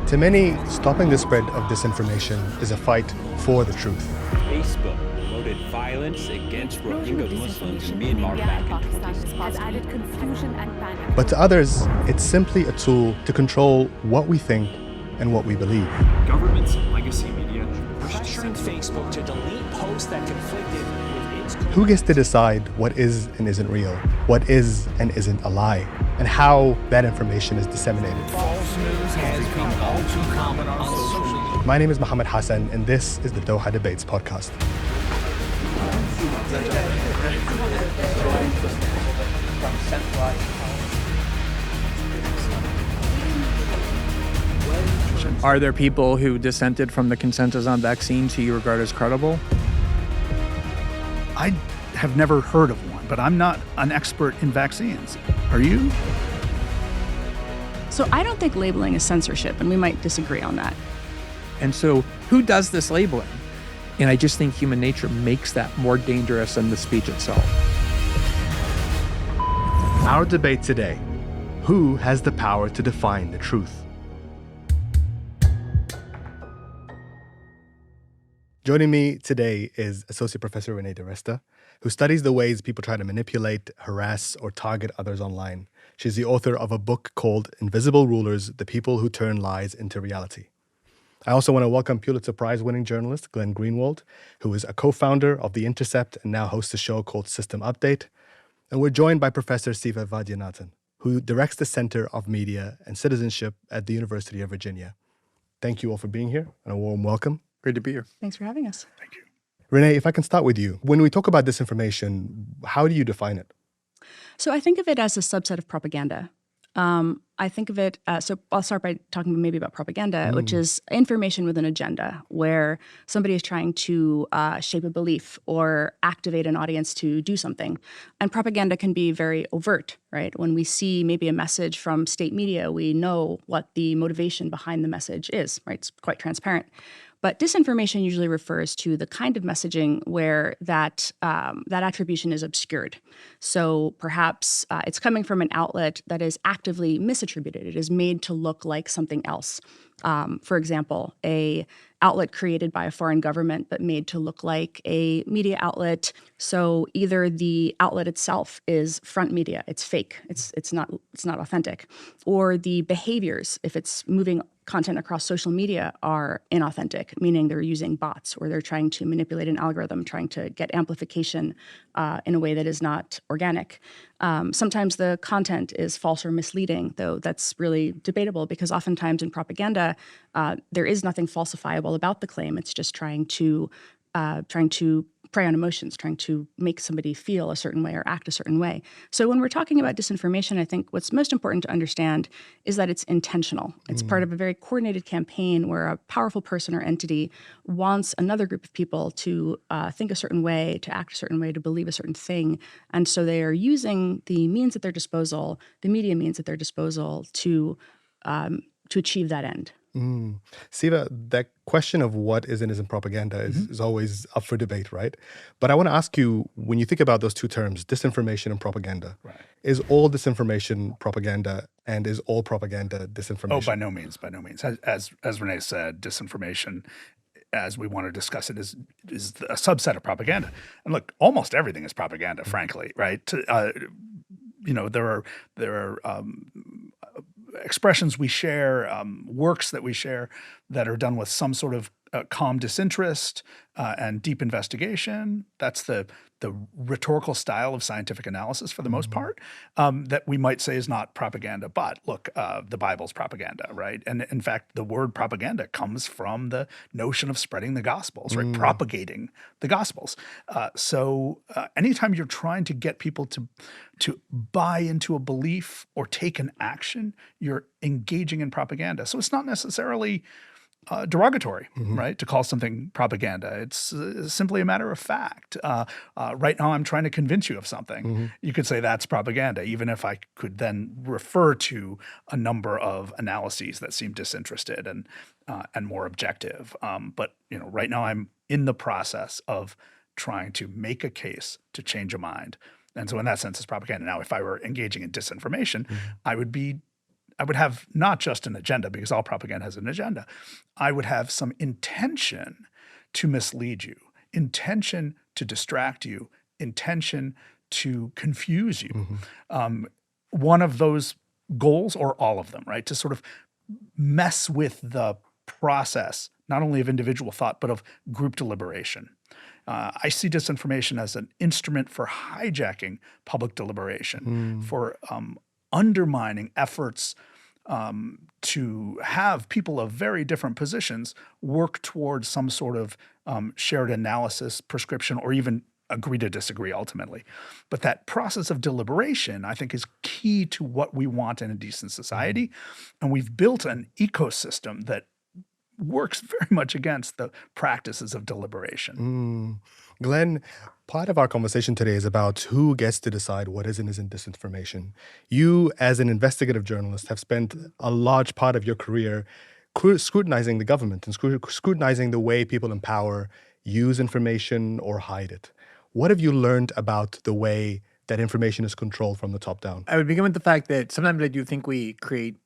To many, stopping the spread of disinformation is a fight for the truth. Facebook promoted violence against Rohingya Muslims in Myanmar back in 2016. Has added confusion and panic. But to others, it's simply a tool to control what we think and what we believe. Governments and legacy media pressuring Facebook to delete posts that conflicted with its... Who gets to decide what is and isn't real, what is and isn't a lie, and how that information is disseminated? False news has become all too common on social media. My name is Mohammed Hassan, and this is the Doha Debates podcast. Are there people who dissented from the consensus on vaccines who you regard as credible? I have never heard of one, but I'm not an expert in vaccines. Are you? So I don't think labeling is censorship, and we might disagree on that. And so who does this labeling? And I just think human nature makes that more dangerous than the speech itself. Our debate today: who has the power to define the truth? Joining me today is Associate Professor Renee DiResta, who studies the ways people try to manipulate, harass, or target others online. She's the author of a book called Invisible Rulers: The People Who Turn Lies into Reality. I also want to welcome Pulitzer Prize-winning journalist Glenn Greenwald, who is a co-founder of The Intercept and now hosts a show called System Update. And we're joined by Professor Siva Vaidyanathan, who directs the Center of Media and Citizenship at the University of Virginia. Thank you all for being here, and a warm welcome. Great to be here. Thanks for having us. Thank you. Renee, if I can start with you. When we talk about disinformation, how do you define it? So I think of it as a subset of propaganda. I think of it, so I'll start by talking maybe about propaganda, which is information with an agenda, where somebody is trying to shape a belief or activate an audience to do something. And propaganda can be very overt, right? When we see maybe a message from state media, we know what the motivation behind the message is, right? It's quite transparent. But disinformation usually refers to the kind of messaging where that attribution is obscured. So perhaps it's coming from an outlet that is actively misattributed. It is made to look like something else. For example, a outlet created by a foreign government but made to look like a media outlet. So either the outlet itself is front media, it's fake, it's not authentic, or the behaviors, if it's moving content across social media, are inauthentic, meaning they're using bots or they're trying to manipulate an algorithm, trying to get amplification in a way that is not organic. Sometimes the content is false or misleading, though that's really debatable because oftentimes in propaganda, there is nothing falsifiable about the claim. It's just trying to prey on emotions, trying to make somebody feel a certain way or act a certain way. So when we're talking about disinformation, I think what's most important to understand is that it's intentional. It's part of a very coordinated campaign where a powerful person or entity wants another group of people to think a certain way, to act a certain way, to believe a certain thing. And so they are using the means at their disposal, the media means at their disposal to achieve that end. Siva, that question of what is and isn't propaganda is always up for debate, right? But I want to ask you, when you think about those two terms, disinformation and propaganda, is all disinformation propaganda and is all propaganda disinformation? Oh, by no means. As Renee said, disinformation, as we want to discuss it, is a subset of propaganda. And look, almost everything is propaganda, frankly, right? There are expressions we share, works that we share that are done with some sort of calm disinterest and deep investigation. That's the rhetorical style of scientific analysis for the most part, that we might say is not propaganda. But look, the Bible's propaganda, right? And in fact, the word propaganda comes from the notion of spreading the Gospels, right? Propagating the Gospels. So anytime you're trying to get people to buy into a belief or take an action, you're engaging in propaganda. So it's not necessarily derogatory, right, to call something propaganda. It's simply a matter of fact. Right now I'm trying to convince you of something. You could say that's propaganda, even if I could then refer to a number of analyses that seem disinterested and more objective. But right now I'm in the process of trying to make a case to change a mind. And so in that sense, it's propaganda. Now, if I were engaging in disinformation, I would be would have not just an agenda, because all propaganda has an agenda. I would have some intention to mislead you, intention to distract you, intention to confuse you. One of those goals, or all of them, right? To sort of mess with the process, not only of individual thought, but of group deliberation. I see disinformation as an instrument for hijacking public deliberation, for undermining efforts to have people of very different positions work towards some sort of shared analysis, prescription, or even agree to disagree ultimately. But that process of deliberation, I think, is key to what we want in a decent society. And we've built an ecosystem that works very much against the practices of deliberation. Glenn, part of our conversation today is about who gets to decide what is and isn't disinformation. You, as an investigative journalist, have spent a large part of your career scrutinizing the government and scrutinizing the way people in power use information or hide it. What have you learned about the way that information is controlled from the top down? I would begin with the fact that sometimes I do think we create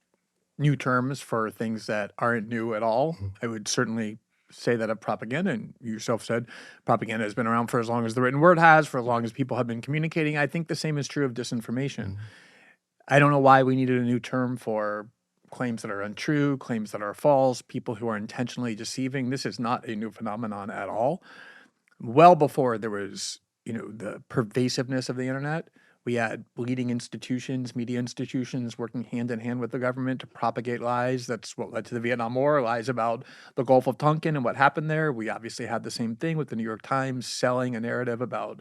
new terms for things that aren't new at all. I would certainly say that of propaganda, and you yourself said propaganda has been around for as long as the written word has, for as long as people have been communicating. I think the same is true of disinformation. I don't know why we needed a new term for claims that are untrue, claims that are false, people who are intentionally deceiving. This is not a new phenomenon at all. Well before there was, the pervasiveness of the internet, we had leading institutions, media institutions working hand in hand with the government to propagate lies. That's what led to the Vietnam War, lies about the Gulf of Tonkin and what happened there. We obviously had the same thing with the New York Times selling a narrative about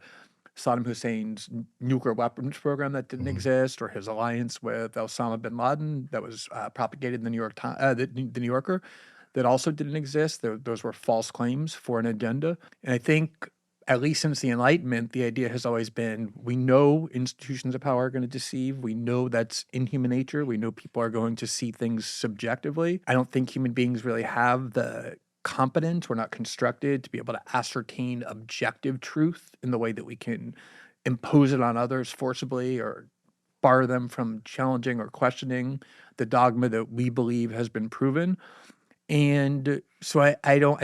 Saddam Hussein's nuclear weapons program that didn't exist, or his alliance with Osama bin Laden that was propagated in the New York the New Yorker that also didn't exist. Those were false claims for an agenda. And I think, at least since the Enlightenment, the idea has always been, we know institutions of power are going to deceive. We know that's in human nature. We know people are going to see things subjectively. I don't think human beings really have the competence. We're not constructed to be able to ascertain objective truth in the way that we can impose it on others forcibly or bar them from challenging or questioning the dogma that we believe has been proven. And so I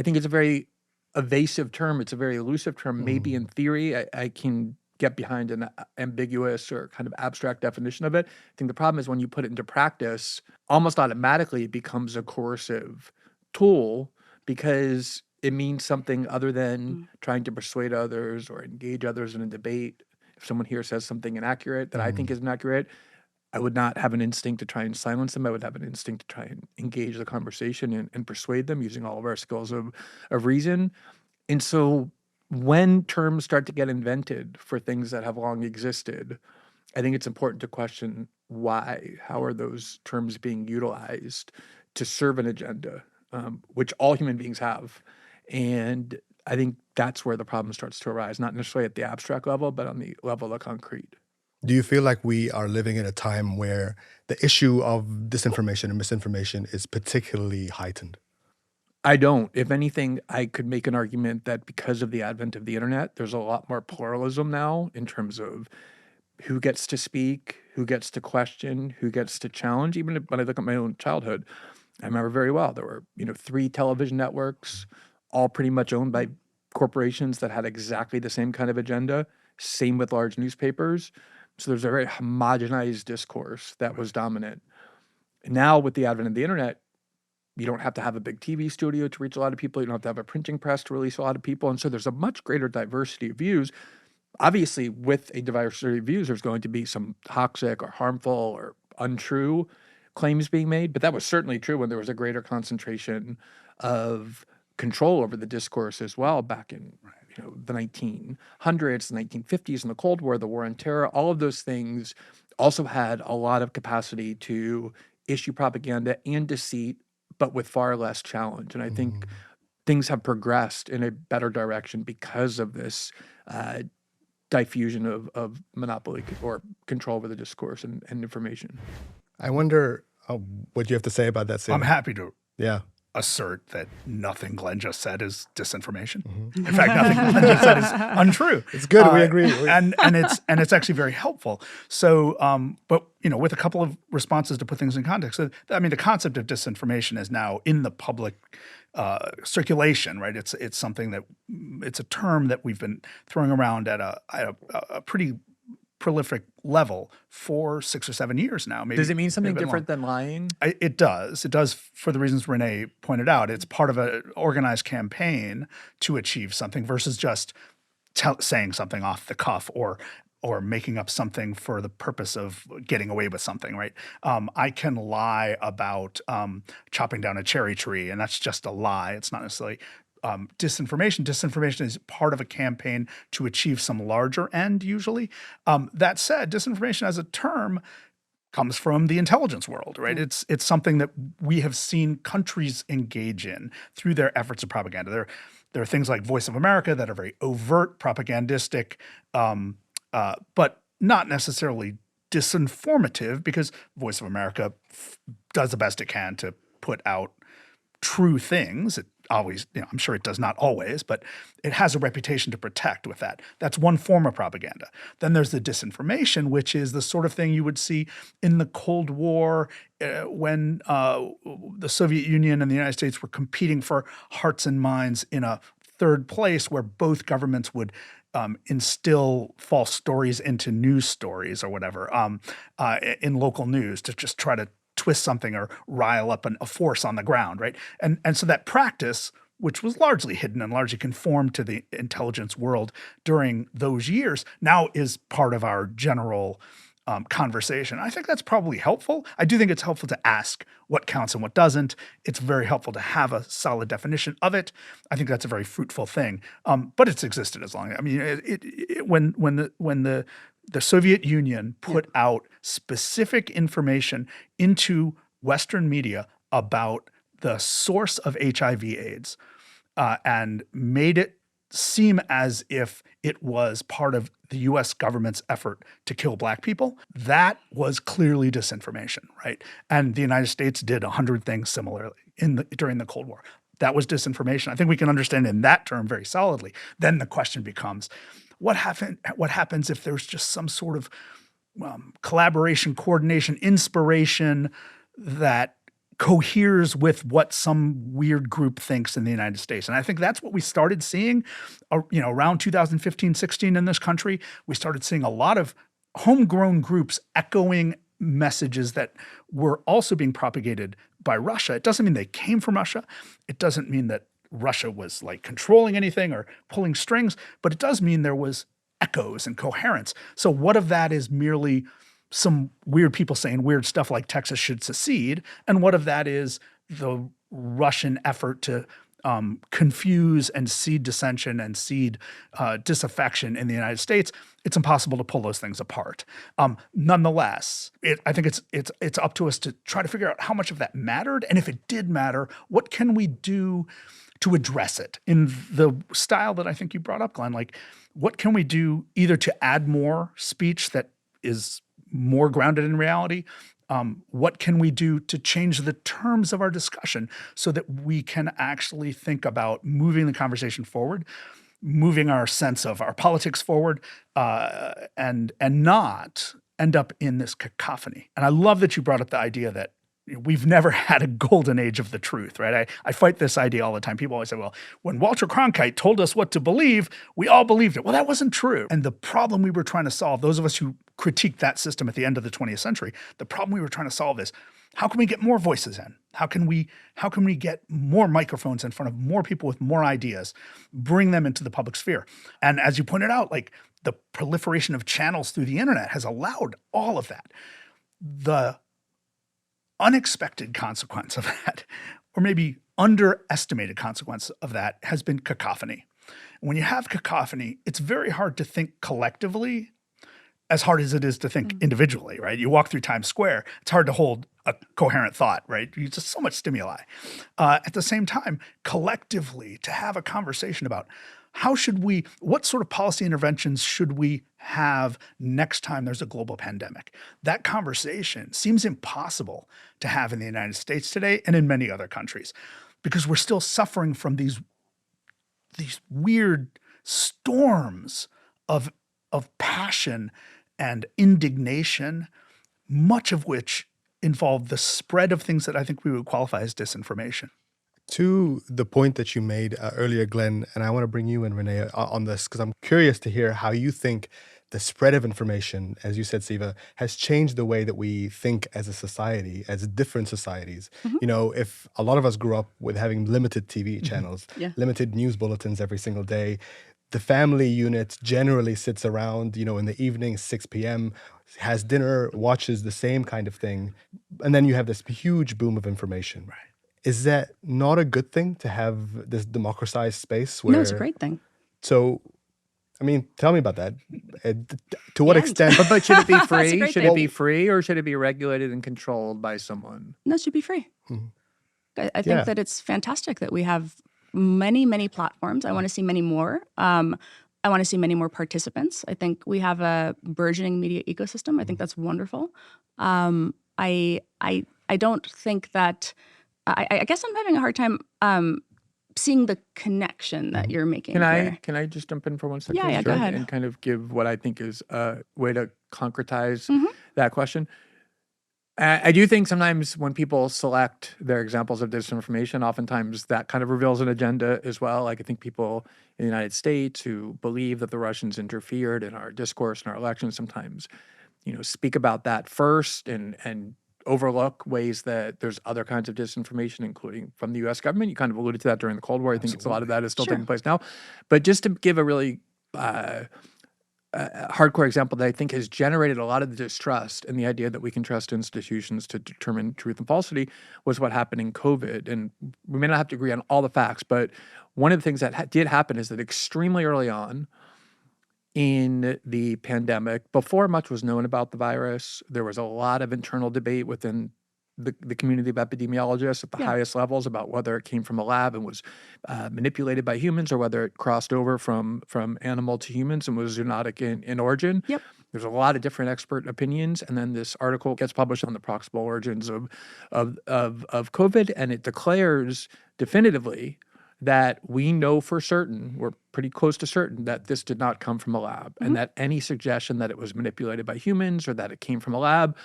think it's a very evasive term. It's a very elusive term. Maybe in theory, I can get behind an ambiguous or kind of abstract definition of it. I think the problem is when you put it into practice, almost automatically it becomes a coercive tool because it means something other than trying to persuade others or engage others in a debate. If someone here says something inaccurate that I think is inaccurate, I would not have an instinct to try and silence them. I would have an instinct to try and engage the conversation and persuade them using all of our skills of reason. And so when terms start to get invented for things that have long existed, I think it's important to question why. How are those terms being utilized to serve an agenda, which all human beings have? And I think that's where the problem starts to arise, not necessarily at the abstract level, but on the level of concrete. Do you feel like we are living in a time where the issue of disinformation and misinformation is particularly heightened? I don't. If anything, I could make an argument that because of the advent of the internet, there's a lot more pluralism now in terms of who gets to speak, who gets to question, who gets to challenge. Even when I look at my own childhood, I remember very well there were 3 television networks, all pretty much owned by corporations that had exactly the same kind of agenda. Same with large newspapers. So there's a very homogenized discourse that was dominant. And now with the advent of the internet, you don't have to have a big TV studio to reach a lot of people. You don't have to have a printing press to release a lot of people. And so there's a much greater diversity of views. Obviously, with a diversity of views, there's going to be some toxic or harmful or untrue claims being made. But that was certainly true when there was a greater concentration of control over the discourse as well back in the 1900s, the 1950s, and the Cold War, the War on Terror. All of those things also had a lot of capacity to issue propaganda and deceit, but with far less challenge. And I think things have progressed in a better direction because of this diffusion of monopoly or control over the discourse and information. I wonder what you have to say about that, Sam. I'm happy to Yeah. assert that nothing Glenn just said is disinformation. In fact, nothing Glenn just said is untrue. It's good. We agree. and it's actually very helpful. So, but with a couple of responses to put things in context. So, I mean, the concept of disinformation is now in the public circulation, right? It's something that it's a term that we've been throwing around at a pretty prolific level for 6 or 7 years now. Maybe, Does it mean something maybe a bit different than lying? It does. It does for the reasons Renee pointed out. It's part of an organized campaign to achieve something versus just saying something off the cuff or making up something for the purpose of getting away with something, right? I can lie about chopping down a cherry tree, and that's just a lie. It's not necessarily disinformation. Disinformation is part of a campaign to achieve some larger end, usually. That said, disinformation as a term comes from the intelligence world, right? It's something that we have seen countries engage in through their efforts of propaganda. There are things like Voice of America that are very overt, propagandistic, but not necessarily disinformative, because Voice of America does the best it can to put out true things. It always, I'm sure it does not always, but it has a reputation to protect with that. That's one form of propaganda. Then there's the disinformation, which is the sort of thing you would see in the Cold War when the Soviet Union and the United States were competing for hearts and minds in a third place, where both governments would instill false stories into news stories or whatever in local news to just try to twist something or rile up a force on the ground, right? And so that practice, which was largely hidden and largely conformed to the intelligence world during those years, now is part of our general conversation. I think that's probably helpful. I do think it's helpful to ask what counts and what doesn't. It's very helpful to have a solid definition of it. I think that's a very fruitful thing. But it's existed as long. I mean, when the Soviet Union put out specific information into Western media about the source of HIV/AIDS and made it seem as if it was part of the U.S. government's effort to kill Black people, that was clearly disinformation, right? And the United States did 100 things similarly during the Cold War. That was disinformation. I think we can understand in that term very solidly. Then the question becomes, what happens if there's just some sort of collaboration, coordination, inspiration that coheres with what some weird group thinks in the United States? And I think that's what we started seeing, around 2015, 16 in this country. We started seeing a lot of homegrown groups echoing messages that were also being propagated by Russia. It doesn't mean they came from Russia. It doesn't mean that Russia was like controlling anything or pulling strings, but it does mean there was echoes and coherence. So what of that is merely some weird people saying weird stuff like Texas should secede, and what of that is the Russian effort to confuse and seed dissension and seed disaffection in the United States? It's impossible to pull those things apart. Nonetheless, I think it's up to us to try to figure out how much of that mattered, and if it did matter, what can we do to address it in the style that I think you brought up, Glenn? Like, what can we do either to add more speech that is more grounded in reality? What can we do to change the terms of our discussion so that we can actually think about moving the conversation forward, moving our sense of our politics forward, and not end up in this cacophony? And I love that you brought up the idea that we've never had a golden age of the truth, right? I fight this idea all the time. People always say, well, when Walter Cronkite told us what to believe, we all believed it. Well, that wasn't true. And the problem we were trying to solve, those of us who critiqued that system at the end of the 20th century, the problem we were trying to solve is, how can we get more voices in? How can we get more microphones in front of more people with more ideas, bring them into the public sphere? And as you pointed out, like, the proliferation of channels through the internet has allowed all of that. The unexpected consequence of that, or maybe underestimated consequence of that, has been cacophony. When you have cacophony, it's very hard to think collectively, as hard as it is to think individually, right? You walk through Times Square, it's hard to hold a coherent thought, right? It's just so much stimuli. At the same time, collectively, to have a conversation about what sort of policy interventions should we have next time there's a global pandemic? That conversation seems impossible to have in the United States today and in many other countries, because we're still suffering from these weird storms of passion and indignation, much of which involve the spread of things that I think we would qualify as disinformation. To the point that you made earlier, Glenn, and I want to bring you and Renee on this because I'm curious to hear how you think the spread of information, as you said, Siva, has changed the way that we think as a society, as different societies. You know, if a lot of us grew up with having limited TV channels, Yeah. limited news bulletins every single day, the family unit generally sits around, you know, in the evening, 6 p.m., has dinner, watches the same kind of thing. And then you have this huge boom of information. Right. Is that not a good thing to have this democratized space where No, it's a great thing. So, I mean, tell me about that. To what Yeah. extent? But should it be That's a free? great Should thing. it be free, or should it be regulated and controlled by someone? No, it should be free. I think Yeah. that it's fantastic that we have many, many platforms. I want to see many more. I want to see many more participants. I think we have a burgeoning media ecosystem. I think that's wonderful. I don't think that. I guess I'm having a hard time seeing the connection that you're making. here. Can I just jump in for 1 second? Yeah, go ahead. And kind of give what I think is a way to concretize that question. I do think sometimes when people select their examples of disinformation, oftentimes that kind of reveals an agenda as well. Like I think people in the United States who believe that the Russians interfered in our discourse and our elections sometimes, you know, speak about that first and overlook ways that there's other kinds of disinformation, including from the U.S. government. You kind of alluded to that during the Cold War. I think it's a lot of that is still taking place now. But just to give a really hardcore example that I think has generated a lot of the distrust and the idea that we can trust institutions to determine truth and falsity was what happened in COVID. And we may not have to agree on all the facts, but one of the things that did happen is that extremely early on in the pandemic, before much was known about the virus, there was a lot of internal debate within the community of epidemiologists at the highest levels about whether it came from a lab and was manipulated by humans or whether it crossed over from animal to humans and was zoonotic in origin. Yep. There's a lot of different expert opinions, and then this article gets published on the proximal origins of COVID, and it declares definitively that we know for certain, we're pretty close to certain, that this did not come from a lab, and that any suggestion that it was manipulated by humans or that it came from a lab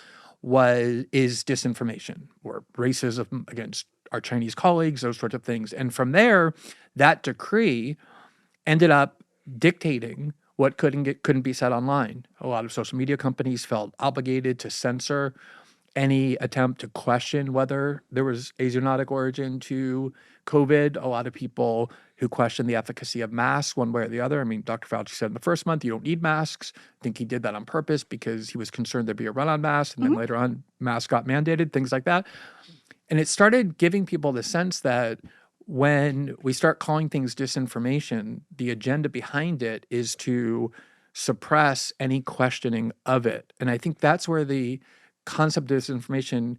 is disinformation or racism against our Chinese colleagues, those sorts of things. And from there, that decree ended up dictating what couldn't be said online. A lot of social media companies felt obligated to censor any attempt to question whether there was a zoonotic origin to COVID. A lot of people who questioned the efficacy of masks one way or the other. I mean, Dr. Fauci said in the first month, you don't need masks. I think he did that on purpose because he was concerned there'd be a run on masks. And then later on, masks got mandated, things like that. And it started giving people the sense that when we start calling things disinformation, the agenda behind it is to suppress any questioning of it. And I think that's where the concept of disinformation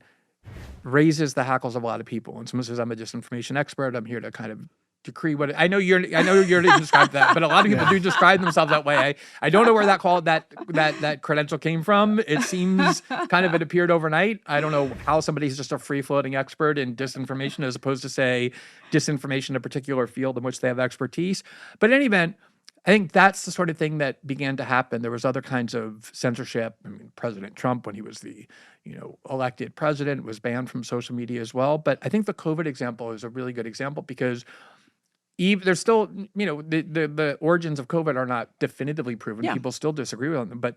raises the hackles of a lot of people. And someone says, I'm a disinformation expert. I'm here to kind of decree what I know you're to describe that, but a lot of people do describe themselves that way. I don't know where that credential came from. It seems kind of it appeared overnight. I don't know how somebody's just a free floating expert in disinformation as opposed to say disinformation in a particular field in which they have expertise. But in any event, I think that's the sort of thing that began to happen. There was other kinds of censorship. I mean, President Trump, when he was the, elected president, was banned from social media as well. But I think the COVID example is a really good example because there's still, the origins of COVID are not definitively proven. Yeah. People still disagree with them, but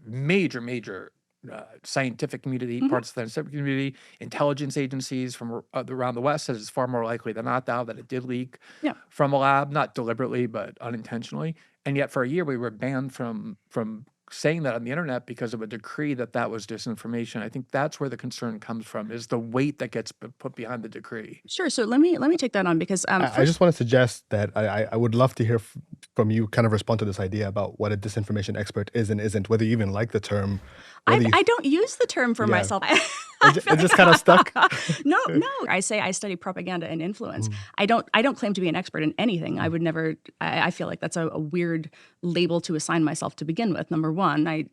major scientific community, parts of the scientific community, intelligence agencies from around the West says it's far more likely than not now that it did leak from a lab, not deliberately, but unintentionally. And yet for a year we were banned from saying that on the internet because of a decree that was disinformation. I think that's where the concern comes from, is the weight that gets put behind the decree. Sure. So let me take that on because I just want to suggest that I would love to hear from you kind of respond to this idea about what a disinformation expert is and isn't, whether you even like the term. I don't use the term for myself. It just kind of stuck. No. I say I study propaganda and influence. I don't claim to be an expert in anything. I would never. I feel like that's a weird label to assign myself to begin with. Number one,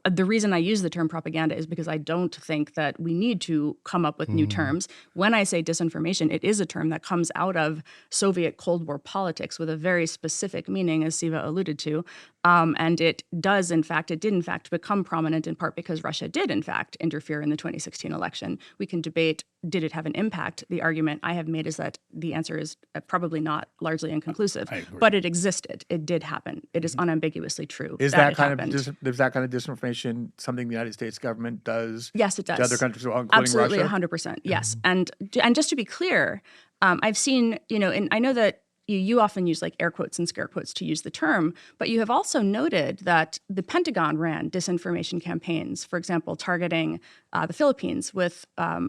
the reason I use the term propaganda is because I don't think that we need to come up with new terms. When I say disinformation, it is a term that comes out of Soviet Cold War politics with a very specific meaning, as Siva alluded to. And it did in fact become prominent in part because Russia did in fact interfere in the 2016 election. We can debate, did it have an impact? The argument I have made is that the answer is probably not, largely inconclusive, but it existed. It did happen. It is unambiguously true. Is that that it kind happened. is that kind of disinformation something the United States government does? Yes, it does. To other countries, as well, including Absolutely, Russia? 100%. Yes, and just to be clear, I've seen, and I know that you often use like air quotes and scare quotes to use the term, but you have also noted that the Pentagon ran disinformation campaigns, for example, targeting the Philippines with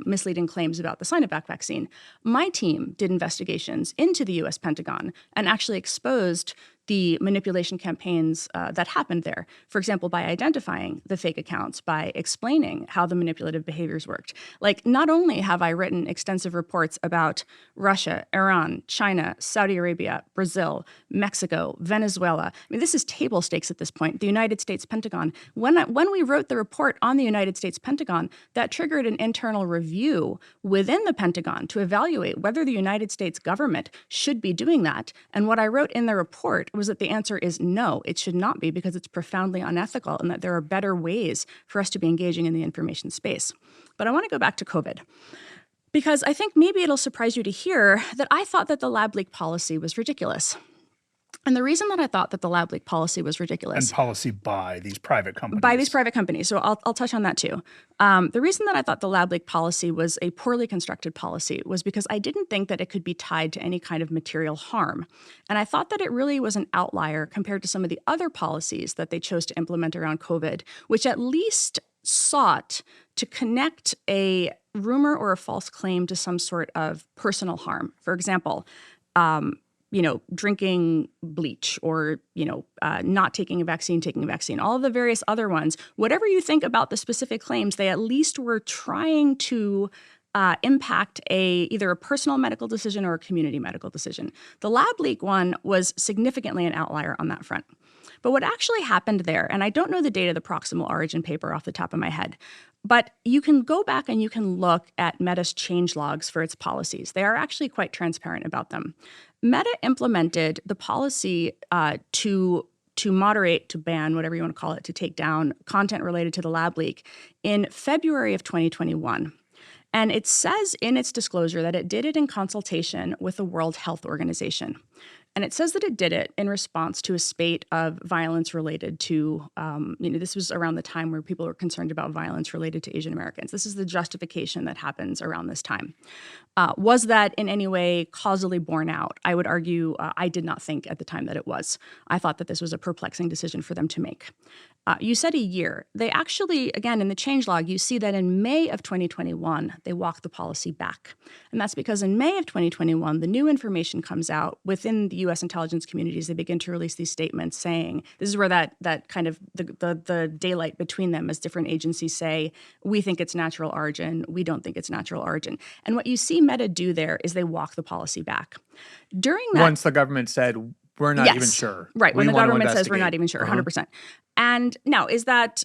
misleading claims about the Sinovac vaccine. My team did investigations into the U.S. Pentagon and actually exposed the manipulation campaigns that happened there. For example, by identifying the fake accounts, by explaining how the manipulative behaviors worked. Like, not only have I written extensive reports about Russia, Iran, China, Saudi Arabia, Brazil, Mexico, Venezuela. I mean, this is table stakes at this point. The United States Pentagon. When we wrote the report on the United States Pentagon, that triggered an internal review within the Pentagon to evaluate whether the United States government should be doing that. And what I wrote in the report was that the answer is no, it should not be, because it's profoundly unethical and that there are better ways for us to be engaging in the information space. But I want to go back to COVID, because I think maybe it'll surprise you to hear that I thought that the lab leak policy was ridiculous. And the reason that I thought that the lab leak policy was ridiculous— And policy by these private companies. by these private companies. So I'll touch on that too. The reason that I thought the lab leak policy was a poorly constructed policy was because I didn't think that it could be tied to any kind of material harm. And I thought that it really was an outlier compared to some of the other policies that they chose to implement around COVID, which at least sought to connect a rumor or a false claim to some sort of personal harm. For example, drinking bleach, or, not taking a vaccine, taking a vaccine, all of the various other ones. Whatever you think about the specific claims, they at least were trying to impact either a personal medical decision or a community medical decision. The lab leak one was significantly an outlier on that front. But what actually happened there, and I don't know the date of the proximal origin paper off the top of my head, but you can go back and you can look at Meta's change logs for its policies. They are actually quite transparent about them. Meta implemented the policy to moderate, to ban, whatever you want to call it, to take down content related to the lab leak in February of 2021. And it says in its disclosure that it did it in consultation with the World Health Organization. And it says that it did it in response to a spate of violence related to, this was around the time where people were concerned about violence related to Asian Americans. This is the justification that happens around this time. Was that in any way causally borne out? I would argue I did not think at the time that it was. I thought that this was a perplexing decision for them to make. You said a year. They actually, again, in the changelog, you see that in May of 2021, they walked the policy back. And that's because in May of 2021, the new information comes out within the U.S. intelligence communities. They begin to release these statements saying, this is where that kind of the daylight between them as different agencies say, we think it's natural origin, we don't think it's natural origin. And what you see Meta do there is they walk the policy back. During that— Once the government said, we're not even sure. Right, We when the want to government says we're not investigate. even sure, 100%. And now, is that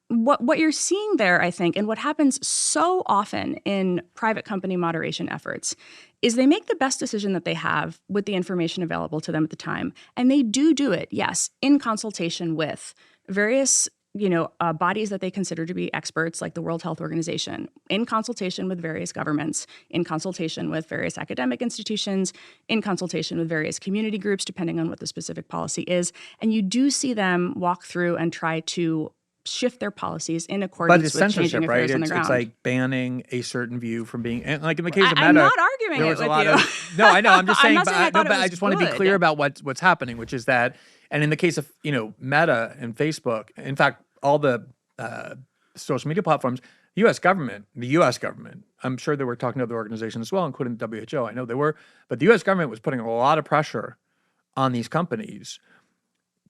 what you're seeing there, I think, and what happens so often in private company moderation efforts is they make the best decision that they have with the information available to them at the time. And they do it, yes, in consultation with various bodies that they consider to be experts, like the World Health Organization, in consultation with various governments, in consultation with various academic institutions, in consultation with various community groups, depending on what the specific policy is. And you do see them walk through and try to shift their policies in But accordance it's with changing censorship, affairs right? on the ground. It's like banning a certain view from being, and like in the case of Meta, I'm not arguing there it was with a lot you. of. No, I know. I'm just I'm saying, not saying I thought it but I was just want to be good. clear about what's happening, which is that, and in the case of Meta and Facebook, in fact, all the social media platforms, the U.S. government, I'm sure they were talking to other organizations as well, including the WHO. I know they were, but the U.S. government was putting a lot of pressure on these companies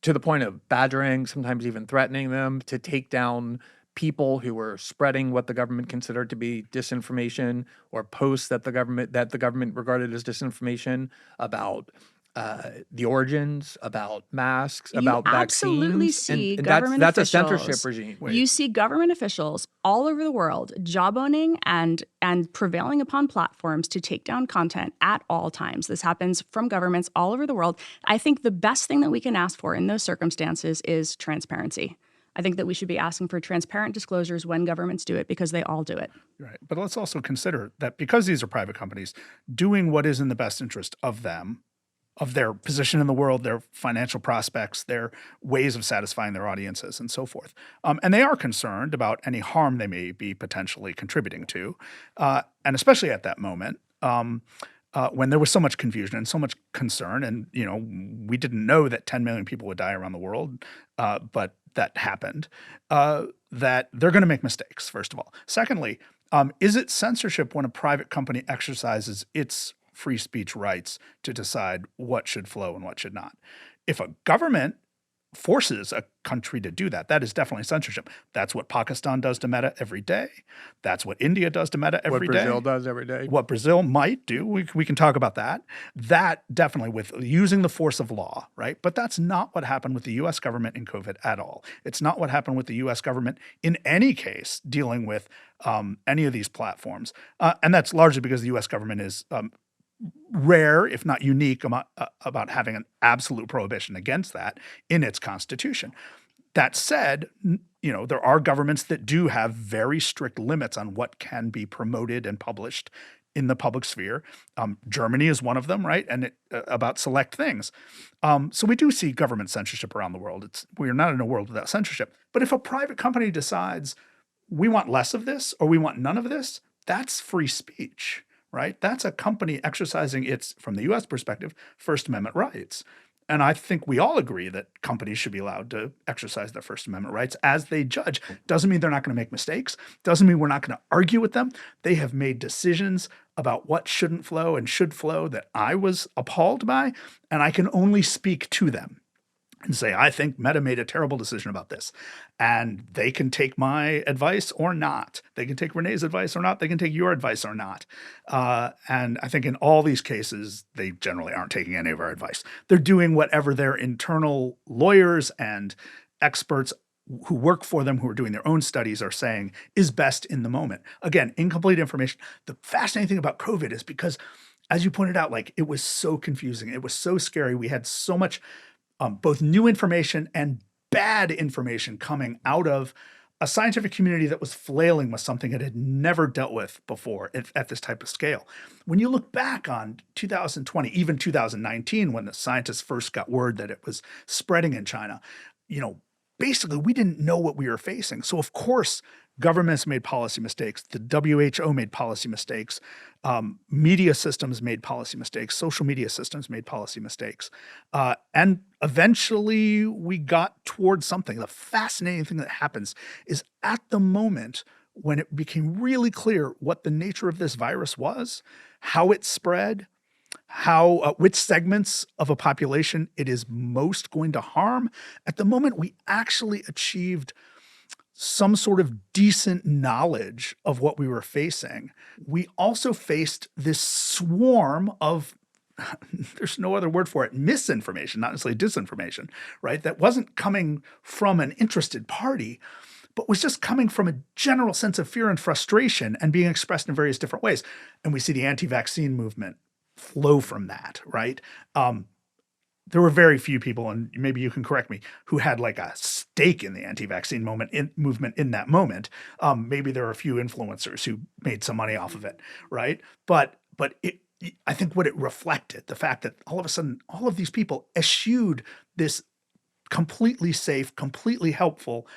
to the point of badgering, sometimes even threatening them to take down people who were spreading what the government considered to be disinformation, or posts that the government regarded as disinformation about the origins, about masks, You about absolutely vaccines, see and government that's a officials. censorship regime. You see government officials all over the world jawboning and prevailing upon platforms to take down content at all times. This happens from governments all over the world. I think the best thing that we can ask for in those circumstances is transparency. I think that we should be asking for transparent disclosures when governments do it, because they all do it. Right. But let's also consider that because these are private companies, doing what is in the best interest of them, of their position in the world, their financial prospects, their ways of satisfying their audiences, and so forth. And they are concerned about any harm they may be potentially contributing to, and especially at that moment. When there was so much confusion and so much concern, and we didn't know that 10 million people would die around the world, but that happened, that they're going to make mistakes, first of all. Secondly, is it censorship when a private company exercises its free speech rights to decide what should flow and what should not? If a government forces a country to do that, that is definitely censorship. That's what Pakistan does to Meta every day. That's what India does to Meta every day. What Brazil does every day. What Brazil might do, we can talk about that. That definitely, with using the force of law, right? But that's not what happened with the U.S. government in COVID at all. It's not what happened with the U.S. government in any case dealing with any of these platforms. And that's largely because the U.S. government is rare, if not unique, about having an absolute prohibition against that in its constitution. That said, there are governments that do have very strict limits on what can be promoted and published in the public sphere. Germany is one of them, right? And about select things. So we do see government censorship around the world. We're not in a world without censorship. But if a private company decides we want less of this or we want none of this, that's free speech. Right? That's a company exercising its, from the U.S. perspective, First Amendment rights. And I think we all agree that companies should be allowed to exercise their First Amendment rights as they judge. Doesn't mean they're not going to make mistakes. Doesn't mean we're not going to argue with them. They have made decisions about what shouldn't flow and should flow that I was appalled by, and I can only speak to them and say, I think Meta made a terrible decision about this. And they can take my advice or not. They can take Renee's advice or not. They can take your advice or not. And I think in all these cases, they generally aren't taking any of our advice. They're doing whatever their internal lawyers and experts who work for them, who are doing their own studies, are saying is best in the moment. Again, incomplete information. The fascinating thing about COVID is because, as you pointed out, it was so confusing. It was so scary. We had so much both new information and bad information coming out of a scientific community that was flailing with something it had never dealt with before at this type of scale. When you look back on 2020, even 2019, when the scientists first got word that it was spreading in China, basically we didn't know what we were facing. So of course, governments made policy mistakes. The WHO made policy mistakes. Media systems made policy mistakes. Social media systems made policy mistakes. And eventually we got towards something. The fascinating thing that happens is at the moment when it became really clear what the nature of this virus was, how it spread, which segments of a population it is most going to harm, at the moment we actually achieved some sort of decent knowledge of what we were facing. We also faced this swarm of, there's no other word for it, misinformation, not necessarily disinformation, right? That wasn't coming from an interested party, but was just coming from a general sense of fear and frustration and being expressed in various different ways. And we see the anti-vaccine movement flow from that, right? There were very few people, and maybe you can correct me, who had a stake in the anti-vaccine movement in that moment. Maybe there are a few influencers who made some money off of it, right? But I think what it reflected, the fact that all of a sudden all of these people eschewed this completely safe, completely helpful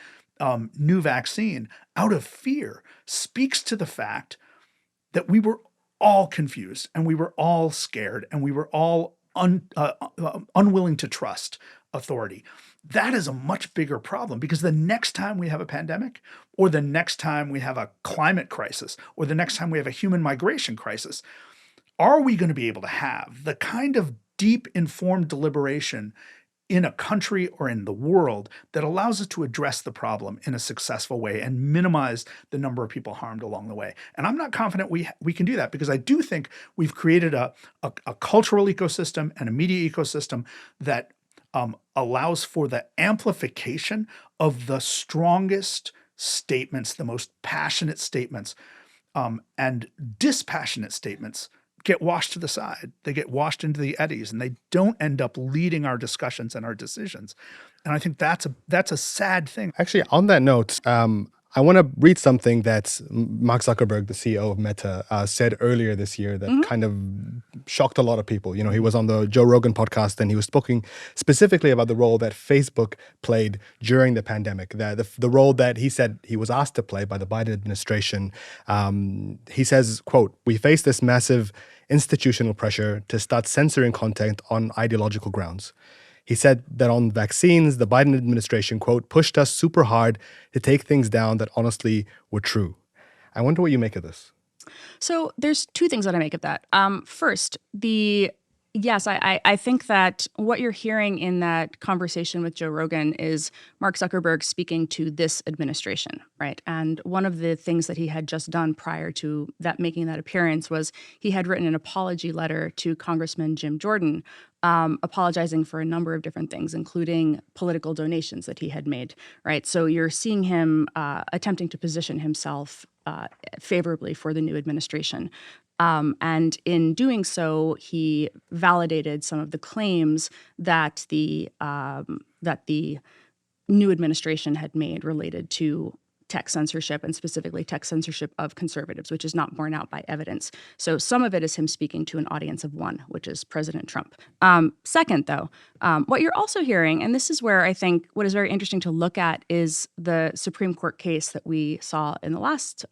new vaccine out of fear, speaks to the fact that we were all confused and we were all scared and we were all unwilling to trust authority. That is a much bigger problem, because the next time we have a pandemic, or the next time we have a climate crisis, or the next time we have a human migration crisis, are we going to be able to have the kind of deep, informed deliberation in a country or in the world that allows us to address the problem in a successful way and minimize the number of people harmed along the way. And I'm not confident we can do that, because I do think we've created a cultural ecosystem and a media ecosystem that allows for the amplification of the strongest statements, the most passionate statements, and dispassionate statements get washed to the side. They get washed into the eddies, and they don't end up leading our discussions and our decisions. And I think that's a sad thing. Actually, on that note, I want to read something that Mark Zuckerberg, the CEO of Meta, said earlier this year that kind of shocked a lot of people. You know, he was on the Joe Rogan podcast, and he was speaking specifically about the role that Facebook played during the pandemic, the role that he said he was asked to play by the Biden administration. He says, quote, "We face this massive institutional pressure to start censoring content on ideological grounds." He said that on vaccines, the Biden administration, quote, "pushed us super hard to take things down that honestly were true." I wonder what you make of this. So there's two things that I make of that. First, yes, I think that what you're hearing in that conversation with Joe Rogan is Mark Zuckerberg speaking to this administration, right? And one of the things that he had just done prior to that making that appearance was he had written an apology letter to Congressman Jim Jordan, apologizing for a number of different things, including political donations that he had made, right? So you're seeing him attempting to position himself favorably for the new administration. And in doing so, he validated some of the claims that the new administration had made related to tech censorship, and specifically tech censorship of conservatives, which is not borne out by evidence. So some of it is him speaking to an audience of one, which is President Trump. Second, though, what you're also hearing, and this is where I think what is very interesting to look at, is the Supreme Court case that we saw in the last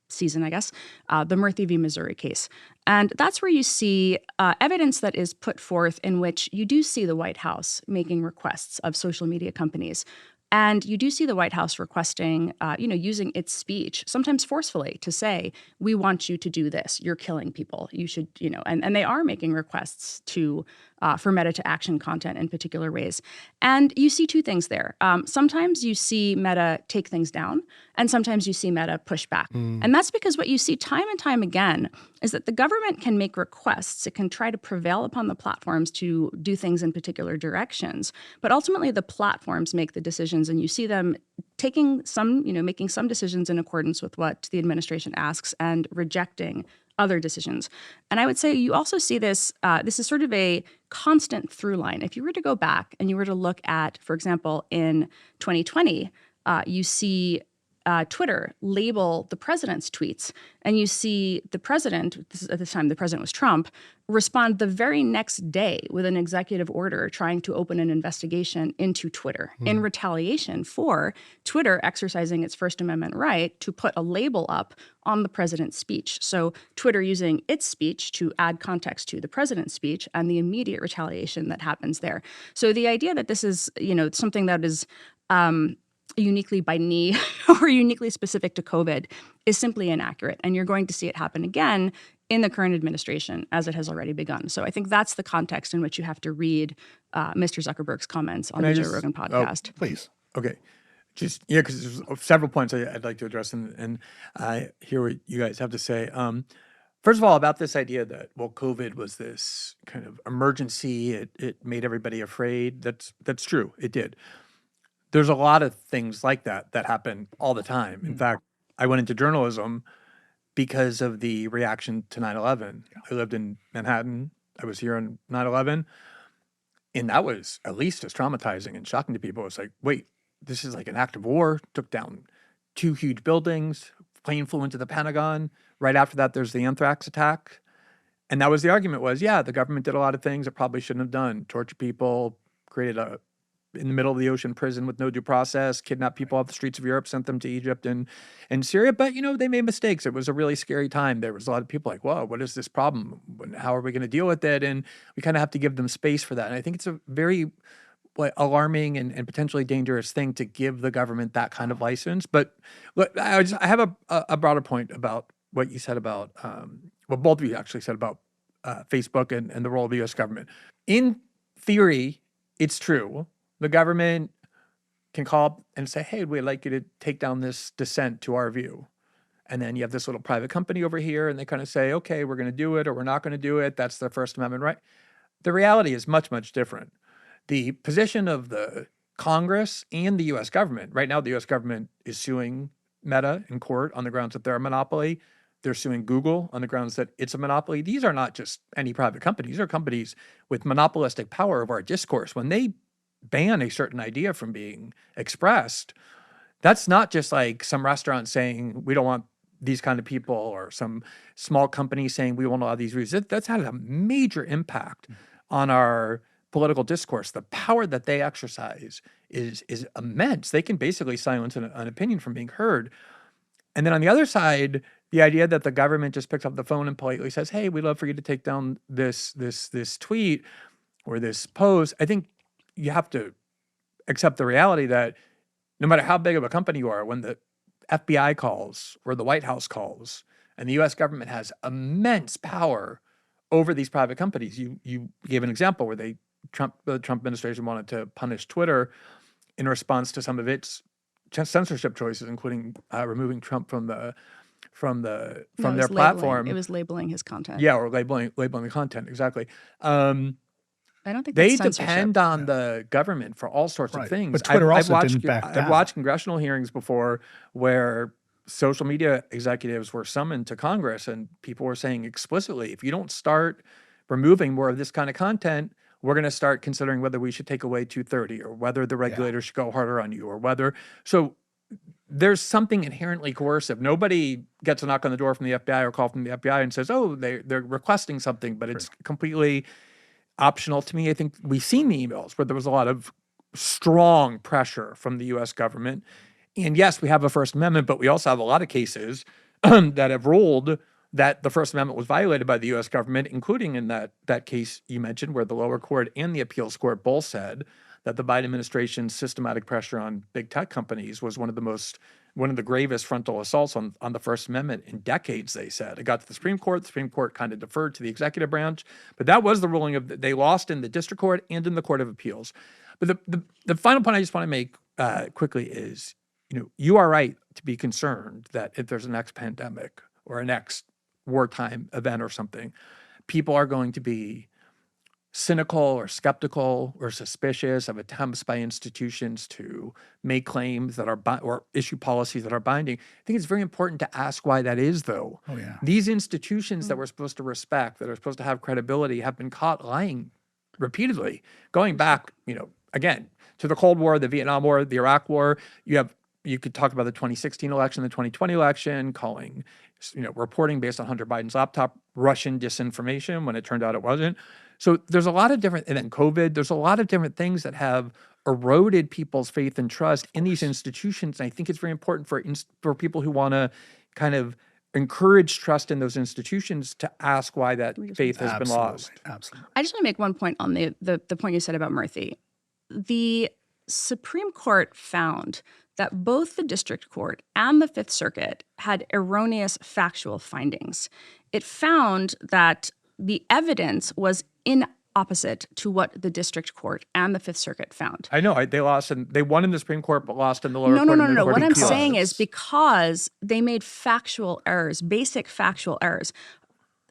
season, I guess, the Murthy v. Missouri case. And that's where you see evidence that is put forth in which you do see the White House making requests of social media companies. And you do see the White House requesting, using its speech, sometimes forcefully, to say, we want you to do this. You're killing people. You should, and they are making requests for Meta to action content in particular ways. And you see two things there. Sometimes you see Meta take things down, and sometimes you see Meta push back. And that's because what you see time and time again is that the government can make requests. It can try to prevail upon the platforms to do things in particular directions. But ultimately, the platforms make the decisions, and you see them making some decisions in accordance with what the administration asks and rejecting other decisions. And I would say you also see this, this is sort of a constant through line. If you were to go back and you were to look at, for example, in 2020, you see Twitter label the president's tweets, and you see the president, at this time the president was Trump, respond the very next day with an executive order trying to open an investigation into Twitter in retaliation for Twitter exercising its First Amendment right to put a label up on the president's speech. So Twitter using its speech to add context to the president's speech and the immediate retaliation that happens there. So the idea that this is, something that is uniquely by knee or uniquely specific to COVID is simply inaccurate. And you're going to see it happen again in the current administration, as it has already begun. So I think that's the context in which you have to read Mr. Zuckerberg's comments on the Joe Rogan podcast. Please. Okay. Because there's several points I'd like to address, and I hear what you guys have to say. First of all, about this idea that, COVID was this kind of emergency, it made everybody afraid. That's true. It did. There's a lot of things like that happen all the time. In fact, I went into journalism because of the reaction to 9/11. I lived in Manhattan. I was here on 9/11. And that was at least as traumatizing and shocking to people. It's like, wait, this is like an act of war, took down 2 huge buildings, plane flew into the Pentagon. Right after that, there's the anthrax attack. And that was the argument was, the government did a lot of things it probably shouldn't have done. Torture people, created in the middle of the ocean prison with no due process, kidnapped people off the streets of Europe, sent them to Egypt and Syria. But, they made mistakes. It was a really scary time. There was a lot of people like, whoa, what is this problem? How are we going to deal with it? And we kind of have to give them space for that. And I think it's a very alarming and potentially dangerous thing to give the government that kind of license. But look, I have a broader point about what you said about, both of you actually said about Facebook and the role of the U.S. government. In theory, it's true. The government can call up and say, hey, we'd like you to take down this dissent to our view. And then you have this little private company over here, and they kind of say, okay, we're going to do it or we're not going to do it. That's the First Amendment right. The reality is much, much different. The position of the Congress and the U.S. government, right now the U.S. government is suing Meta in court on the grounds that they're a monopoly. They're suing Google on the grounds that it's a monopoly. These are not just any private companies. These are companies with monopolistic power of our discourse. When they ban a certain idea from being expressed, that's not just like some restaurant saying, we don't want these kind of people, or some small company saying we won't allow these views. That's had a major impact on our political discourse. The power that they exercise is immense. They can basically silence an opinion from being heard. And then on the other side, the idea that the government just picks up the phone and politely says, hey, we'd love for you to take down this tweet or this post. I think you have to accept the reality that no matter how big of a company you are, when the FBI calls or the White House calls, and the U.S. government has immense power over these private companies. You gave an example where the Trump administration wanted to punish Twitter in response to some of its censorship choices, including removing Trump from their platform. It was labeling his content. Yeah, or labeling the content, exactly. I don't think They that's censorship. depend on the government for all sorts of Right. things. But Twitter I've also didn't back I've down. watched congressional hearings before where social media executives were summoned to Congress, and people were saying explicitly, if you don't start removing more of this kind of content, we're going to start considering whether we should take away 230 or whether the regulators should go harder on you or whether. So there's something inherently coercive. Nobody gets a knock on the door from the FBI or call from the FBI and says, oh, they're requesting something, but it's completely optional to me. I think we've seen the emails where there was a lot of strong pressure from the U.S. government. And yes, we have a First Amendment, but we also have a lot of cases that have ruled that the First Amendment was violated by the U.S. government, including in that case you mentioned where the lower court and the appeals court both said that the Biden administration's systematic pressure on big tech companies was one of the gravest frontal assaults on the First Amendment in decades, they said. It got to the Supreme Court kind of deferred to the executive branch, but that was the ruling they lost in the district court and in the Court of Appeals. But the final point I just want to make quickly is, you are right to be concerned that if there's a next pandemic or a next wartime event or something, people are going to be cynical or skeptical or suspicious of attempts by institutions to make claims that are or issue policies that are binding. I think it's very important to ask why that is, though. Oh, yeah. These institutions that we're supposed to respect, that are supposed to have credibility, have been caught lying repeatedly, going back, again, to the Cold War, the Vietnam War, the Iraq War. You could talk about the 2016 election, the 2020 election, calling, reporting based on Hunter Biden's laptop Russian disinformation when it turned out it wasn't. So there's a lot of different, and then COVID, there's a lot of different things that have eroded people's faith and trust in these institutions. And I think it's very important for people who want to kind of encourage trust in those institutions to ask why that faith has been lost. Absolutely. I just want to make one point on the point you said about Murthy. The Supreme Court found that both the District Court and the Fifth Circuit had erroneous factual findings. It found that the evidence was opposite to what the District Court and the Fifth Circuit found. I know they lost and they won in the Supreme Court, but lost in the lower court. No. Court What of I'm Appeals. saying is because they made factual errors, basic factual errors.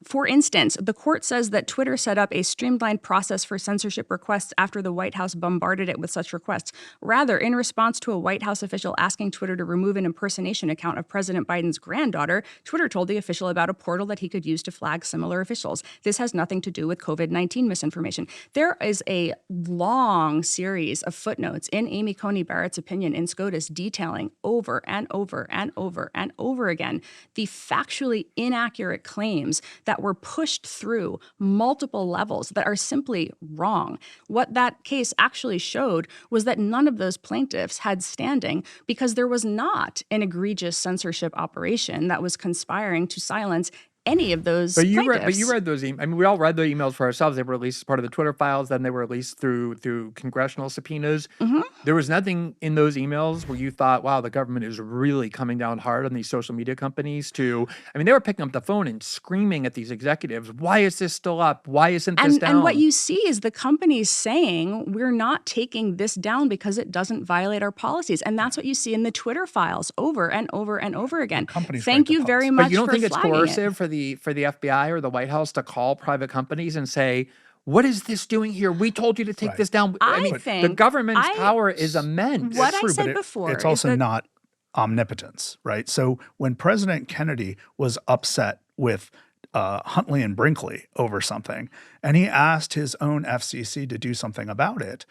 For instance, the court says that Twitter set up a streamlined process for censorship requests after the White House bombarded it with such requests. Rather, in response to a White House official asking Twitter to remove an impersonation account of President Biden's granddaughter, Twitter told the official about a portal that he could use to flag similar officials. This has nothing to do with COVID-19 misinformation. There is a long series of footnotes in Amy Coney Barrett's opinion in SCOTUS detailing over and over and over and over again the factually inaccurate claims that were pushed through multiple levels that are simply wrong. What that case actually showed was that none of those plaintiffs had standing because there was not an egregious censorship operation that was conspiring to silence any of those But you plaintiffs. read those emails. I mean, we all read the emails for ourselves. They were released as part of the Twitter files. Then they were released through congressional subpoenas. Mm-hmm. There was nothing in those emails where you thought, wow, the government is really coming down hard on these social media companies to, I mean, they were picking up the phone and screaming at these executives, why is this still up? Why isn't this down? And what you see is the companies saying, we're not taking this down because it doesn't violate our policies. And that's what you see in the Twitter files over and over and over again. companies Thank write the you very policy. much But you don't for think it's flagging it. coercive for the FBI or the White House to call private companies and say, what is this doing here? We told you to take this down. I mean, the think government's I- power is immense. What I True, but said before it's is also that- not omnipotence, right? So when President Kennedy was upset with Huntley and Brinkley over something, and he asked his own FCC to do something about it,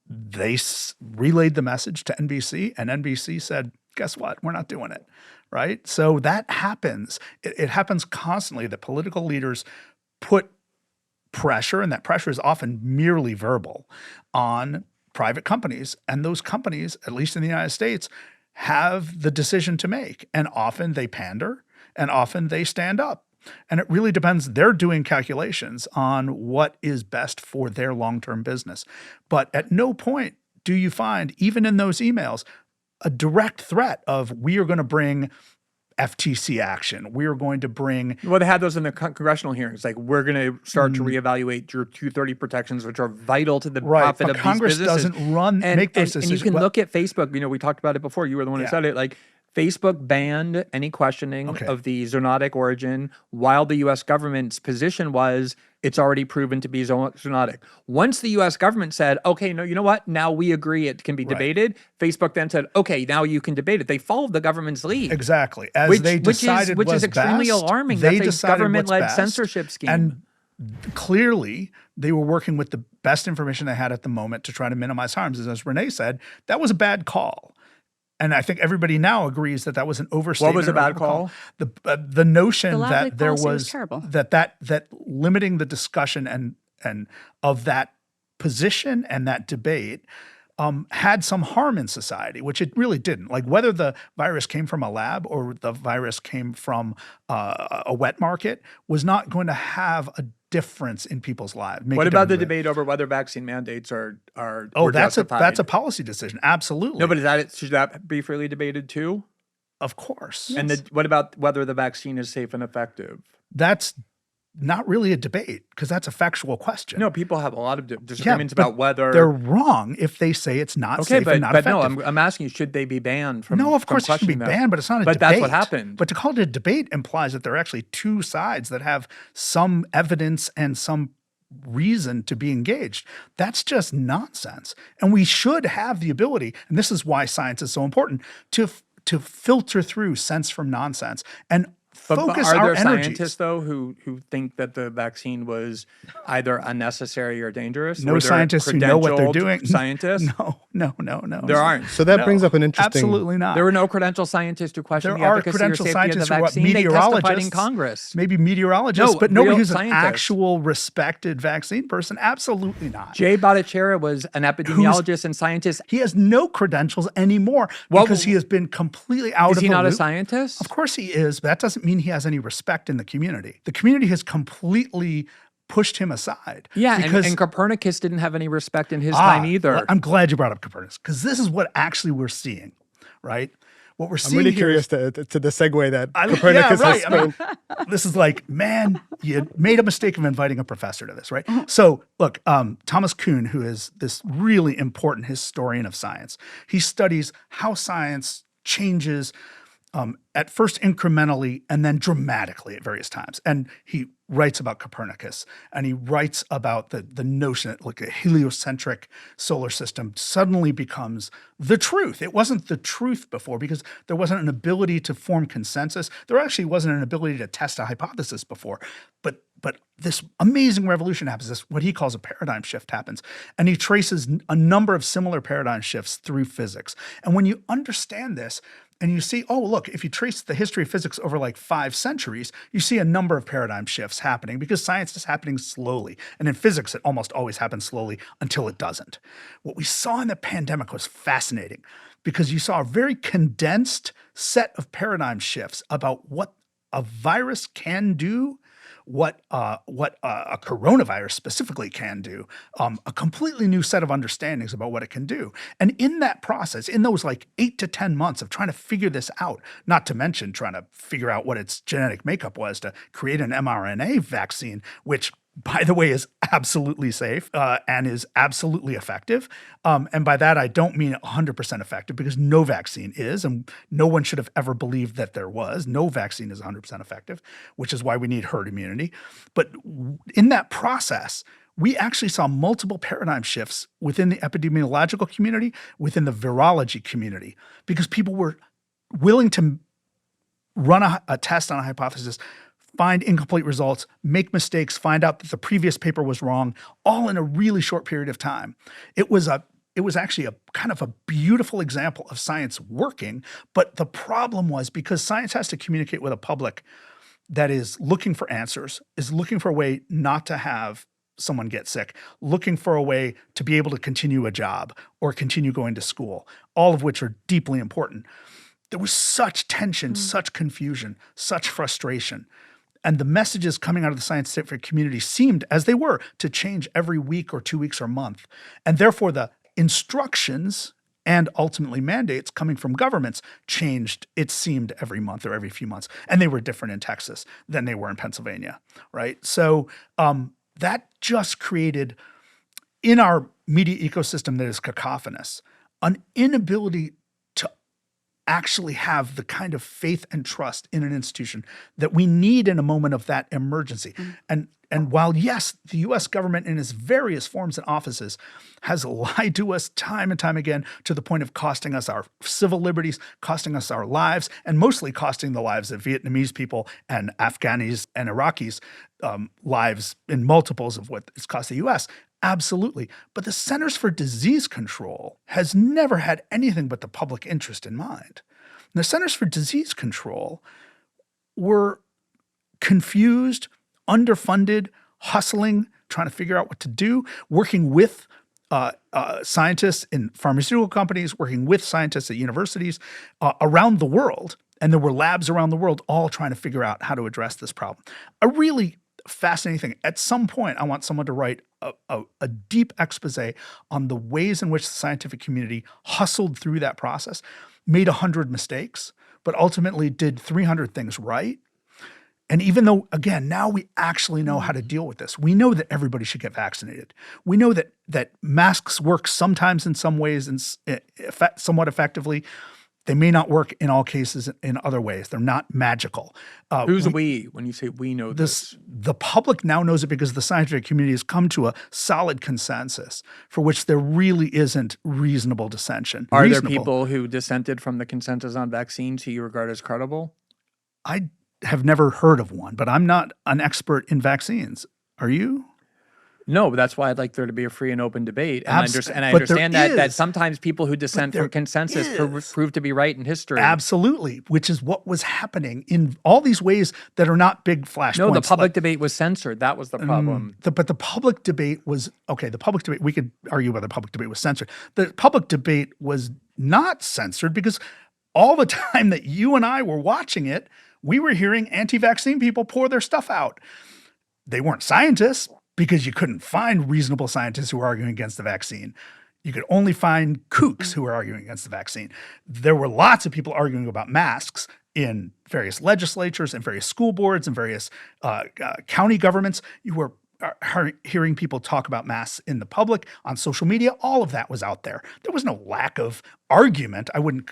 they relayed the message to NBC, and NBC said, guess what? We're not doing it, right? So that happens. It happens constantly that political leaders put pressure, and that pressure is often merely verbal, on private companies. And those companies, at least in the United States, have the decision to make. And often they pander, and often they stand up. And it really depends. They're doing calculations on what is best for their long-term business. But at no point do you find, even in those emails, a direct threat of, we are going to bring FTC action. We are going to bring. Well, they had those in the congressional hearings. Like, we're going to start to reevaluate your 230 protections, which are vital to the Right, profit but of Congress these businesses. doesn't make those And you decisions. can Well- look at Facebook. You know, we talked about it before. You were the one who Yeah. said it. Like, Facebook banned any questioning Okay. of the zoonotic origin, while the U.S. government's position was it's already proven to be zoonotic. Once the U.S. government said, okay, no, you know what? Now we agree it can be debated. Facebook then said, okay, now you can debate it. They followed the government's lead. Exactly. As Which- they which is- decided which is was extremely best, alarming. They That's a decided what's government-led best, censorship scheme. And clearly, they were working with the best information they had at the moment to try to minimize harms. As Renee said, that was a bad call. And I think everybody now agrees that that was an overstatement. What was a or bad overcall. call? The notion The lab that leak there policy was was terrible. that limiting the discussion and of that position and that debate had some harm in society, which it really didn't. Like, whether the virus came from a lab or the virus came from a wet market was not going to have a difference in people's lives. What about the debate over whether vaccine mandates are Oh, were that's justified? a policy decision. Absolutely. No, but should that be freely debated too? of course. And what about whether the vaccine is safe and effective? That's not really a debate, because that's a factual question. No, people have a lot of disagreements but about whether they're wrong if they say it's not okay, safe but and not no, effective. I'm asking you, should they be banned from? No, of from course it should be questioning that? banned, but it's not a But debate. that's what happened. But to call it a debate implies that there are actually two sides that have some evidence and some reason to be engaged. That's just nonsense. And we should have the ability, and this is why science is so important, to filter through sense from nonsense and But focus are our there energies. scientists though who think that the vaccine was either unnecessary or dangerous? No Were there scientists who know what they're credentialed doing. Scientists? No. There aren't. So that No, brings up an interesting. Absolutely not. There were no credentialed scientists who questioned There the are efficacy or credentialed safety of the scientists who are vaccine. They testified in meteorologists, Congress. maybe meteorologists, No, but nobody real who's an scientists. actual respected vaccine person. Absolutely not. Jay Bhattacharya was an epidemiologist and scientist. He has no credentials anymore Well, because he has been completely out Is of he the not a loop. scientist? Of course he is, but that doesn't mean he has any respect in the community. The community has completely pushed him aside. Yeah, because and Copernicus didn't have any respect in his time either. well, I'm glad you brought up Copernicus, because this is what actually we're seeing, right? What we're I'm seeing really here is curious to the segue that yeah, Copernicus right. has I mean, spent. this is like, man, you made a mistake of inviting a professor to this, right? Uh-huh. So look, Thomas Kuhn, who is this really important historian of science, he studies how science changes at first incrementally and then dramatically at various times. And he writes about Copernicus, and he writes about the notion that like a heliocentric solar system suddenly becomes the truth. It wasn't the truth before because there wasn't an ability to form consensus. There actually wasn't an ability to test a hypothesis before. But this amazing revolution happens. This, what he calls a paradigm shift, happens. And he traces a number of similar paradigm shifts through physics. And when you understand this, and you see, oh, look, if you trace the history of physics over like 5 centuries, you see a number of paradigm shifts happening because science is happening slowly. And in physics, it almost always happens slowly until it doesn't. What we saw in the pandemic was fascinating because you saw a very condensed set of paradigm shifts about what a virus can do, what a coronavirus specifically can do, a completely new set of understandings about what it can do. And in that process, in those like 8 to 10 months of trying to figure this out, not to mention trying to figure out what its genetic makeup was to create an mRNA vaccine, which, by the way, is absolutely safe and is absolutely effective. And by that, I don't mean 100% effective, because no vaccine is, and no one should have ever believed that there was. No vaccine is 100% effective, which is why we need herd immunity. But in that process, we actually saw multiple paradigm shifts within the epidemiological community, within the virology community, because people were willing to run a test on a hypothesis, find incomplete results, make mistakes, find out that the previous paper was wrong, all in a really short period of time. It was actually a kind of a beautiful example of science working, but the problem was, because science has to communicate with a public that is looking for answers, is looking for a way not to have someone get sick, looking for a way to be able to continue a job or continue going to school, all of which are deeply important. There was such tension, such confusion, such frustration. And the messages coming out of the scientific community seemed, as they were, to change every week or 2 weeks or month. And therefore, the instructions and ultimately mandates coming from governments changed, it seemed, every month or every few months. And they were different in Texas than they were in Pennsylvania, right? So that just created, in our media ecosystem that is cacophonous, an inability to actually have the kind of faith and trust in an institution that we need in a moment of that emergency. And while, yes, the U.S. government in its various forms and offices has lied to us time and time again, to the point of costing us our civil liberties, costing us our lives, and mostly costing the lives of Vietnamese people and Afghanis and Iraqis, lives in multiples of what it's cost the U.S., absolutely. But the Centers for Disease Control has never had anything but the public interest in mind. And the Centers for Disease Control were confused, underfunded, hustling, trying to figure out what to do, working with scientists in pharmaceutical companies, working with scientists at universities around the world. And there were labs around the world all trying to figure out how to address this problem. A really fascinating thing. At some point, I want someone to write a deep expose on the ways in which the scientific community hustled through that process, made 100 mistakes, but ultimately did 300 things right. And even though, again, now we actually know how to deal with this. We know that everybody should get vaccinated. We know that masks work sometimes in some ways and somewhat effectively. They may not work in all cases in other ways. They're not magical. Who's we when you say we know this? The public now knows it because the scientific community has come to a solid consensus for which there really isn't reasonable dissension. Are there people who dissented from the consensus on vaccines who you regard as credible? I have never heard of one, but I'm not an expert in vaccines. Are you? No, but that's why I'd like there to be a free and open debate. And I understand there that is. sometimes people who dissent from consensus prove to be right in history. Absolutely, which is what was happening in all these ways that are not big flashpoints. No, the public debate was censored. That was the problem. But the public debate was, okay, the public debate, we could argue whether the public debate was censored. The public debate was not censored because all the time that you and I were watching it, we were hearing anti-vaccine people pour their stuff out. They weren't scientists, because you couldn't find reasonable scientists who were arguing against the vaccine. You could only find kooks who were arguing against the vaccine. There were lots of people arguing about masks in various legislatures and various school boards and various county governments. You were hearing people talk about masks in the public, on social media. All of that was out there. There was no lack of argument. I wouldn't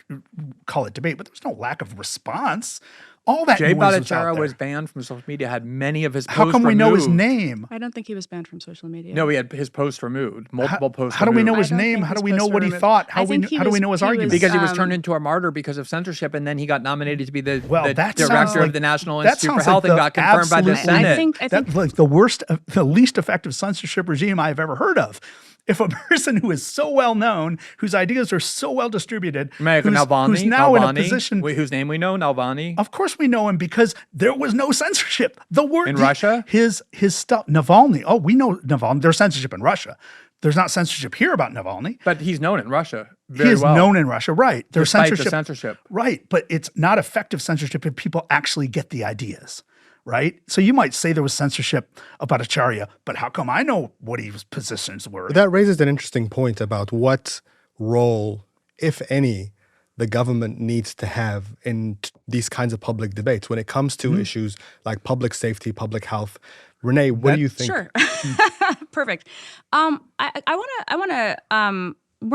call it debate, but there was no lack of response. All that Jay noise was out Bhattacharya there. was banned from social media, had many of his posts How come we know his removed. name? I don't think he was banned from social media. No, he had his posts removed, multiple posts How do we know removed. his I don't name? think How do his we know posts what were he removed. thought? I How think do we know his argument? Because he was turned into a martyr because of censorship, and then he got nominated to be the that sounds director like- of the National that Institute for sounds Health like and the got confirmed by the absolute- Senate. I think That's like the least effective censorship regime I've ever heard of. If a person who is so well known, whose ideas are so well distributed, who's now in a position, whose name we know, Navalny. of course we know him because there was no censorship. The word In Russia? his stuff, Navalny. Oh, we know Navalny. There's censorship in Russia, There's not censorship here about Navalny. But he's known in Russia He very is well. known in Russia, right? There's despite the censorship, censorship. right? But it's not effective censorship if people actually get the ideas, right? So you might say there was censorship about Acharya, but how come I know what his positions were? That raises an interesting point about what role, if any, the government needs to have in these kinds of public debates when it comes to issues like public safety, public health. Renee, what do you think? Sure. Perfect. We're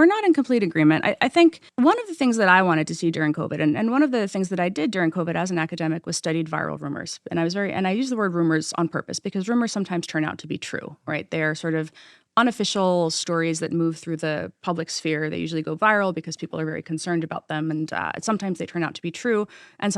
not in complete agreement. I think one of the things that I wanted to see during COVID, and one of the things that I did during COVID as an academic was studied viral rumors. And I use the word rumors on purpose because rumors sometimes turn out to be true, right? They are sort of unofficial stories that move through the public sphere. They usually go viral because people are very concerned about them. And sometimes they turn out to be true, and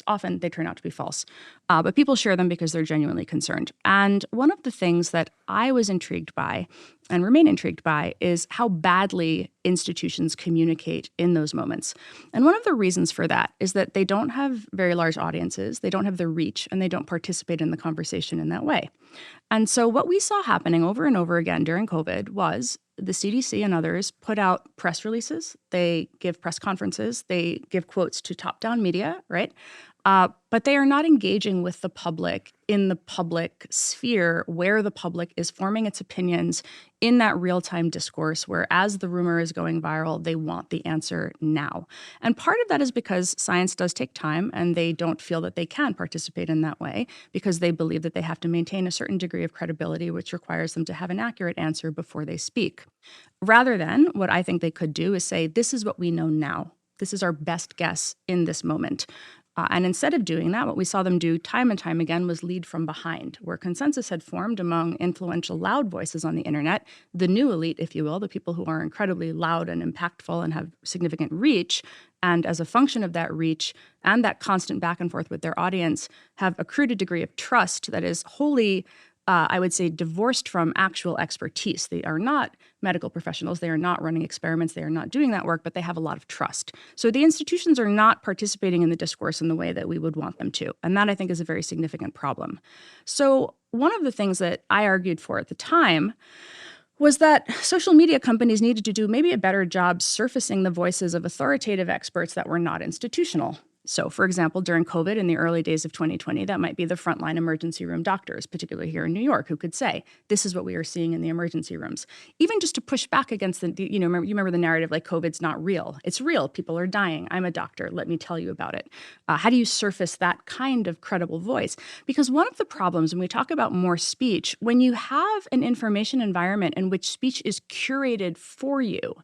often they turn out to be false. But people share them because they're genuinely concerned. And one of the things that I was intrigued by and remain intrigued by is how badly institutions communicate in those moments. And one of the reasons for that is that they don't have very large audiences, they don't have the reach, and they don't participate in the conversation in that way. And so what we saw happening over and over again during COVID was the CDC and others put out press releases, they give press conferences, they give quotes to top-down media, right? But they are not engaging with the public in the public sphere where the public is forming its opinions in that real-time discourse where as the rumor is going viral, they want the answer now. And part of that is because science does take time and they don't feel that they can participate in that way because they believe that they have to maintain a certain degree of credibility, which requires them to have an accurate answer before they speak. Rather than what I think they could do is say, this is what we know now. This is our best guess in this moment. And instead of doing that, what we saw them do time and time again was lead from behind, where consensus had formed among influential, loud voices on the internet, the new elite, if you will, the people who are incredibly loud and impactful and have significant reach. And as a function of that reach and that constant back and forth with their audience, have accrued a degree of trust that is wholly I would say, divorced from actual expertise. They are not medical professionals. They are not running experiments. They are not doing that work, but they have a lot of trust. So the institutions are not participating in the discourse in the way that we would want them to. And that, I think, is a very significant problem. So one of the things that I argued for at the time was that social media companies needed to do maybe a better job surfacing the voices of authoritative experts that were not institutional. So, for example, during COVID in the early days of 2020, that might be the frontline emergency room doctors, particularly here in New York, who could say, this is what we are seeing in the emergency rooms. Even just to push back against you remember the narrative like COVID's not real. It's real. People are dying. I'm a doctor. Let me tell you about it. How do you surface that kind of credible voice? Because one of the problems when we talk about more speech, when you have an information environment in which speech is curated for you,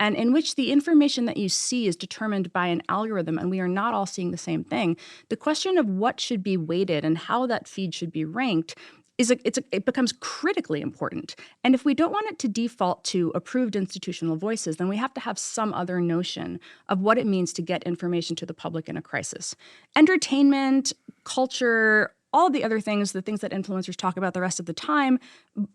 and in which the information that you see is determined by an algorithm, and we are not all seeing the same thing, the question of what should be weighted and how that feed should be ranked it becomes critically important. And if we don't want it to default to approved institutional voices, then we have to have some other notion of what it means to get information to the public in a crisis. Entertainment, culture, all the other things, the things that influencers talk about the rest of the time,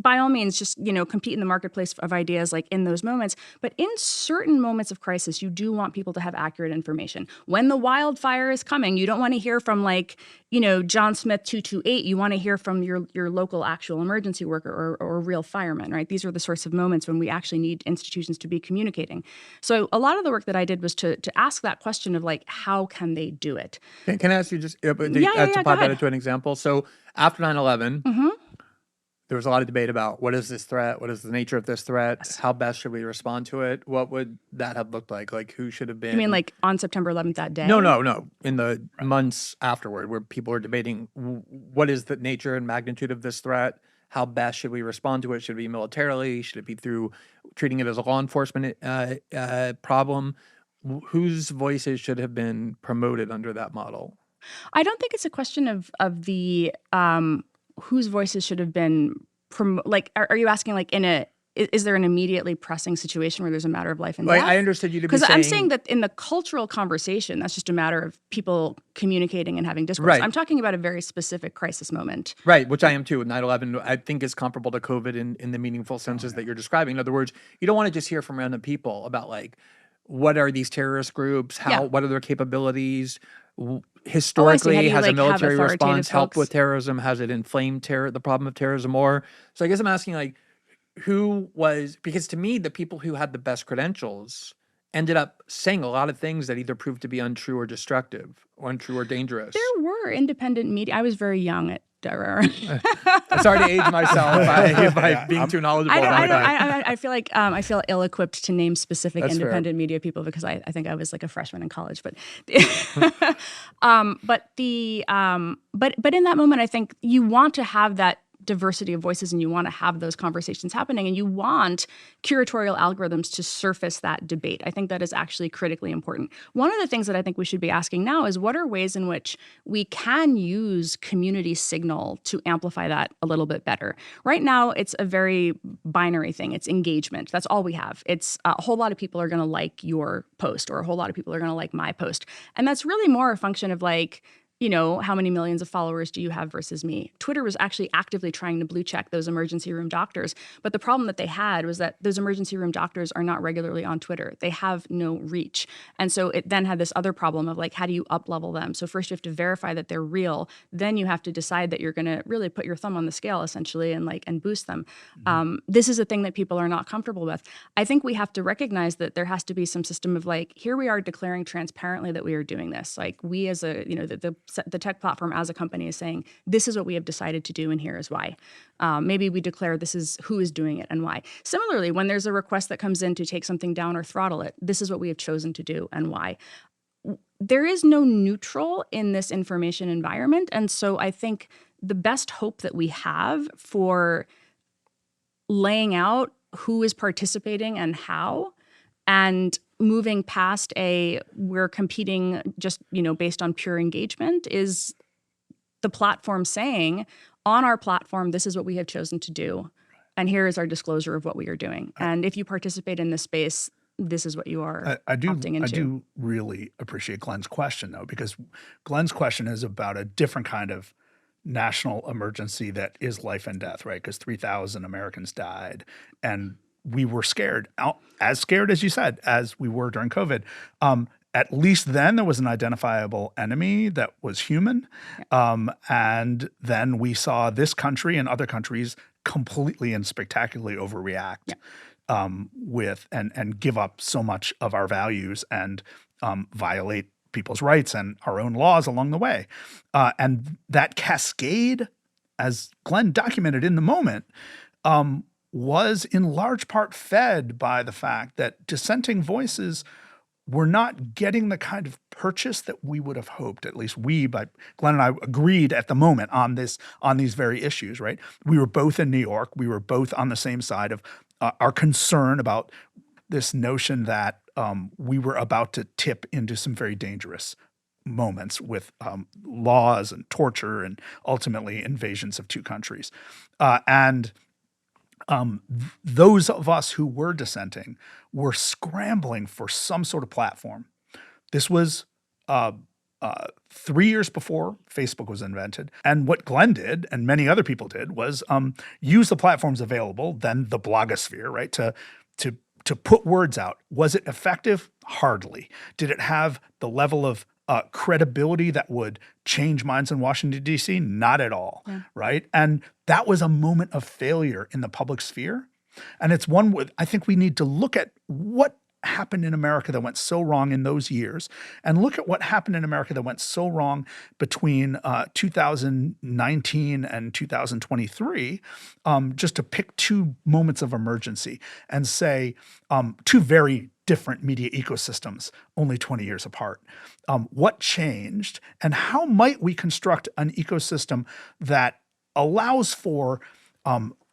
by all means, just, compete in the marketplace of ideas like in those moments. But in certain moments of crisis, you do want people to have accurate information. When the wildfire is coming, you don't want to hear from John Smith 228. You want to hear from your local actual emergency worker or a real fireman, right? These are the sorts of moments when we actually need institutions to be communicating. So a lot of the work that I did was to ask that question of how can they do it? Can I ask you just to go pop that ahead. into an example? So after 9/11, there was a lot of debate about what is this threat? What is the nature of this threat? How best should we respond to it? What would that have looked like? Like who should have been? You mean on September 11th that day? No. In the months afterward, where people are debating what is the nature and magnitude of this threat? How best should we respond to it? Should it be militarily? Should it be through treating it as a law enforcement problem? Whose voices should have been promoted under that model? I don't think it's a question of the whose voices should have been are you asking is there an immediately pressing situation where there's a matter of life and death? I understood you to be because saying, I'm saying that in the cultural conversation, that's just a matter of people communicating and having discourse. Right. I'm talking about a very specific crisis moment. right, which I am too. 9/11, I think, is comparable to COVID in the meaningful senses that you're describing. In other words, you don't want to just hear from random people about what are these terrorist groups? What are their capabilities? Historically, How do you, has a have military authoritative response helped folks? with terrorism? Has it inflamed the problem of terrorism more? So I guess I'm asking, who was, because to me, the people who had the best credentials ended up saying a lot of things that either proved to be untrue or destructive, or untrue or dangerous. There were independent media. I was very young at I'm sorry to age myself by being too knowledgeable. I feel like I feel ill-equipped to name specific That's fair. independent media people because I think I was like a freshman in college. But but in that moment, I think you want to have that diversity of voices and you want to have those conversations happening and you want curatorial algorithms to surface that debate. I think that is actually critically important. One of the things that I think we should be asking now is what are ways in which we can use community signal to amplify that a little bit better? Right now, it's a very binary thing. It's engagement. That's all we have. It's a whole lot of people are going to like your post or a whole lot of people are going to like my post. And that's really more a function of like, you know, how many millions of followers do you have versus me? Twitter was actually actively trying to blue check those emergency room doctors. But the problem that they had was that those emergency room doctors are not regularly on Twitter. They have no reach. And so it then had this other problem of like, how do you up level them? So first you have to verify that they're real. Then you have to decide that you're going to really put your thumb on the scale essentially and boost them. This is a thing that people are not comfortable with. I think we have to recognize that there has to be some system of like, here we are declaring transparently that we are doing this. Like we as a, you know, the tech platform as a company is saying, this is what we have decided to do and here is why. Maybe we declare this is who is doing it and why. Similarly, when there's a request that comes in to take something down or throttle it, this is what we have chosen to do and why. There is no neutral in this information environment. And so I think the best hope that we have for laying out who is participating and how, and moving past we're competing just, you know, based on pure engagement is the platform saying, on our platform, this is what we have chosen to do. And here is our disclosure of what we are doing. And if you participate in this space, this is what you are opting into. I do really appreciate Glenn's question, though, because Glenn's question is about a different kind of national emergency that is life and death, right? Because 3,000 Americans died and we were scared, as scared as you said, as we were during COVID. At least then there was an identifiable enemy that was human. And then we saw this country and other countries completely and spectacularly overreact with and give up so much of our values and violate people's rights and our own laws along the way. And that cascade, as Glenn documented in the moment, was in large part fed by the fact that dissenting voices were not getting the kind of purchase that we would have hoped. At least Glenn and I agreed at the moment on these very issues, right? We were both in New York. We were both on the same side of our concern about this notion that we were about to tip into some very dangerous moments with laws and torture and ultimately invasions of two countries. Those of us who were dissenting were scrambling for some sort of platform. This was 3 years before Facebook was invented. And what Glenn did, and many other people did, was use the platforms available, then the blogosphere, right, to put words out. Was it effective? Hardly. Did it have the level of credibility that would change minds in Washington, D.C.? Not at all, right? And that was a moment of failure in the public sphere. And it's one where I think we need to look at what happened in America that went so wrong in those years and look at what happened in America that went so wrong between 2019 and 2023, just to pick two moments of emergency and say two very different media ecosystems, only 20 years apart. What changed and how might we construct an ecosystem that allows for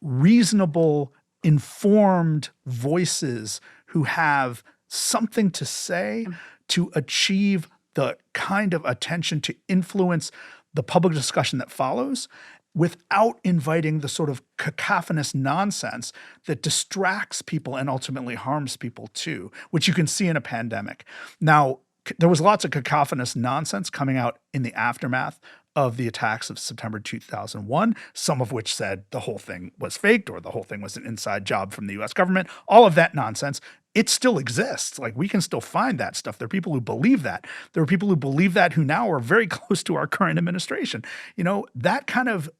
reasonable, informed voices who have something to say to achieve the kind of attention to influence the public discussion that follows without inviting the sort of cacophonous nonsense that distracts people and ultimately harms people too, which you can see in a pandemic. Now, there was lots of cacophonous nonsense coming out in the aftermath of the attacks of September 2001, some of which said the whole thing was faked or the whole thing was an inside job from the US government. All of that nonsense, it still exists. Like, we can still find that stuff. There are people who believe that. There are people who believe that who now are very close to our current administration. You know, that kind of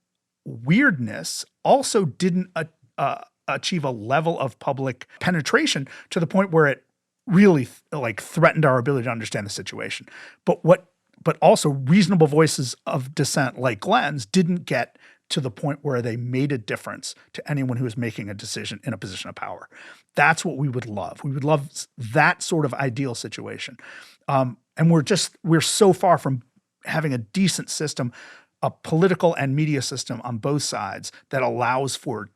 weirdness also didn't achieve a level of public penetration to the point where it really threatened our ability to understand the situation. But also reasonable voices of dissent like Glenn's didn't get to the point where they made a difference to anyone who was making a decision in a position of power. That's what we would love. We would love that sort of ideal situation. And we're so far from having a decent system, a political and media system on both sides that allows for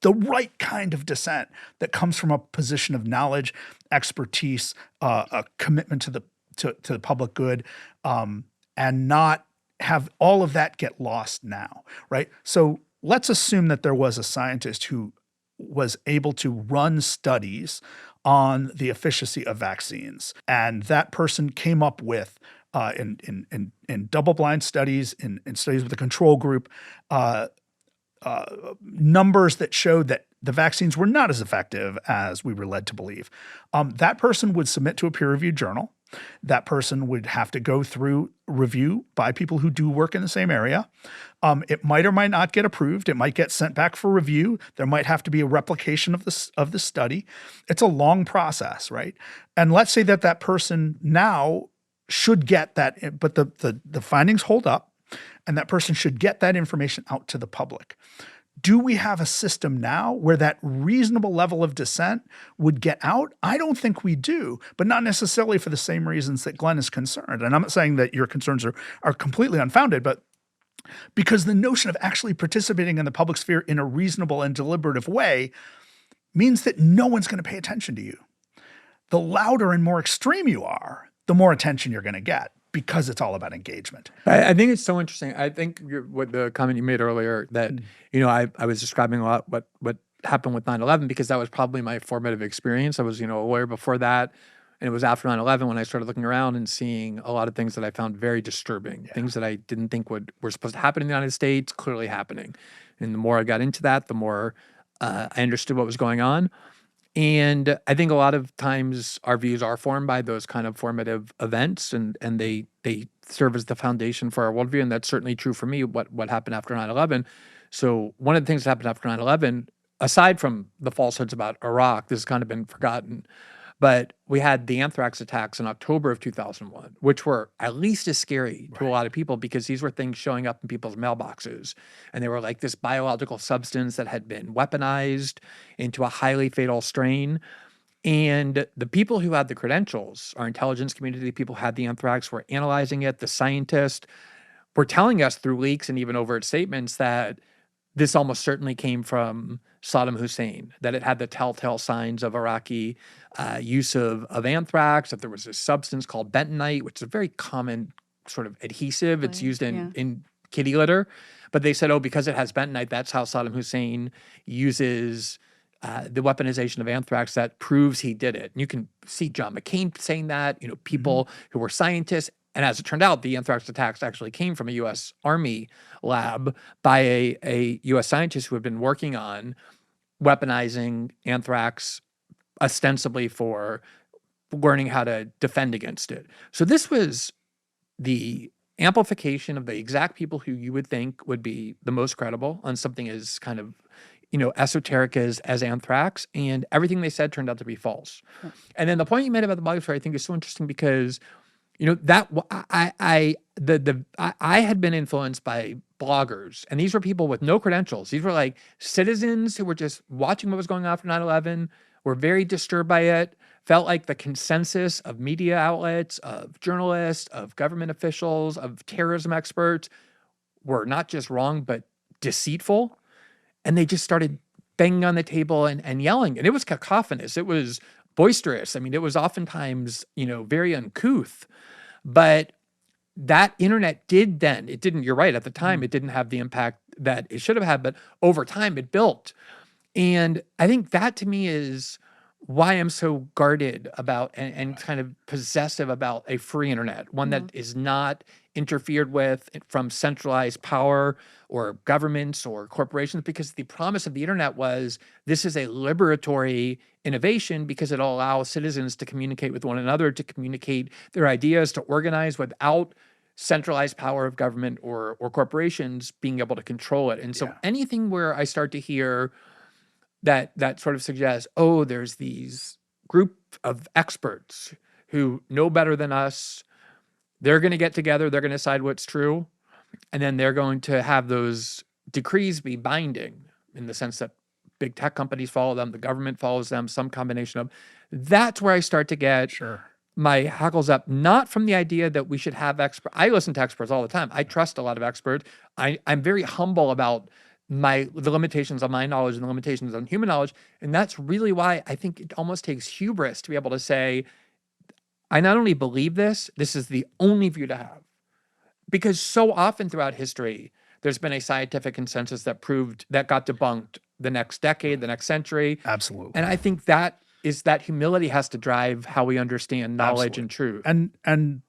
the right kind of dissent that comes from a position of knowledge, expertise, a commitment to the public good, and not have all of that get lost now, right? So let's assume that there was a scientist who was able to run studies on the efficacy of vaccines, and that person came up with in double-blind studies, in studies with a control group, numbers that showed that the vaccines were not as effective as we were led to believe. That person would submit to a peer-reviewed journal. That person would have to go through review by people who do work in the same area. It might or might not get approved. It might get sent back for review. There might have to be a replication of the study. It's a long process, right? And let's say that person now should get that, but the findings hold up, and that person should get that information out to the public. Do we have a system now where that reasonable level of dissent would get out? I don't think we do, but not necessarily for the same reasons that Glenn is concerned. And I'm not saying that your concerns are completely unfounded, but because the notion of actually participating in the public sphere in a reasonable and deliberative way means that no one's going to pay attention to you. The louder and more extreme you are, the more attention you're going to get, because it's all about engagement. I think it's so interesting. I think what the comment you made earlier that, I was describing a lot what happened with 9/11 because that was probably my formative experience. I was, a lawyer before that. And it was after 9/11 when I started looking around and seeing a lot of things that I found very disturbing, things that I didn't think were supposed to happen in the United States, clearly happening. And the more I got into that, the more I understood what was going on. And I think a lot of times our views are formed by those kind of formative events, and they serve as the foundation for our worldview. And that's certainly true for me, what happened after 9/11. So one of the things that happened after 9/11, aside from the falsehoods about Iraq, this has kind of been forgotten, but we had the anthrax attacks in October of 2001, which were at least as scary to a lot of people because these were things showing up in people's mailboxes. And they were like this biological substance that had been weaponized into a highly fatal strain. And the people who had the credentials, our intelligence community, the people who had the anthrax, were analyzing it. The scientists were telling us through leaks and even overt statements that this almost certainly came from Saddam Hussein, that it had the telltale signs of Iraqi use of anthrax, that there was this substance called bentonite, which is a very common sort of adhesive. It's used in kitty litter. But they said, because it has bentonite, that's how Saddam Hussein uses the weaponization of anthrax. That proves he did it. And you can see John McCain saying that, people who were scientists. And as it turned out, the anthrax attacks actually came from a U.S. Army lab by a U.S. scientist who had been working on weaponizing anthrax ostensibly for learning how to defend against it. So this was the amplification of the exact people who you would think would be the most credible on something as kind of, esoteric as anthrax, and everything they said turned out to be false. And then the point you made about the blogosphere, I think, is so interesting because that I had been influenced by bloggers, and these were people with no credentials. These were like citizens who were just watching what was going on after 9/11, were very disturbed by it, felt like the consensus of media outlets, of journalists, of government officials, of terrorism experts were not just wrong, but deceitful. And they just started banging on the table and yelling. And it was cacophonous. It was boisterous. I mean, it was oftentimes, very uncouth. But that internet you're right, at the time, it didn't have the impact that it should have had, but over time it built. And I think that to me is why I'm so guarded about and kind of possessive about a free internet, one that is not interfered with from centralized power or governments or corporations, because the promise of the internet was this is a liberatory innovation because it'll allow citizens to communicate with one another, to communicate their ideas, to organize without centralized power of government or corporations being able to control it. And so anything where I start to hear that sort of suggests, oh, there's these group of experts who know better than us. They're going to get together. They're going to decide what's true. And then they're going to have those decrees be binding in the sense that big tech companies follow them, the government follows them, some combination of. That's where I start to get my hackles up, not from the idea that we should have experts. I listen to experts all the time. I trust a lot of experts. I'm very humble about the limitations on my knowledge and the limitations on human knowledge. And that's really why I think it almost takes hubris to be able to say, I not only believe this is the only view to have. Because so often throughout history, there's been a scientific consensus that got debunked the next decade, the next century. Absolutely. And I think that humility has to drive how we understand knowledge and truth. And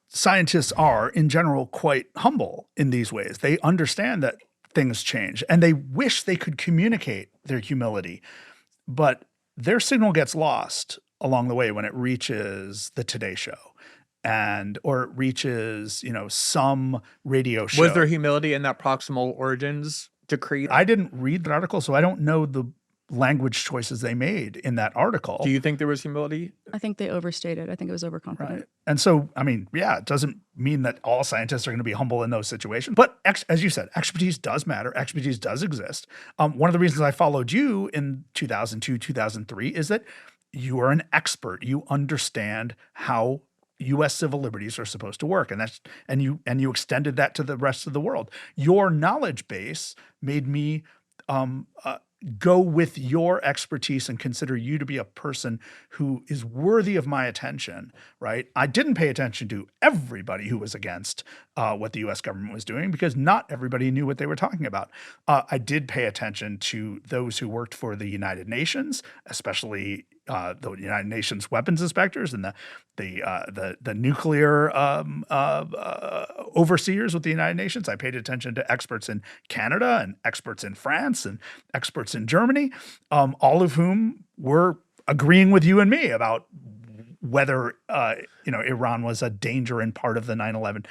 scientists are, in general, quite humble in these ways. They understand that things change, and they wish they could communicate their humility, but their signal gets lost along the way when it reaches the Today Show or it reaches, some radio show. Was there humility in that proximal origins decree? I didn't read that article, so I don't know the language choices they made in that article. Do you think there was humility? I think they overstated. I think it was overconfident. Right. And so, it doesn't mean that all scientists are going to be humble in those situations. But as you said, expertise does matter. Expertise does exist. One of the reasons I followed you in 2002, 2003 is that you are an expert. You understand how U.S. civil liberties are supposed to work, and you extended that to the rest of the world. Your knowledge base made me go with your expertise and consider you to be a person who is worthy of my attention, right? I didn't pay attention to everybody who was against what the U.S. government was doing because not everybody knew what they were talking about. I did pay attention to those who worked for the United Nations, especially the United Nations weapons inspectors and the nuclear overseers with the United Nations. I paid attention to experts in Canada and experts in France and experts in Germany, all of whom were agreeing with you and me about whether Iran was a danger and part of the 9/11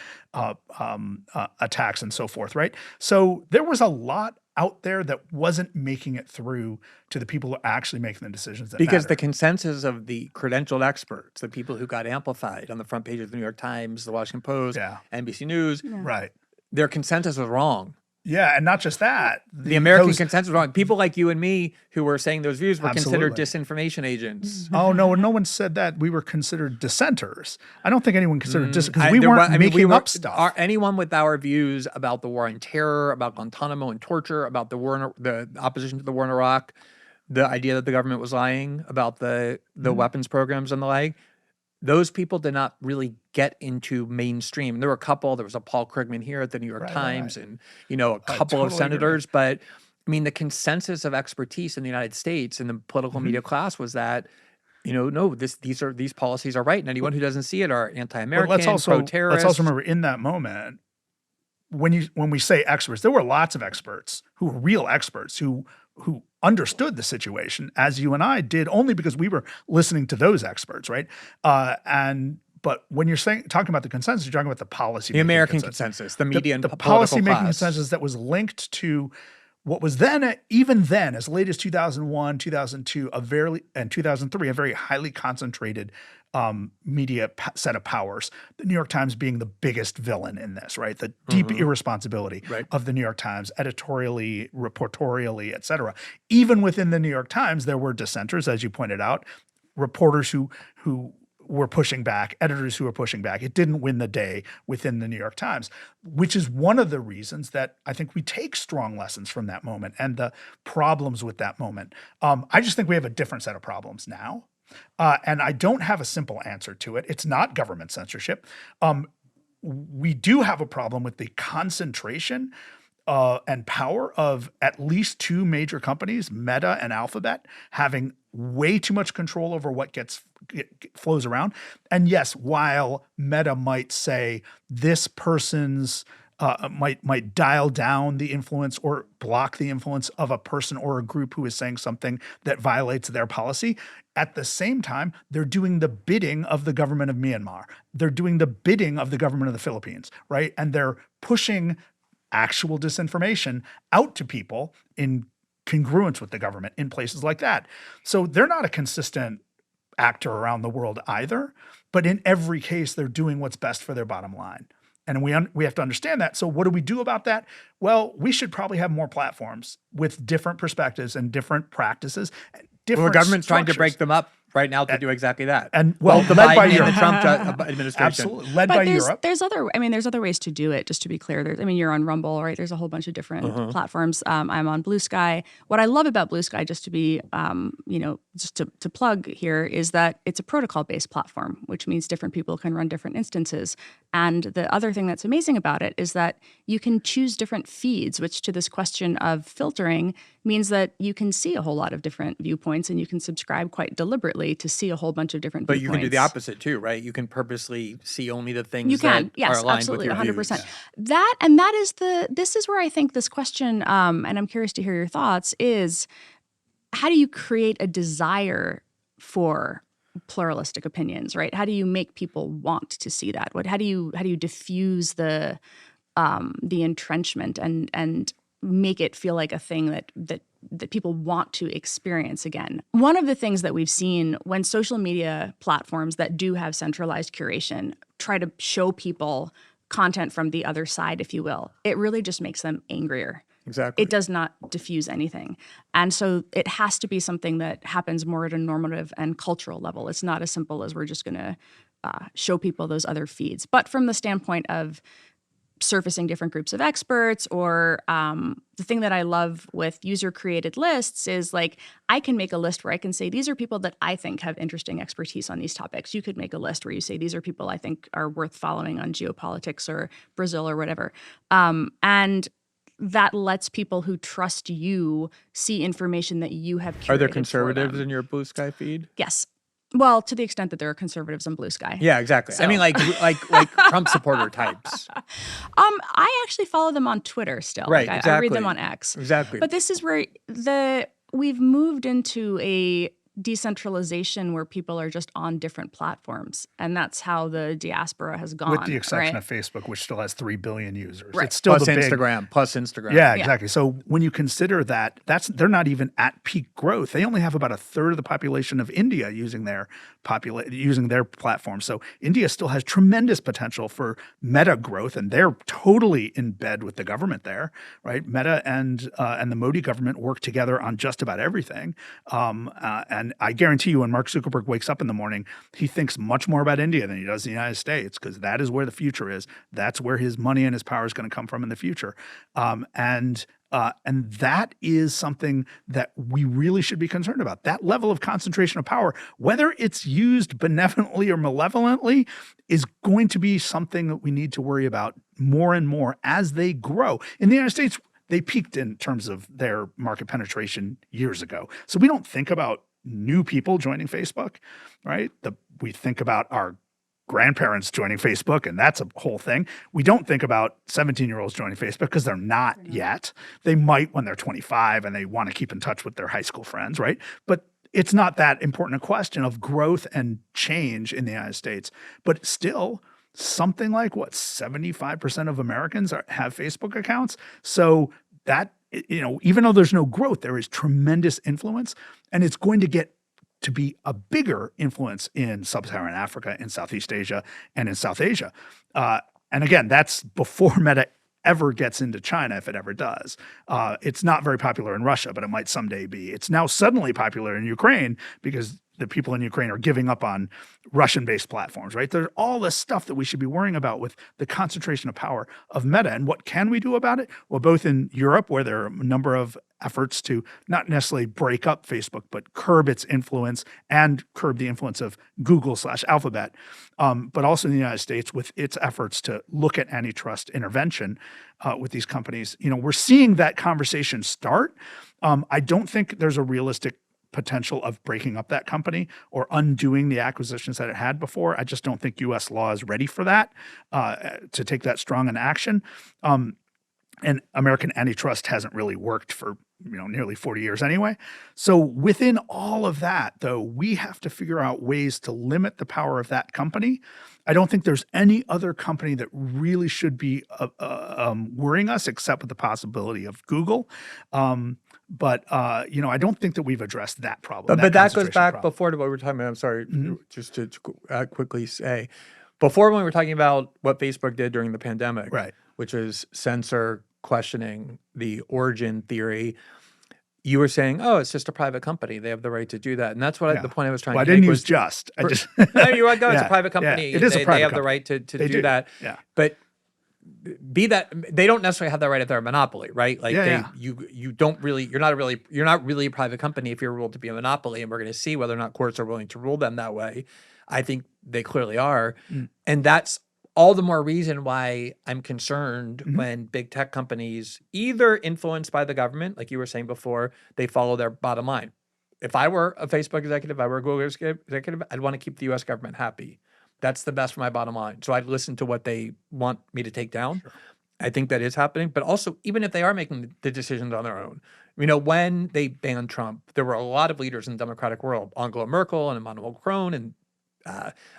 attacks and so forth, right? So there was a lot out there that wasn't making it through to the people who are actually making the decisions that because matter. the consensus of the credentialed experts, the people who got amplified on the front page of the New York Times, the Washington Post, NBC News, Right. their consensus was wrong. Yeah, and not just that. The American consensus was wrong. People like you and me who were saying those views were considered Absolutely. disinformation agents. Oh, no one said that. We were considered dissenters. I don't think anyone considered because we weren't making up stuff. Anyone with our views about the war on terror, about Guantanamo and torture, about the opposition to the war in Iraq, the idea that the government was lying about the weapons programs and the like, those people did not really get into mainstream. There were a couple. There was a Paul Krugman here at the New York Times and, a couple of senators. Agree. But, the consensus of expertise in the United States and the political media class was that, no, these policies are right. And anyone who doesn't see it are anti-American, pro-terrorist. Let's also remember in that moment, when we say experts, there were lots of experts who were real experts who understood the situation as you and I did only because we were listening to those experts, right? But when you're talking about the consensus, you're talking about the policy, the American consensus, the media and the political policy-making class. consensus that was linked to what was then, even then, as late as 2001, 2002, and 2003, a very highly concentrated media set of powers. The New York Times being the biggest villain in this, right? The deep irresponsibility of the New York Times, editorially, reportorially, et cetera. Even within the New York Times, there were dissenters, as you pointed out, reporters who were pushing back, editors who were pushing back. It didn't win the day within the New York Times, which is one of the reasons that I think we take strong lessons from that moment and the problems with that moment. I just think we have a different set of problems now. And I don't have a simple answer to it. It's not government censorship. We do have a problem with the concentration and power of at least two major companies, Meta and Alphabet, having way too much control over what flows around. And yes, while Meta might say this person's might dial down the influence or block the influence of a person or a group who is saying something that violates their policy, at the same time, they're doing the bidding of the government of Myanmar. They're doing the bidding of the government of the Philippines, right? And they're pushing actual disinformation out to people in congruence with the government in places like that. So they're not a consistent actor around the world either, but in every case, they're doing what's best for their bottom line. And we have to understand that. So what do we do about that? Well, we should probably have more platforms with different perspectives and different practices. Well, the government's trying to break structures. them up right now to do exactly that. And well, the led by Biden and Europe. the Trump administration. Absolutely. Led But by there's Europe. there's other ways to do it. Just to be clear, you're on Rumble, right? There's a whole bunch of different platforms. I'm on Blue Sky. What I love about Blue Sky, just to be just to plug here, is that it's a protocol-based platform, which means different people can run different instances. And the other thing that's amazing about it is that you can choose different feeds, which to this question of filtering means that you can see a whole lot of different viewpoints, and you can subscribe quite deliberately to see a whole bunch of different But viewpoints. you can do the opposite too, right? You can purposely see only the things You can, that yes, are aligned absolutely, with your 100%. views. That is this is where I think this question, and I'm curious to hear your thoughts, is how do you create a desire for pluralistic opinions, right? How do you make people want to see that? How do you diffuse the entrenchment and make it feel like a thing that people want to experience again? One of the things that we've seen when social media platforms that do have centralized curation try to show people content from the other side, if you will, it really just makes them angrier. Exactly. It does not diffuse anything. And so it has to be something that happens more at a normative and cultural level. It's not as simple as we're just going to show people those other feeds. But from the standpoint of surfacing different groups of experts, or the thing that I love with user-created lists is like I can make a list where I can say these are people that I think have interesting expertise on these topics. You could make a list where you say these are people I think are worth following on geopolitics or Brazil or whatever. And that lets people who trust you see information that you have curated Are there for conservatives them. in your Blue Sky feed? Yes. Well, to the extent that there are conservatives on Blue Sky. Yeah, exactly. I mean, like Trump supporter types. I actually follow them on Twitter still. Right, Like, I read them exactly. on X. Exactly. But this is where we've moved into a decentralization where people are just on different platforms, and that's how the diaspora has gone. With the exception right? of Facebook, which still has 3 billion users. Right. It's still Plus the big, Instagram. Yeah, exactly. So when you consider that, they're not even at peak growth. They only have about a third of the population of India using their platform. So India still has tremendous potential for Meta growth, and they're totally in bed with the government there, right? Meta and the Modi government work together on just about everything. And I guarantee you, when Mark Zuckerberg wakes up in the morning, he thinks much more about India than he does the United States, because that is where the future is. That's where his money and his power is going to come from in the future. And that is something that we really should be concerned about. That level of concentration of power, whether it's used benevolently or malevolently, is going to be something that we need to worry about more and more as they grow. In the United States, they peaked in terms of their market penetration years ago. So we don't think about new people joining Facebook, right? We think about our grandparents joining Facebook, and that's a whole thing. We don't think about 17-year-olds joining Facebook because they're not yet. They might when they're 25 and they want to keep in touch with their high school friends, right? But it's not that important a question of growth and change in the United States. But still, something like 75% of Americans have Facebook accounts. So that, even though there's no growth, there is tremendous influence, and it's going to get to be a bigger influence in sub-Saharan Africa, in Southeast Asia, and in South Asia. And again, that's before Meta ever gets into China, if it ever does. It's not very popular in Russia, but it might someday be. It's now suddenly popular in Ukraine because the people in Ukraine are giving up on Russian-based platforms, right? There's all this stuff that we should be worrying about with the concentration of power of Meta. And what can we do about it? Well, both in Europe, where there are a number of efforts to not necessarily break up Facebook, but curb its influence and curb the influence of Google/Alphabet, but also in the United States with its efforts to look at antitrust intervention with these companies. We're seeing that conversation start. I don't think there's a realistic potential of breaking up that company or undoing the acquisitions that it had before. I just don't think U.S. law is ready for that, to take that strong an action. And American antitrust hasn't really worked for nearly 40 years anyway. So within all of that, though, we have to figure out ways to limit the power of that company. I don't think there's any other company that really should be worrying us, except with the possibility of Google. But I don't think that we've addressed that problem. But that goes concentration back problem. before to what we were talking about. I'm sorry, just to quickly say, before when we were talking about what Facebook did during the pandemic, Right. which is censor questioning the origin theory, you were saying, oh, it's just a private company. They have the right to do that. And that's what the point I was trying Well, I to didn't make use was just. I just no, you're right. No, it's a Yeah, private yeah, company. it is a They private have the company. right to They do that. Yeah. But be that they don't necessarily have that right if they're a monopoly, right? Like you're not really a private company if you're ruled to be a monopoly, and we're going to see whether or not courts are willing to rule them that way. I think they clearly are. And that's all the more reason why I'm concerned when big tech companies, either influenced by the government, like you were saying before, they follow their bottom line. If I were a Facebook executive, if I were a Google executive, I'd want to keep the US government happy. That's the best for my bottom line. So I'd listen to what they want me to take down. Sure. I think that is happening. But also, even if they are making the decisions on their own, when they banned Trump, there were a lot of leaders in the Democratic world, Angela Merkel and Emmanuel Macron and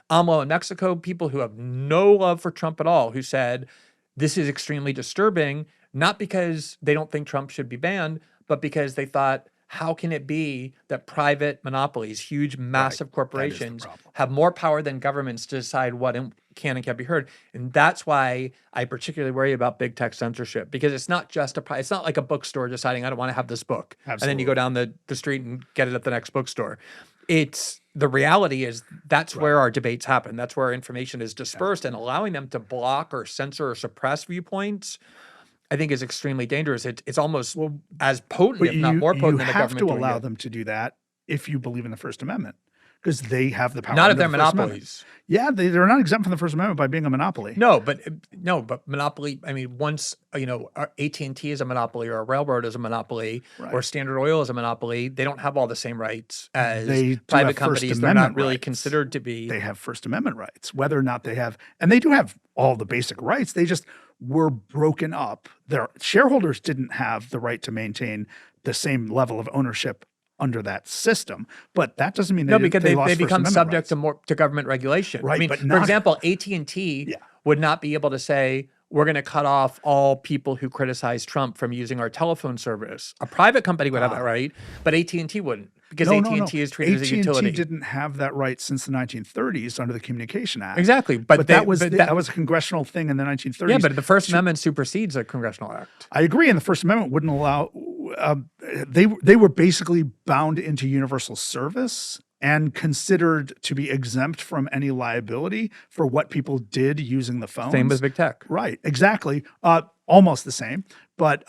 AMLO in Mexico, people who have no love for Trump at all, who said, this is extremely disturbing, not because they don't think Trump should be banned, but because they thought, how can it be that private monopolies, huge, massive corporations, have more power than governments to decide what can and can't be heard? And that's why I particularly worry about big tech censorship, because it's not just it's not like a bookstore deciding, I don't want to have this book. Absolutely. And then you go down the street and get it at the next bookstore. The reality is that's where our debates happen. That's where information is dispersed, and allowing them to block or censor or suppress viewpoints, I think, is extremely dangerous. It's almost as potent, if not more potent, than the government. You have to allow them to do that if you believe in the First Amendment, because they have the power. Not if they're monopolies. Yeah, they're not exempt from the First Amendment by being a monopoly. No, but monopoly. I mean, once AT&T is a monopoly, or a railroad is a monopoly, or Standard Oil is a monopoly, they don't have all the same rights as private companies. They're not really considered to be. They have First Amendment rights, whether or not they have, and they do have all the basic rights. They just were broken up. Their shareholders didn't have the right to maintain the same level of ownership under that system, but that doesn't mean because they become subject to government regulation. Right, I mean, but for example, AT&T would not be able to say, we're going to cut off all people who criticize Trump from using our telephone service. A private company would have that right, but AT&T wouldn't, because AT&T is treated as a utility. AT&T didn't have that right since the 1930s under the Communication Act. Exactly, but that was a congressional thing in the 1930s. Yeah, but the First Amendment supersedes a congressional act. I agree, and the First Amendment wouldn't allow. They were basically bound into universal service and considered to be exempt from any liability for what people did using the phones. Same as big tech. Right, exactly. Almost the same, but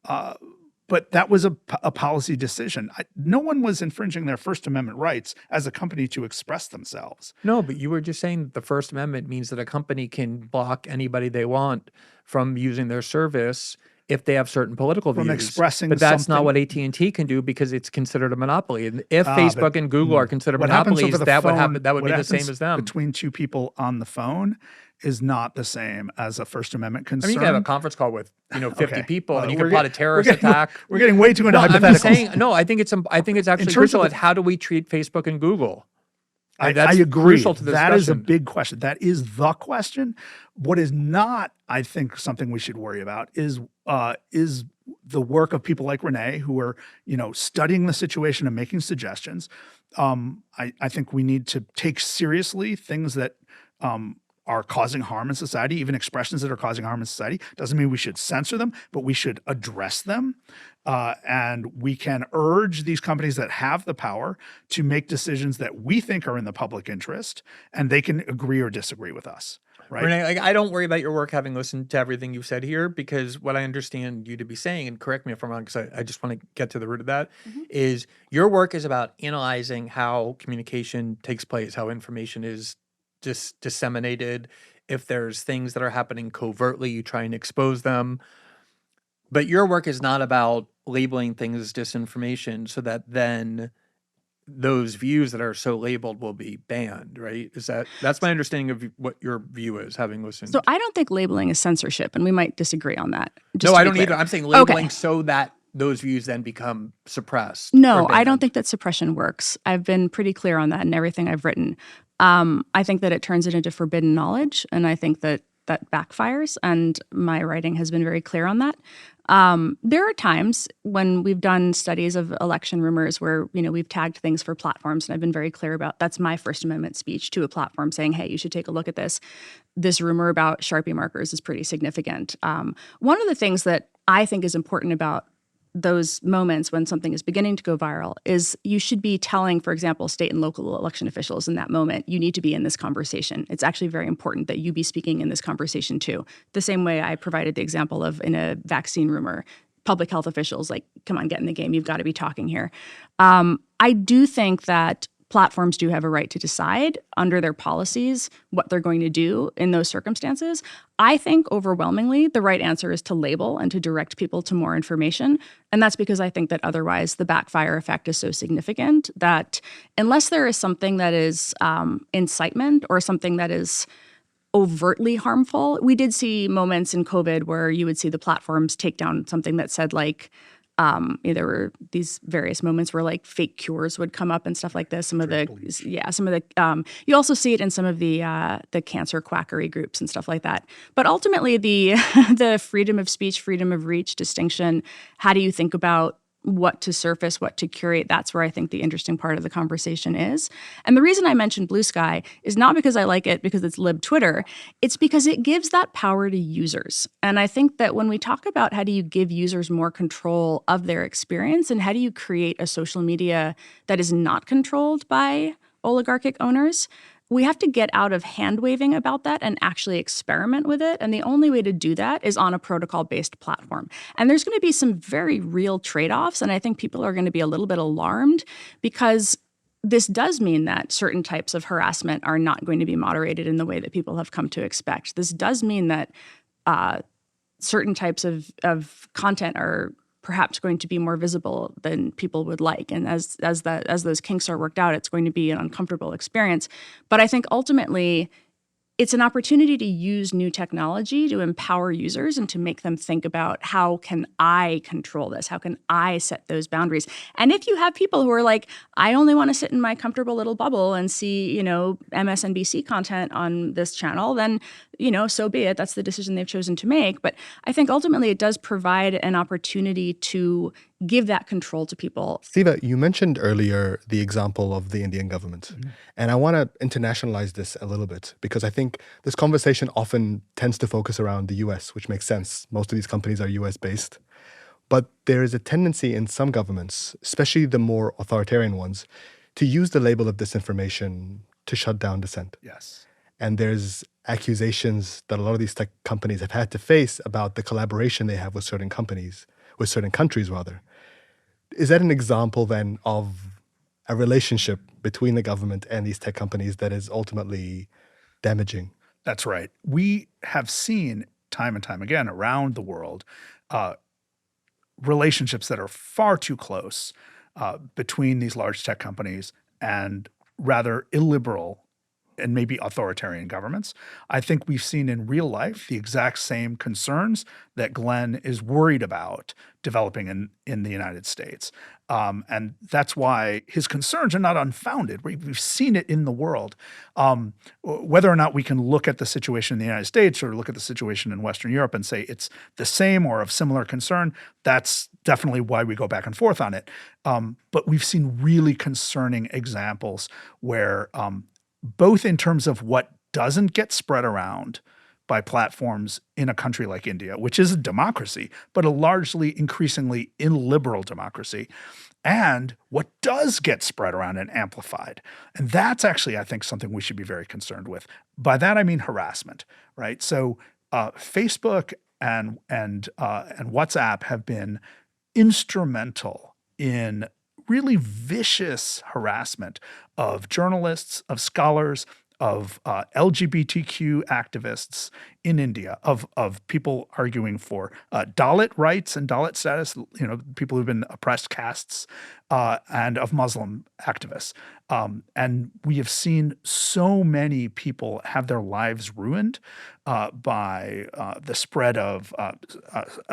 that was a policy decision. No one was infringing their First Amendment rights as a company to express themselves. No, but you were just saying that the First Amendment means that a company can block anybody they want from using their service if they have certain political views. From expressing But that's not something. what AT&T can do, because it's considered a monopoly. And if Facebook and Google are considered What happens monopolies, over the that would phone- happen. That would what be the same happens as them. Between two people on the phone is not the same as a First Amendment concern. I mean, you can have a conference call with 50 Okay. people, and you We're can plot a get- terrorist we're getting- attack. We're getting way too into No, hypotheticals. I'm just saying. No, I think it's actually terms crucial of at how do we treat Facebook and Google. I That's agree. crucial to the That is a discussion. big question. That is the question. What is not, I think, something we should worry about is the work of people like Renee, who are studying the situation and making suggestions. I think we need to take seriously things that are causing harm in society, even expressions that are causing harm in society. Doesn't mean we should censor them, but we should address them. And we can urge these companies that have the power to make decisions that we think are in the public interest, and they can agree or disagree with us. Right? Renee, I don't worry about your work having listened to everything you've said here, because what I understand you to be saying, and correct me if I'm wrong, because I just want to get to the root of that, is your work is about analyzing how communication takes place, how information is disseminated. If there's things that are happening covertly, you try and expose them. But your work is not about labeling things as disinformation so that then those views that are so labeled will be banned, right? That's my understanding of what your view is, having listened. So I don't think labeling is censorship, and we might disagree on that. No, I don't either. I'm saying labeling so that those views then become suppressed. No, or I don't banned. think that suppression works. I've been pretty clear on that in everything I've written. I think that it turns it into forbidden knowledge, and I think that that backfires, and my writing has been very clear on that. There are times when we've done studies of election rumors where, we've tagged things for platforms, and I've been very clear about that's my First Amendment speech to a platform saying, hey, you should take a look at this. This rumor about Sharpie markers is pretty significant. One of the things that I think is important about those moments when something is beginning to go viral is you should be telling, for example, state and local election officials in that moment, you need to be in this conversation. It's actually very important that you be speaking in this conversation too. The same way I provided the example of in a vaccine rumor, public health officials like, come on, get in the game. You've got to be talking here. I do think that platforms do have a right to decide under their policies what they're going to do in those circumstances. I think overwhelmingly the right answer is to label and to direct people to more information. And that's because I think that otherwise the backfire effect is so significant that unless there is something that is incitement or something that is overtly harmful, we did see moments in COVID where you would see the platforms take down something that said like, there were these various moments where like fake cures would come up and stuff like this. Some of the you also see it in some of the cancer quackery groups and stuff like that. But ultimately, the the freedom of speech, freedom of reach distinction. How do you think about what to surface, what to curate? That's where I think the interesting part of the conversation is. And the reason I mentioned Blue Sky is not because I like it because it's lib Twitter. It's because it gives that power to users. And I think that when we talk about how do you give users more control of their experience and how do you create a social media that is not controlled by oligarchic owners, we have to get out of hand-waving about that and actually experiment with it. And the only way to do that is on a protocol-based platform. And there's going to be some very real trade-offs. And I think people are going to be a little bit alarmed because this does mean that certain types of harassment are not going to be moderated in the way that people have come to expect. This does mean that certain types of content are perhaps going to be more visible than people would like. And as those kinks are worked out, it's going to be an uncomfortable experience. But I think ultimately, it's an opportunity to use new technology to empower users and to make them think about how can I control this? How can I set those boundaries? And if you have people who are like, I only want to sit in my comfortable little bubble and see, MSNBC content on this channel, then, so be it. That's the decision they've chosen to make. But I think ultimately it does provide an opportunity to give that control to people. Siva, you mentioned earlier the example of the Indian government. Mm-hmm. And I want to internationalize this a little bit because I think this conversation often tends to focus around the US, which makes sense. Most of these companies are US based. But there is a tendency in some governments, especially the more authoritarian ones, to use the label of disinformation to shut down dissent. Yes. And there's accusations that a lot of these tech companies have had to face about the collaboration they have with certain countries. Is that an example then of a relationship between the government and these tech companies that is ultimately damaging? That's right. We have seen time and time again around the world relationships that are far too close between these large tech companies and rather illiberal and maybe authoritarian governments. I think we've seen in real life the exact same concerns that Glenn is worried about developing in the United States. And that's why his concerns are not unfounded. We've seen it in the world. Whether or not we can look at the situation in the United States or look at the situation in Western Europe and say it's the same or of similar concern, that's definitely why we go back and forth on it. But we've seen really concerning examples where both in terms of what doesn't get spread around by platforms in a country like India, which is a democracy, but a largely increasingly illiberal democracy, and what does get spread around and amplified. And that's actually, I think, something we should be very concerned with. By that, I mean harassment, right? So Facebook and WhatsApp have been instrumental in really vicious harassment of journalists, of scholars, of LGBTQ activists in India, of people arguing for Dalit rights and Dalit status, people who've been oppressed castes, and of Muslim activists. And we have seen so many people have their lives ruined by the spread of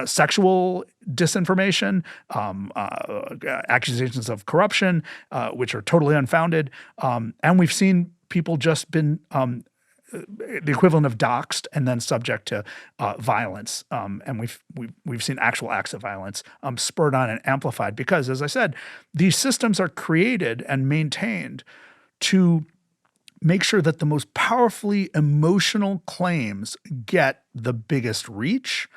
sexual disinformation, accusations of corruption, which are totally unfounded. And we've seen people just been the equivalent of doxxed and then subject to violence. And we've seen actual acts of violence spurred on and amplified because, as I said, these systems are created and maintained to make sure that the most powerfully emotional claims get the biggest reach,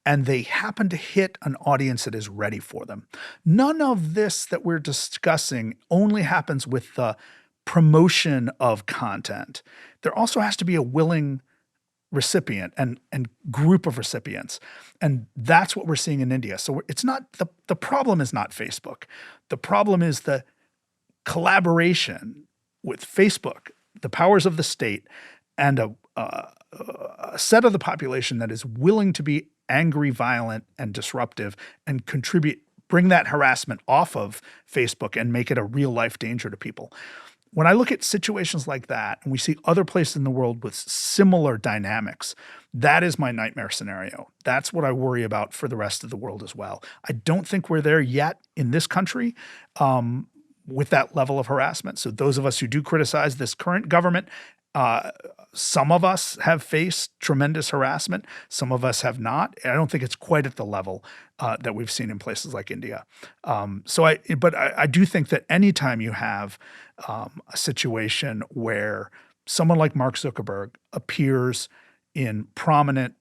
and they happen to hit an audience that is ready for them. None of this that we're discussing only happens with the promotion of content. There also has to be a willing recipient and group of recipients. And that's what we're seeing in India. So it's not, the problem is not Facebook. The problem is the collaboration with Facebook, the powers of the state, and a set of the population that is willing to be angry, violent, and disruptive and bring that harassment off of Facebook and make it a real life danger to people. When I look at situations like that, and we see other places in the world with similar dynamics, that is my nightmare scenario. That's what I worry about for the rest of the world as well. I don't think we're there yet in this country with that level of harassment. So those of us who do criticize this current government, some of us have faced tremendous harassment. Some of us have not. I don't think it's quite at the level that we've seen in places like India. But I do think that anytime you have a situation where someone like Mark Zuckerberg appears in prominent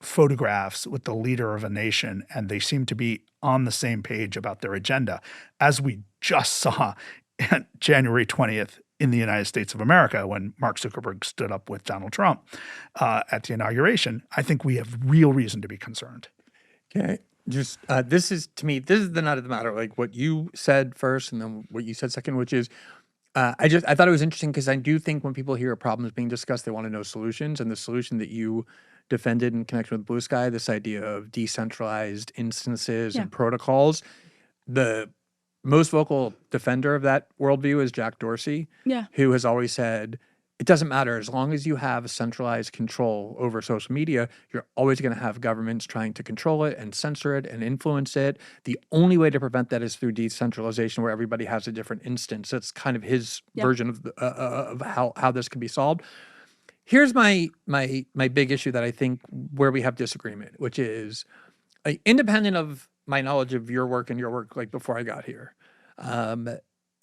photographs with the leader of a nation and they seem to be on the same page about their agenda, as we just saw January 20th in the United States of America when Mark Zuckerberg stood up with Donald Trump at the inauguration, I think we have real reason to be concerned. Okay. Just this is the nut of the matter, like what you said first and then what you said second, which is I thought it was interesting because I do think when people hear problems being discussed, they want to know solutions. And the solution that you defended in connection with Blue Sky, this idea of decentralized instances and protocols, the most vocal defender of that worldview is Jack Dorsey, who has always said, it doesn't matter. As long as you have centralized control over social media, you're always going to have governments trying to control it and censor it and influence it. The only way to prevent that is through decentralization, where everybody has a different instance. That's kind of his version of how this can be solved. Here's my big issue that I think where we have disagreement, which is independent of my knowledge of your work like before I got here.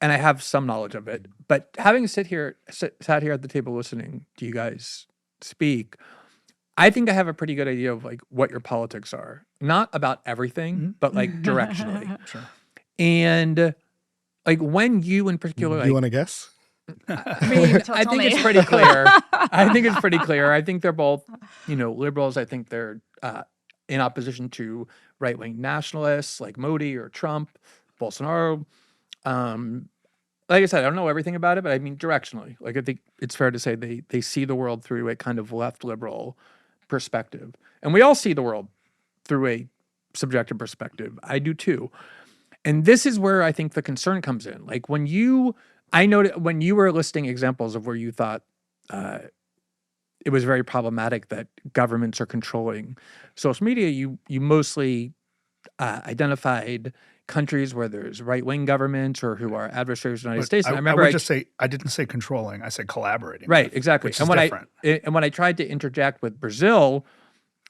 And I have some knowledge of it, but having sat here at the table listening to you guys speak, I think I have a pretty good idea of like what your politics are. Not about everything, but like directionally. Sure. And like when you in particular, You want to guess? I mean, I think it's pretty clear. I think it's pretty clear. I think they're both, liberals. I think they're in opposition to right-wing nationalists like Modi or Trump, Bolsonaro. Like I said, I don't know everything about it, but I mean directionally. Like I think it's fair to say they see the world through a kind of left liberal perspective. And we all see the world through a subjective perspective. I do too. And this is where I think the concern comes in. Like when you were listing examples of where you thought it was very problematic that governments are controlling social media, you mostly identified countries where there's right-wing governments or who are adversaries of the United States. And I remember I didn't say controlling, I said collaborating. Right, exactly. Which is different. And when I tried to interject with Brazil,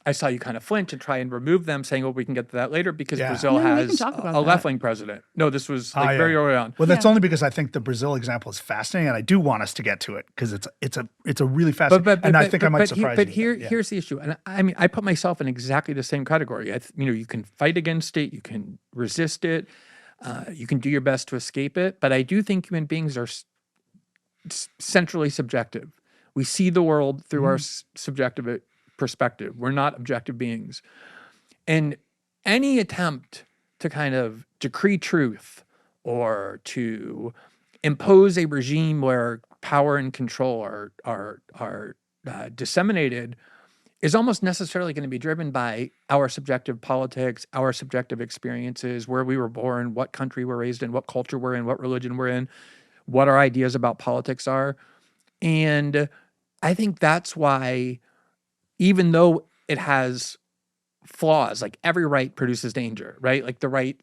I saw you kind of flinch and try and remove them, saying, "Well, we can get to that later," because Brazil we can has talk about a that. left-wing president. No, this was very early on. Well, that's only because I think the Brazil example is fascinating, and I do want us to get to it because it's a really fascinating. I think I might surprise you. Here's the issue, and I mean, I put myself in exactly the same category. You can fight against it, you can resist it, you can do your best to escape it, but I do think human beings are centrally subjective. We see the world through our subjective perspective. We're not objective beings. And any attempt to kind of decree truth or to impose a regime where power and control are disseminated is almost necessarily going to be driven by our subjective politics, our subjective experiences, where we were born, what country we're raised in, what culture we're in, what religion we're in, what our ideas about politics are. And I think that's why, even though it has flaws, like every right produces danger, right? Like the right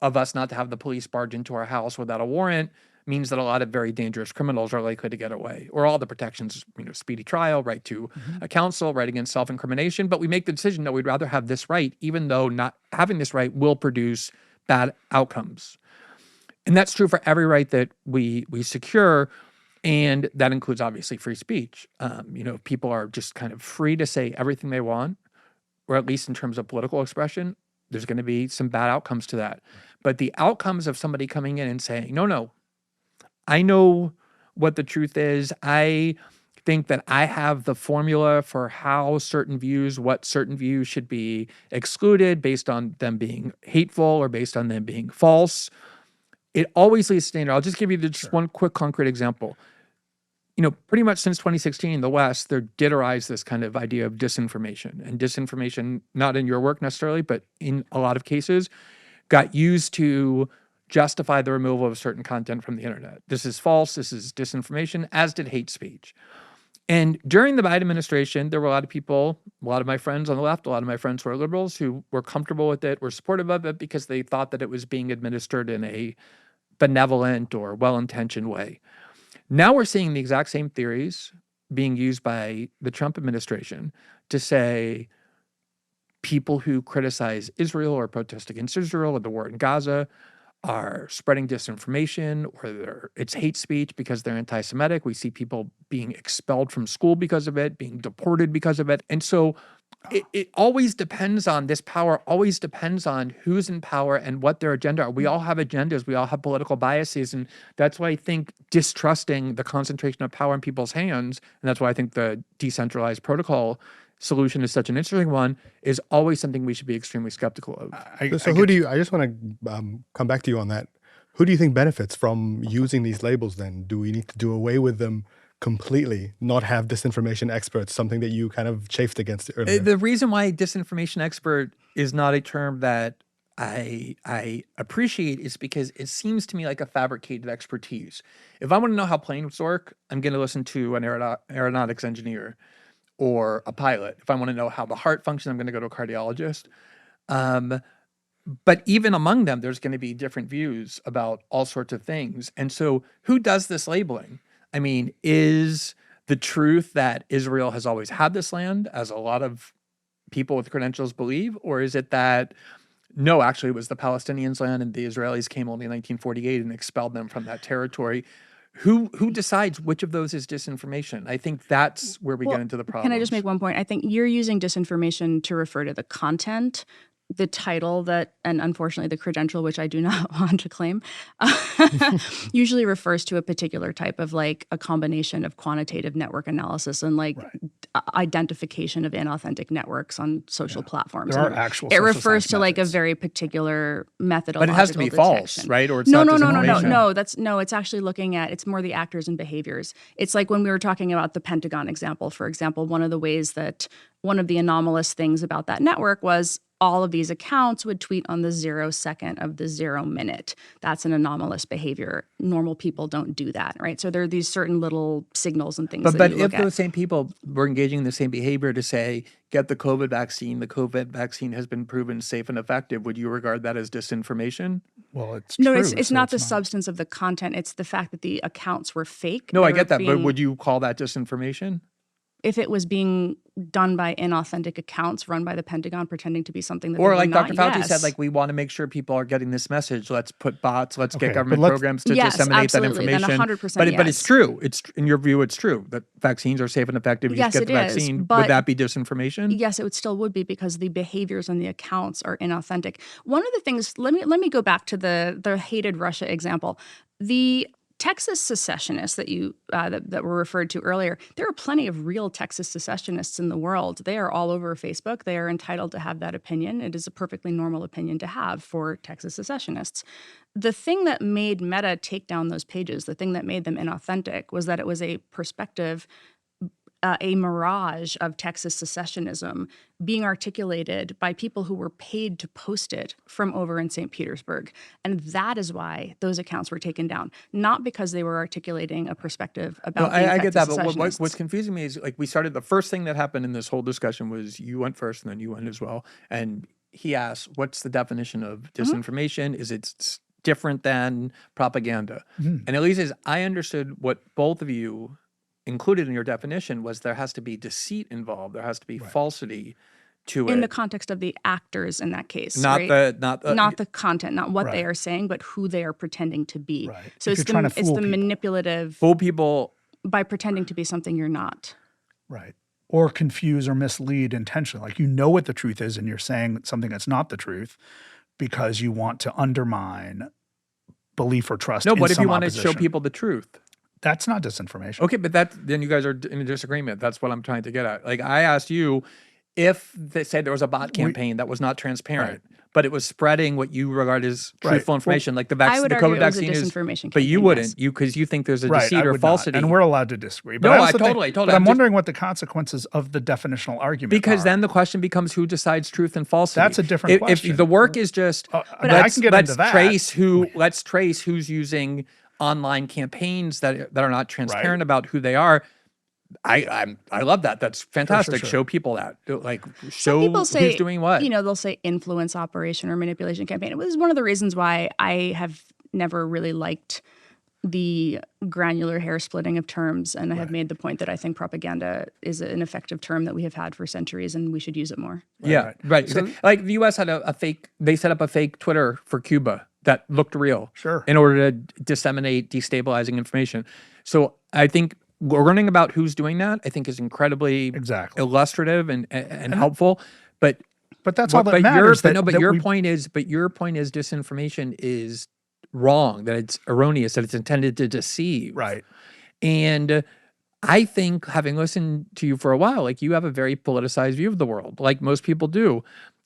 of us not to have the police barge into our house without a warrant means that a lot of very dangerous criminals are likely to get away, or all the protections, speedy trial, right to a counsel, right against self-incrimination. But we make the decision that we'd rather have this right, even though not having this right will produce bad outcomes. And that's true for every right that we secure. And that includes obviously free speech. People are just kind of free to say everything they want, or at least in terms of political expression, there's going to be some bad outcomes to that. But the outcomes of somebody coming in and saying, no, I know what the truth is. I think that I have the formula for how what certain views should be excluded based on them being hateful or based on them being false. It always leads to danger. I'll just give you just one quick concrete example. Pretty much since 2016 in the West, there did arise this kind of idea of disinformation. And disinformation, not in your work necessarily, but in a lot of cases, got used to justify the removal of certain content from the internet. This is false, this is disinformation, as did hate speech. And during the Biden administration, there were a lot of people, a lot of my friends on the left, a lot of my friends who are liberals, who were comfortable with it, were supportive of it because they thought that it was being administered in a benevolent or well-intentioned way. Now we're seeing the exact same theories being used by the Trump administration to say people who criticize Israel or protest against Israel or the war in Gaza are spreading disinformation, or it's hate speech because they're anti-Semitic. We see people being expelled from school because of it, being deported because of it. And so it always depends on, this power always depends on who's in power and what their agenda are. We all have agendas. We all have political biases. And that's why I think distrusting the concentration of power in people's hands, and that's why I think the decentralized protocol solution is such an interesting one, is always something we should be extremely skeptical of. I just want to come back to you on that. Who do you think benefits from using these labels then? Do we need to do away with them completely, not have disinformation experts, something that you kind of chafed against earlier? The reason why disinformation expert is not a term that I appreciate is because it seems to me like a fabricated expertise. If I want to know how planes work, I'm going to listen to an aeronautics engineer or a pilot. If I want to know how the heart functions, I'm going to go to a cardiologist. But even among them, there's going to be different views about all sorts of things. And so who does this labeling? I mean, is the truth that Israel has always had this land, as a lot of people with credentials believe? Or is it that, no, actually it was the Palestinians' land and the Israelis came only in 1948 and expelled them from that territory? Who decides which of those is disinformation? I think that's where we get into the problem. Can I just make one point? I think you're using disinformation to refer to the content. The title that, and unfortunately the credential, which I do not want to claim, usually refers to a particular type of like a combination of quantitative network analysis and like identification of inauthentic networks on social platforms. There are And actual it social refers science to like a methods. very particular methodological But it has to be false, detection. right? Or it's No, not no, disinformation. it's actually looking at, it's more the actors and behaviors. It's like when we were talking about the Pentagon example, for example, one of the anomalous things about that network was all of these accounts would tweet on the 0 second of the 0 minute. That's an anomalous behavior. Normal people don't do that, right? So there are these certain little signals and things But that you if look at. those same people were engaging in the same behavior to say, get the COVID vaccine has been proven safe and effective, would you regard that as disinformation? Well, it's No, true, it's so not the substance of the content. It's the fact that the accounts were fake. No, They I were get that, but being- would you call that disinformation? if it was being done by inauthentic accounts run by the Pentagon pretending to be something that they Or were like not, Dr. Fauci yes. said, like, we want to make sure people are getting this message. Let's put bots, let's Okay, get but government let's- programs to Yes, disseminate absolutely. that Then information. 100% but it's yes. true. It's in your view, it's true that vaccines are safe and effective. You Yes, just get the it is, vaccine. but- Would that be disinformation? Yes, it still would be because the behaviors and the accounts are inauthentic. One of the things, let me go back to the hated Russia example. The Texas secessionists that you that were referred to earlier, there are plenty of real Texas secessionists in the world. They are all over Facebook. They are entitled to have that opinion. It is a perfectly normal opinion to have for Texas secessionists. The thing that made Meta take down those pages, the thing that made them inauthentic, was that it was a perspective, a mirage of Texas secessionism being articulated by people who were paid to post it from over in St. Petersburg. And that is why those accounts were taken down, not because they were articulating a perspective about being I get that, Texas but secessionists. what's confusing me is like we started, the first thing that happened in this whole discussion was you went first and then you went as well. And he asked, what's the definition of disinformation? Is it different than propaganda? And at least as I understood what both of you included in your definition was there has to be deceit involved. There has to be falsity to it. In the context of the actors in that case, Not right? the not the content, not what they Right. are saying, but who they are pretending to be. Right. So If it's you're trying to it's fool the people. manipulative full people. by pretending to be something you're not. Right. Or confuse or mislead intentionally. Like you know what the truth is and you're saying something that's not the truth because you want to undermine belief or trust No, in what if some you want to show opposition. people the truth? That's not disinformation. Okay, but then you guys are in a disagreement. That's what I'm trying to get at. Like I asked you if they say there was a bot campaign that was not transparent, but it was spreading what you regard as Right. truthful Well, information, like the I would the argue COVID it was a vaccine is. disinformation But you campaign, wouldn't, yes. because you think there's a Right, deceit I or would not. falsity. And we're allowed to disagree. But No, I I also think- totally. But I'm I'm just- wondering what the consequences of the definitional argument Because are. then the question becomes who decides truth and falsity. That's a different question. If the work is just I mean, I can get into that. let's trace who's using online campaigns that are not transparent about who they are. I love that. That's fantastic. sure. Show people that. Like Some show people say, who's doing what. You know, they'll say influence operation or manipulation campaign. It was one of the reasons why I have never really liked the granular hair splitting of terms, and I have made the point that I think propaganda is an effective term that we have had for centuries, and we should use it more. Yeah, right. So- Like the U.S. had a fake. They set up a fake Twitter for Cuba that looked real. Sure. In order to disseminate destabilizing information. So I think learning about who's doing that, I think, is incredibly Exactly. illustrative and helpful. But that's all that matters. Your point is disinformation is wrong. That it's erroneous. That it's intended to deceive. Right. And I think, having listened to you for a while, like you have a very politicized view of the world, like most people do.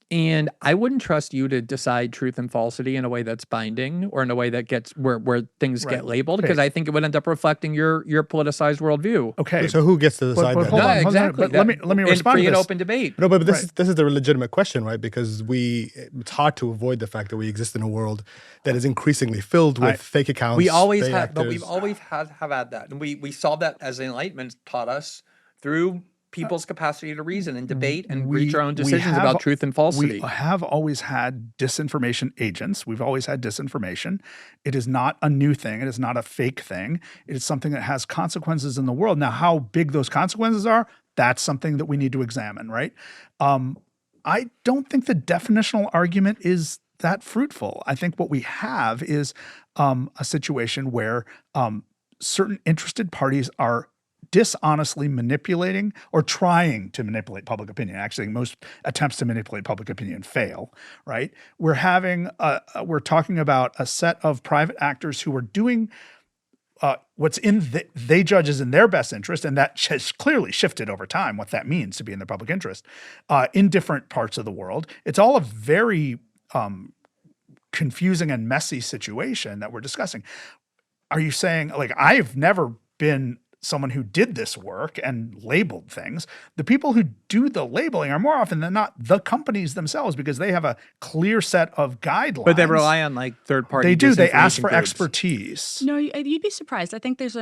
And I wouldn't trust you to decide truth and falsity in a way that's binding or in a way that gets where things get labeled, because I think it would end up reflecting your politicized worldview. Okay. So who gets to decide but that? hold No, on, hold on. exactly. But let me And respond free to and this. open debate. No, but this is the legitimate question, right? Because it's hard to avoid the fact that we exist in a world that is increasingly filled with fake accounts. We always fake have, but we've actors. always have had that, and we saw that as the Enlightenment taught us through people's capacity to reason and debate and reach our own decisions about truth and falsity. We have always had disinformation agents. We've always had disinformation. It is not a new thing. It is not a fake thing. It is something that has consequences in the world. Now, how big those consequences are, that's something that we need to examine, right? I don't think the definitional argument is that fruitful. I think what we have is a situation where certain interested parties are dishonestly manipulating or trying to manipulate public opinion. Actually, most attempts to manipulate public opinion fail, right? We're talking about a set of private actors who are doing what's they judge is in their best interest, and that has clearly shifted over time, what that means to be in their public interest, in different parts of the world. It's all a very confusing and messy situation that we're discussing. Are you saying, like, I've never been someone who did this work and labeled things. The people who do the labeling are more often than not the companies themselves, because they have a clear set of guidelines. But they rely on like third party. They do. They ask disinformation for groups. expertise. No, you'd be surprised. I think there's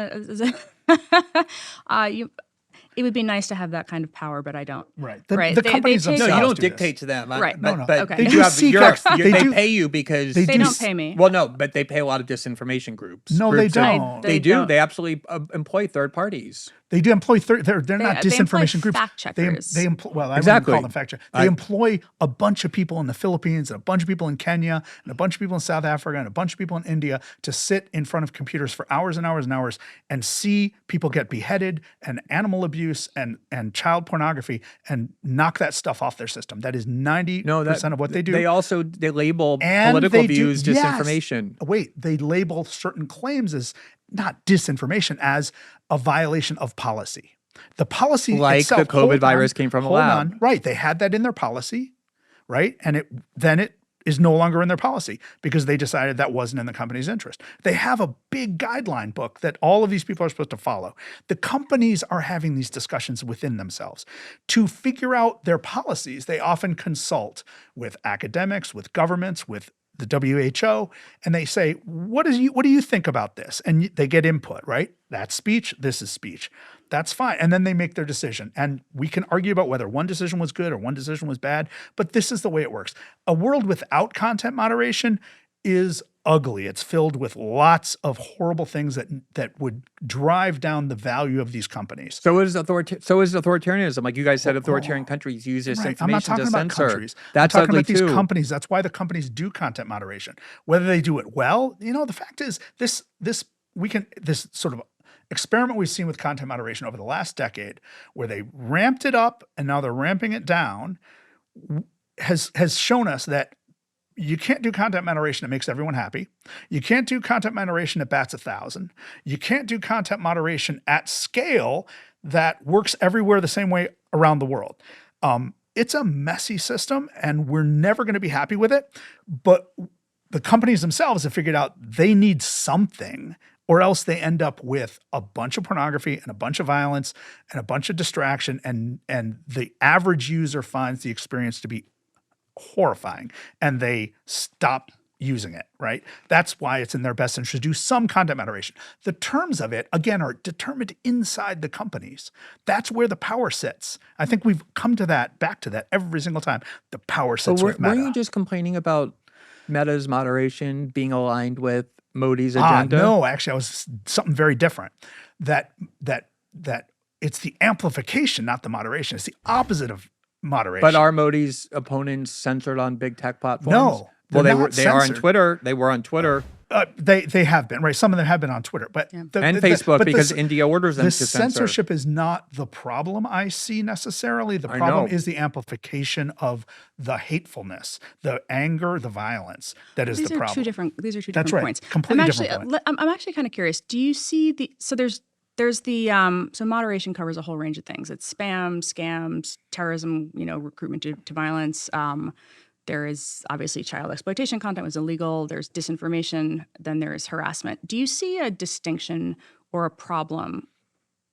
it would be nice to have that kind of power, but I don't. Right. Right. The They companies take- No, themselves you don't do this. dictate to them. Right. But, No. but Okay. they They do do have. seek They do- pay you because They They do don't pay me. Well, no, but they pay a lot of disinformation groups. No, they Groups that- don't. They do. don't. They absolutely employ third parties. They do employ they're not they employ disinformation groups. fact checkers. They employ, well, I Exactly. wouldn't call them fact checkers. They employ a bunch of people in the Philippines and a bunch of people in Kenya and a bunch of people in South Africa and a bunch of people in India to sit in front of computers for hours and hours and hours and see people get beheaded and animal abuse and child pornography and knock that stuff off their system. That is 90% of what they do. They label And political they do- views yes. disinformation. Wait, they label certain claims as not disinformation, as a violation of policy. The policy Like itself, the COVID virus came from a lab. Right. They had that in their policy, right? And then it is no longer in their policy because they decided that wasn't in the company's interest. They have a big guideline book that all of these people are supposed to follow. The companies are having these discussions within themselves. To figure out their policies, they often consult with academics, with governments, with the WHO, and they say, what do you think about this? And they get input, right? That's speech. This is speech. That's fine. And then they make their decision. And we can argue about whether one decision was good or one decision was bad, but this is the way it works. A world without content moderation is ugly. It's filled with lots of horrible things that would drive down the value of these companies. So is authoritarianism. Like you guys said, authoritarian countries use this Right. information I'm not talking to about censor. countries. That's I'm talking ugly about these too. companies. That's why the companies do content moderation. Whether they do it well, the fact is this sort of experiment we've seen with content moderation over the last decade, where they ramped it up and now they're ramping it down, has shown us that you can't do content moderation that makes everyone happy. You can't do content moderation that bats 1,000. You can't do content moderation at scale that works everywhere the same way around the world. It's a messy system and we're never going to be happy with it. But the companies themselves have figured out they need something, or else they end up with a bunch of pornography and a bunch of violence and a bunch of distraction. And the average user finds the experience to be horrifying and they stop using it, right? That's why it's in their best interest to do some content moderation. The terms of it, again, are determined inside the companies. That's where the power sits. I think we've come to that, back to that every single time. The power sits with Meta. Were you just complaining about Meta's moderation being aligned with Modi's agenda? No, actually, I was something very different. That it's the amplification, not the moderation. It's the opposite of moderation. But are Modi's opponents censored on big tech platforms? No, Well, they're they not are on censored. Twitter. They were on Twitter They have been, right? Some of them have been on Twitter, but and Facebook because India orders them the to censor. censorship is not the problem I see necessarily. The I problem know. is the amplification of the hatefulness, the anger, the violence. That is These the are problem. two different. These are two That's different right. points. Completely I'm different actually, point. I'm actually kind of curious. Do you see the? So there's the so moderation covers a whole range of things. It's spam, scams, terrorism, recruitment to violence. There is obviously child exploitation content was illegal. There's disinformation. Then there is harassment. Do you see a distinction or a problem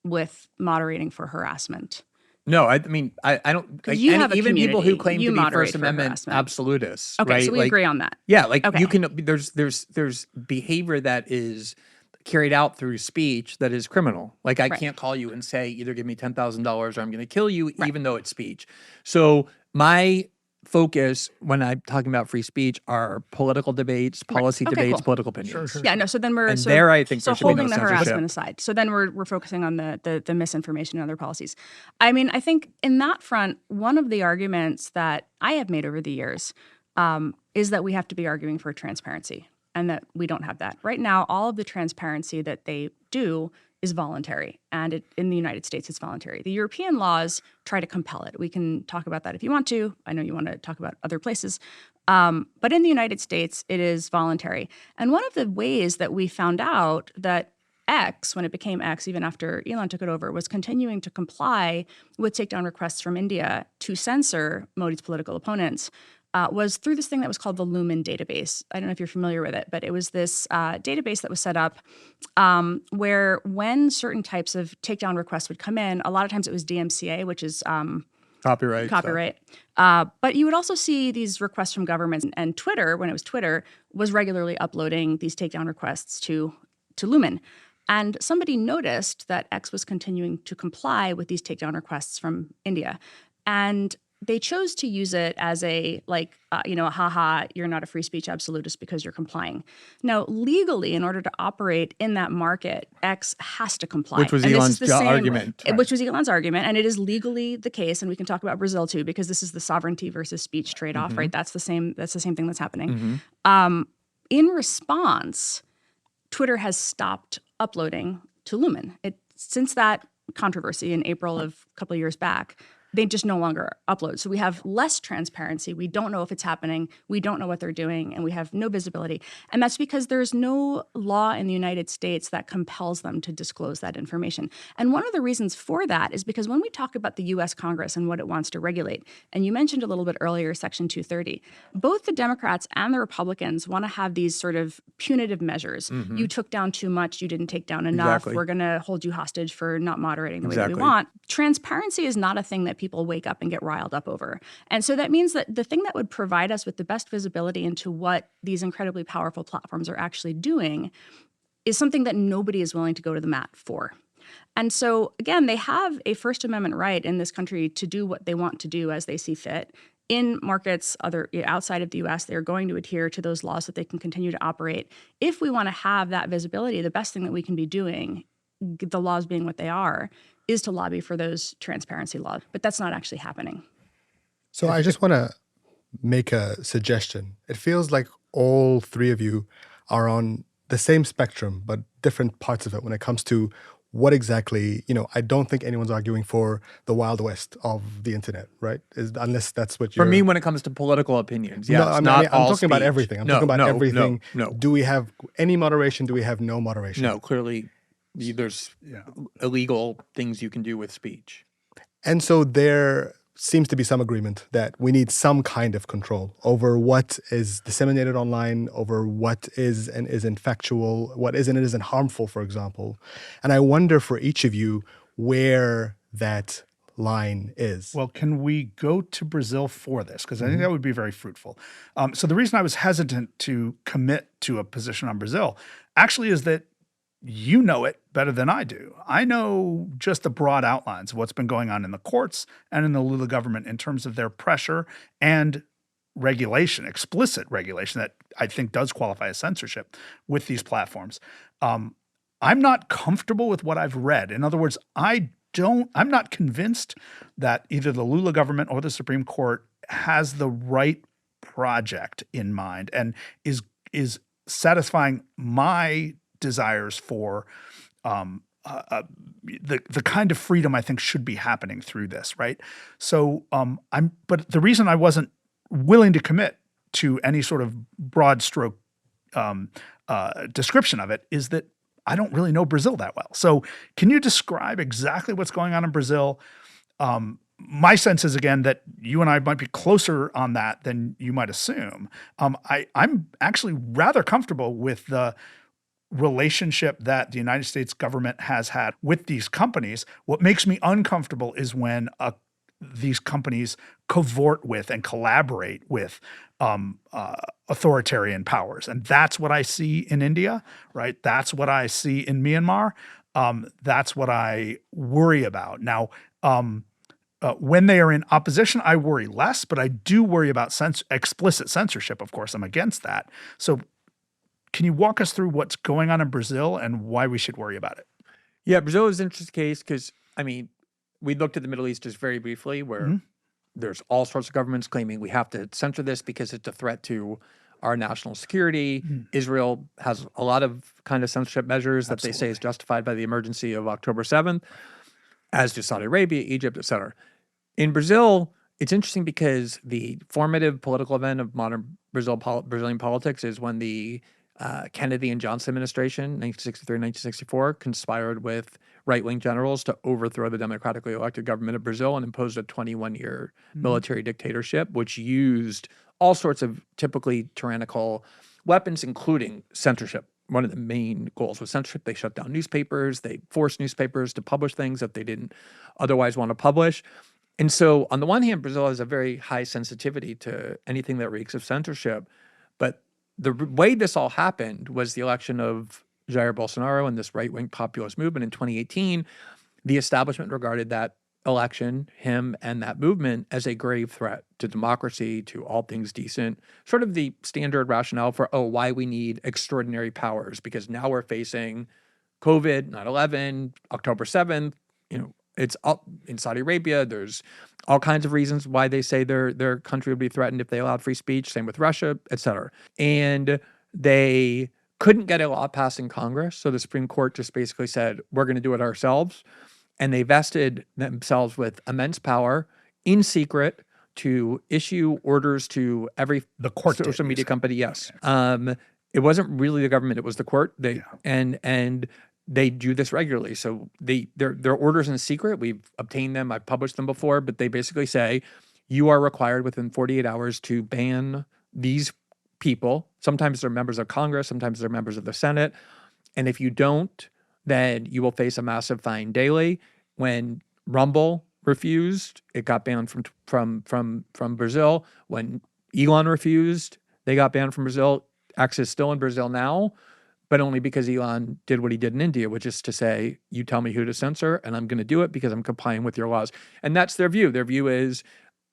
with moderating for harassment? No, I mean, I don't. 'Cause you have a even people who community. claim You to be moderate First for Amendment harassment. absolutists, Okay, right? so we agree on that. Yeah, like Okay. you can. There's behavior that is carried out through speech that is criminal. Like I Right. can't call you and say either give me $10,000 or I'm going to kill you, even though it's speech. So my focus when I'm talking about free speech are political debates, policy Okay, debates, cool. political opinions. Yeah, no. So then we're And so, there I think so there should be no holding the censorship. harassment aside. So then we're focusing on the misinformation and other policies. I mean, I think in that front, one of the arguments that I have made over the years is that we have to be arguing for transparency, and that we don't have that right now. All of the transparency that they do is voluntary, and in the United States, it's voluntary. The European laws try to compel it. We can talk about that if you want to. I know you want to talk about other places. But in the United States, it is voluntary. And one of the ways that we found out that X, when it became X, even after Elon took it over, was continuing to comply with takedown requests from India to censor Modi's political opponents, was through this thing that was called the Lumen database. I don't know if you're familiar with it, but it was this database that was set up where when certain types of takedown requests would come in, a lot of times it was DMCA, which is Copyright. but you would also see these requests from governments, and Twitter, when it was Twitter, was regularly uploading these takedown requests to Lumen. And somebody noticed that X was continuing to comply with these takedown requests from India. And they chose to use it as a haha, you're not a free speech absolutist because you're complying. Now, legally, in order to operate in that market, X has to comply. Which was And this Elon's is the same- argument. Which was Elon's argument, and it is legally the case. And we can talk about Brazil too, because this is the sovereignty versus speech trade-off, right? That's the same thing that's happening. In response, Twitter has stopped uploading to Lumen. Since that controversy in April of a couple of years back, they just no longer upload. So we have less transparency. We don't know if it's happening. We don't know what they're doing, and we have no visibility. And that's because there's no law in the United States that compels them to disclose that information. And one of the reasons for that is because when we talk about the U.S. Congress and what it wants to regulate, and you mentioned a little bit earlier Section 230, both the Democrats and the Republicans want to have these sort of punitive measures. You took down too much. You didn't take down enough. Exactly. We're going to hold you hostage for not moderating the way that we Exactly. want. Transparency is not a thing that people wake up and get riled up over. And so that means that the thing that would provide us with the best visibility into what these incredibly powerful platforms are actually doing is something that nobody is willing to go to the mat for. And so, again, they have a First Amendment right in this country to do what they want to do as they see fit. In markets outside of the U.S., they're going to adhere to those laws that they can continue to operate. If we want to have that visibility, the best thing that we can be doing, the laws being what they are, is to lobby for those transparency laws. But that's not actually happening. So I just want to make a suggestion. It feels like all three of you are on the same spectrum, but different parts of it when it comes to what exactly, I don't think anyone's arguing for the Wild West of the internet, right? Unless that's what you're... For me, when it comes to political opinions, yes, No, I'm talking about everything. I'm talking about everything. No. Do we have any moderation? Do we have no moderation? No, clearly there's illegal things you can do with speech. And so there seems to be some agreement that we need some kind of control over what is disseminated online, over what is and isn't factual, what is and isn't harmful, for example. And I wonder for each of you where that line is. Well, can we go to Brazil for this? Because I think that would be very fruitful. So the reason I was hesitant to commit to a position on Brazil actually is that you know it better than I do. I know just the broad outlines of what's been going on in the courts and in the Lula government in terms of their pressure and regulation, explicit regulation that I think does qualify as censorship with these platforms. I'm not comfortable with what I've read. In other words, I'm not convinced that either the Lula government or the Supreme Court has the right project in mind and is satisfying my desires for the kind of freedom I think should be happening through this, right? So but the reason I wasn't willing to commit to any sort of broad stroke description of it is that I don't really know Brazil that well. So can you describe exactly what's going on in Brazil? My sense is, again, that you and I might be closer on that than you might assume. I'm actually rather comfortable with the relationship that the United States government has had with these companies. What makes me uncomfortable is when these companies cavort with and collaborate with authoritarian powers. And that's what I see in India, right? That's what I see in Myanmar. That's what I worry about. Now, when they are in opposition, I worry less, but I do worry about explicit censorship. Of course, I'm against that. So can you walk us through what's going on in Brazil and why we should worry about it? Yeah, Brazil is an interesting case because, we looked at the Middle East just very briefly where there's all sorts of governments claiming we have to censor this because it's a threat to our national security. Israel has a lot of kind of censorship measures that they say is justified by the emergency of October 7th, as do Saudi Arabia, Egypt, et cetera. In Brazil, it's interesting because the formative political event of modern Brazilian politics is when the Kennedy and Johnson administration, 1963 and 1964, conspired with right-wing generals to overthrow the democratically elected government of Brazil and imposed a 21-year military dictatorship, which used all sorts of typically tyrannical weapons, including censorship. One of the main goals was censorship. They shut down newspapers. They forced newspapers to publish things that they didn't otherwise want to publish. And so on the one hand, Brazil has a very high sensitivity to anything that reeks of censorship. But the way this all happened was the election of Jair Bolsonaro and this right-wing populist movement in 2018. The establishment regarded that election, him and that movement, as a grave threat to democracy, to all things decent, sort of the standard rationale for, why we need extraordinary powers, because now we're facing COVID, 9/11, October 7th, it's up in Saudi Arabia. There's all kinds of reasons why they say their country would be threatened if they allowed free speech. Same with Russia, et cetera. And they couldn't get a law passed in Congress. So the Supreme Court just basically said, we're going to do it ourselves. And they vested themselves with immense power in secret to issue orders to every The court did, social you media said. company. Yes. It wasn't really the government; it was the court. And they do this regularly. So their orders in secret. We've obtained them. I've published them before, but they basically say you are required within 48 hours to ban these people. Sometimes they're members of Congress. Sometimes they're members of the Senate. And if you don't, then you will face a massive fine daily. When Rumble refused, it got banned from Brazil. When Elon refused, they got banned from Brazil. X is still in Brazil now, but only because Elon did what he did in India, which is to say, you tell me who to censor, and I'm going to do it because I'm complying with your laws. And that's their view. Their view is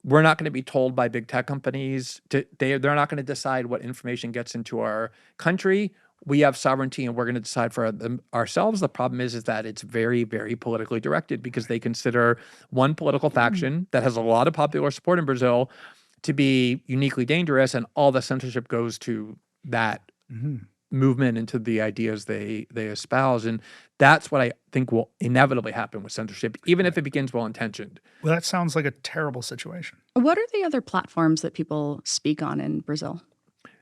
we're not going to be told by big tech companies. They're not going to decide what information gets into our country. We have sovereignty, and we're going to decide for ourselves. The problem is that it's very, very politically directed because they consider one political faction that has a lot of popular support in Brazil to be uniquely dangerous, and all the censorship goes to that movement and to the ideas they espouse. And that's what I think will inevitably happen with censorship, even if it begins well-intentioned. Well, that sounds like a terrible situation. What are the other platforms that people speak on in Brazil?